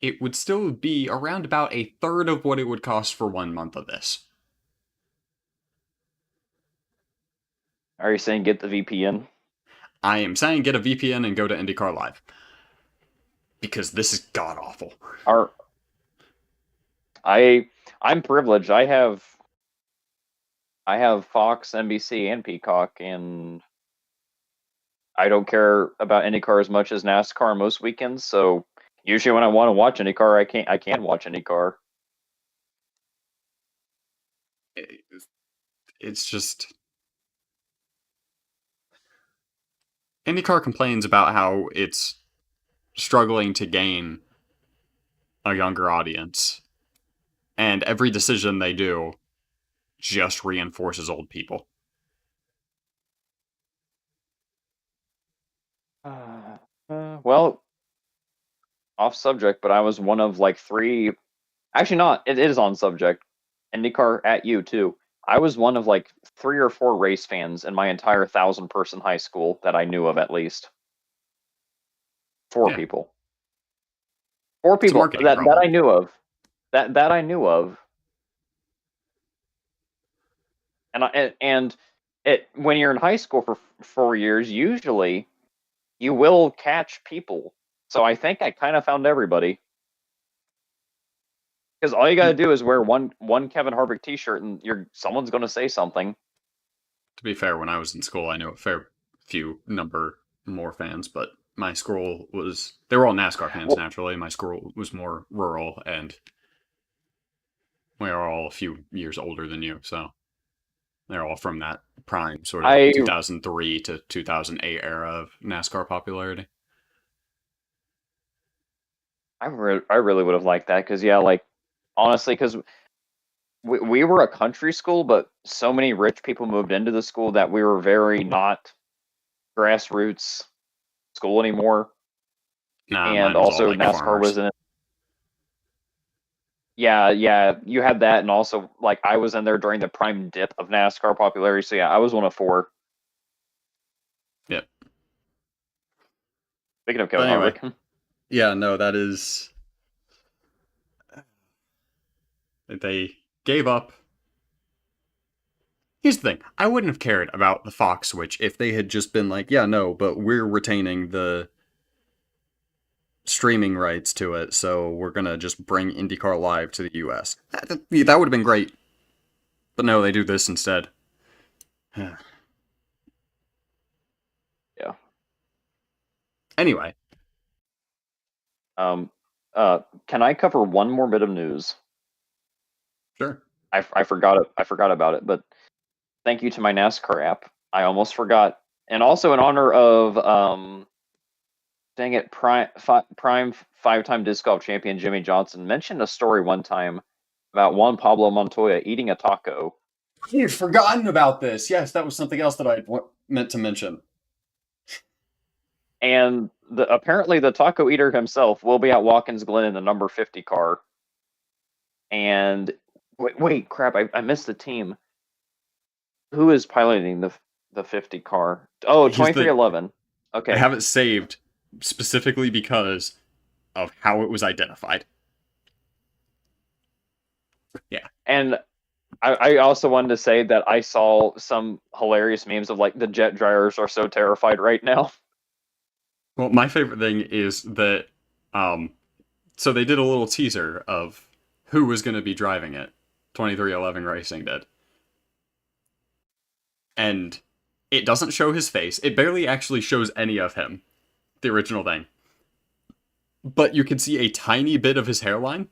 it would still be around about a third of what it would cost for 1 month of this. Are you saying get the VPN? I am saying get a VPN and go to IndyCar Live. Because this is god awful. I'm privileged. I have Fox, NBC, and Peacock, and I don't care about IndyCar as much as NASCAR most weekends. So usually when I want to watch IndyCar, I can watch IndyCar. It's just IndyCar complains about how it's struggling to gain a younger audience, and every decision they do just reinforces old people. Well, off subject, but I was one of like 3. Actually, not. It is on subject. IndyCar at you too. I was one of like 3 or 4 race fans in my entire 1,000-person high school that I knew of, at least. 4 people. 4 people that I knew of. That I knew of. And when you're in high school for 4 years, usually you will catch people. So I think I kind of found everybody. Because all you got to do is wear one Kevin Harvick T-shirt, and someone's going to say something. To be fair, when I was in school, I knew a fair few number more fans, but my school they were all NASCAR fans, naturally. My school was more rural, and we are all a few years older than you, so they're all from that prime sort of 2003 to 2008 era of NASCAR popularity. I really would have liked that, because honestly, because we were a country school, but so many rich people moved into the school that we were very not grassroots school anymore. And also NASCAR farmers. Was in it. Yeah, you had that, and also I was in there during the prime dip of NASCAR popularity. So yeah, I was one of 4. Yep. Speaking of Kevin Harvick. Yeah, no, that is. They gave up. Here's the thing. I wouldn't have cared about the Fox switch if they had just been like, yeah, no, but we're retaining the streaming rights to it, so we're going to just bring IndyCar Live to the US. That would have been great. But no, they do this instead. Yeah. Anyway. Can I cover one more bit of news? Sure. I forgot about it, but thank you to my NASCAR app. I almost forgot. And also in honor of dang it, prime 5-time disc golf champion Jimmy Johnson mentioned a story one time about Juan Pablo Montoya eating a taco. You've forgotten about this. Yes, that was something else that I meant to mention. And apparently the taco eater himself will be at Watkins Glen in the number 50 car. And wait, crap! I missed the team. Who is piloting the 50 car? Oh, 2311. Okay. I have it saved specifically because of how it was identified. Yeah. And I also wanted to say that I saw some hilarious memes of like the jet dryers are so terrified right now. Well, my favorite thing is that, um, so they did a little teaser of who was going to be driving it. 2311 Racing did. And it doesn't show his face. It barely actually shows any of him, the original thing. But you can see a tiny bit of his hairline.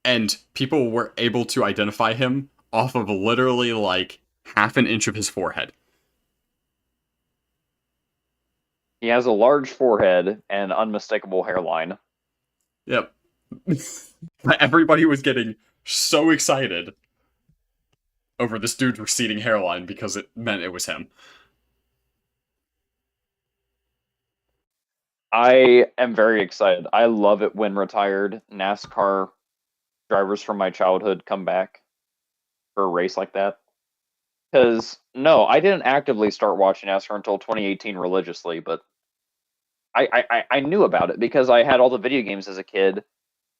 And people were able to identify him off of literally like half an inch of his forehead. He has a large forehead and unmistakable hairline. Yep. Everybody was getting so excited over this dude's receding hairline because it meant it was him. I am very excited. I love it when retired NASCAR drivers from my childhood come back for a race like that. Because no, I didn't actively start watching NASCAR until 2018 religiously, but I knew about it because I had all the video games as a kid,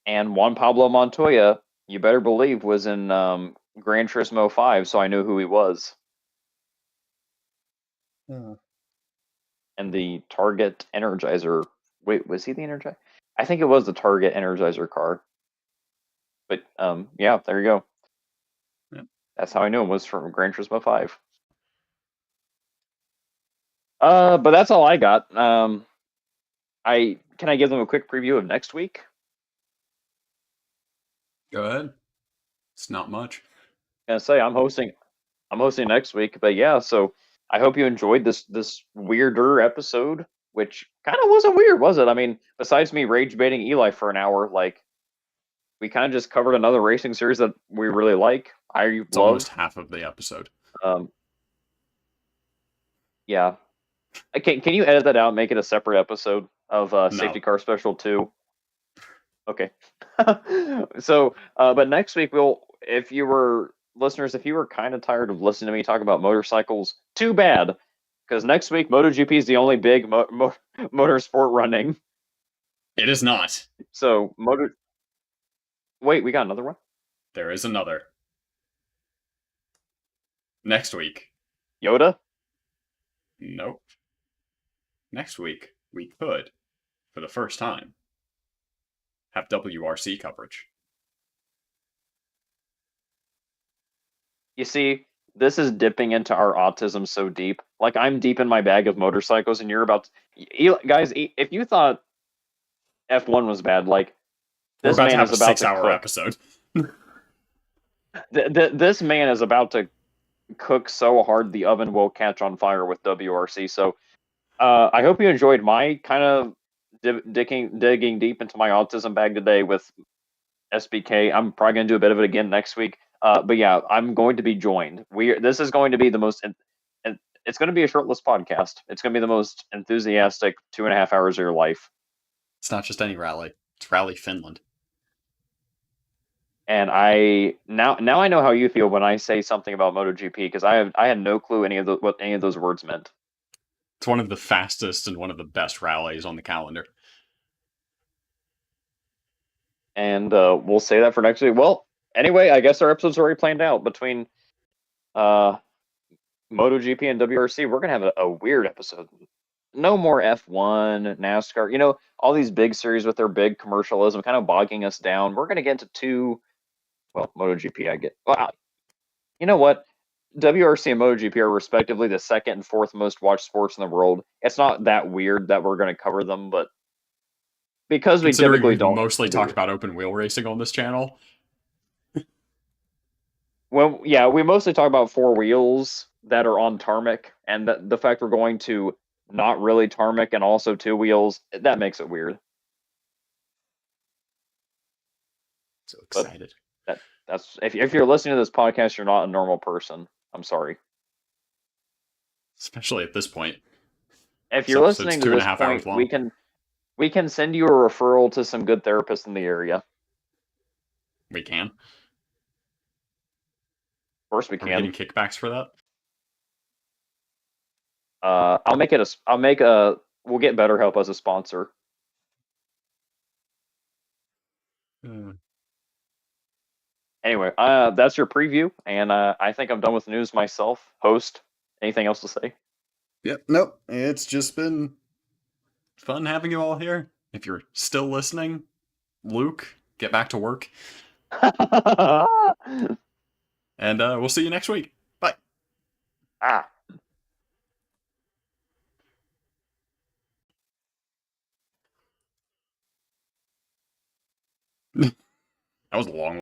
and Juan Pablo Montoya, you better believe, was in Gran Turismo 5, so I knew who he was. And the Target Energizer. Wait, was he the Energizer? I think it was the Target Energizer car. But yeah, there you go. Yep. That's how I knew him, was from Gran Turismo 5. But that's all I got. I can I give them a quick preview of next week? Go ahead. It's not much. Gonna say I'm hosting next week, but yeah, so I hope you enjoyed this weirder episode, which kind of wasn't weird, was it? I mean, besides me rage baiting Eli for an hour, like we kind of just covered another racing series that we really like. I It's almost love. half of the episode. Um, yeah. Can you edit that out and make it a separate episode of Safety No. Car Special 2? Okay. So, but next week if you were listeners, if you were kind of tired of listening to me talk about motorcycles, too bad, because next week MotoGP is the only big motorsport running. It is not. So, wait, we got another one? There is another. Next week. Yoda? Nope. Next week, we could, for the first time, have WRC coverage. You see, this is dipping into our autism so deep. Like I'm deep in my bag of motorcycles, and you're about guys. If you thought F1 was bad, like We're this about to man have is a about to 6-hour cook. episode. This man is about to cook so hard the oven will catch on fire with WRC. So I hope you enjoyed my kind of digging deep into my autism bag today with SBK. I'm probably going to do a bit of it again next week. But yeah, I'm going to be joined. This is going to be the most, and it's going to be a shirtless podcast. It's going to be the most enthusiastic 2.5 hours of your life. It's not just any rally. It's Rally Finland. And I now I know how you feel when I say something about MotoGP, because I had no clue what any of those words meant. It's one of the fastest and one of the best rallies on the calendar. And we'll say that for next week. Well, anyway, I guess our episode's already planned out between uh, MotoGP and WRC. We're gonna have a weird episode. No more F1, NASCAR. You know, all these big series with their big commercialism kind of bogging us down. We're gonna get into MotoGP. I get. Well, you know what? WRC and MotoGP are respectively the second and fourth most watched sports in the world. It's not that weird that we're going to cover them, but because we Considering typically we've don't mostly do talked it. about open wheel racing on this channel. Well, yeah, we mostly talk about four wheels that are on tarmac, and the fact we're going to not really tarmac and also two wheels, that makes it weird. So But excited. that's if you're listening to this podcast, you're not a normal person. I'm sorry. Especially at this point. If This you're episode's listening to two and a this half hours point, long. we can send you a referral to some good therapists in the area. Of We can. course, we Are we can. getting kickbacks for that? We'll get BetterHelp as a sponsor. We'll get BetterHelp as a sponsor. We'll get BetterHelp as a sponsor. We'll get BetterHelp as a sponsor. We'll get BetterHelp as a sponsor. We'll get BetterHelp as a sponsor. We'll get BetterHelp as a sponsor. Uh, Anyway, that's your preview, and I think I'm done with news myself. Host, anything else to say? yep. Nope. It's just been fun having you all here. If you're still listening, Luke, get back to work. And we'll see you next week. Bye. Ah. That was a long one.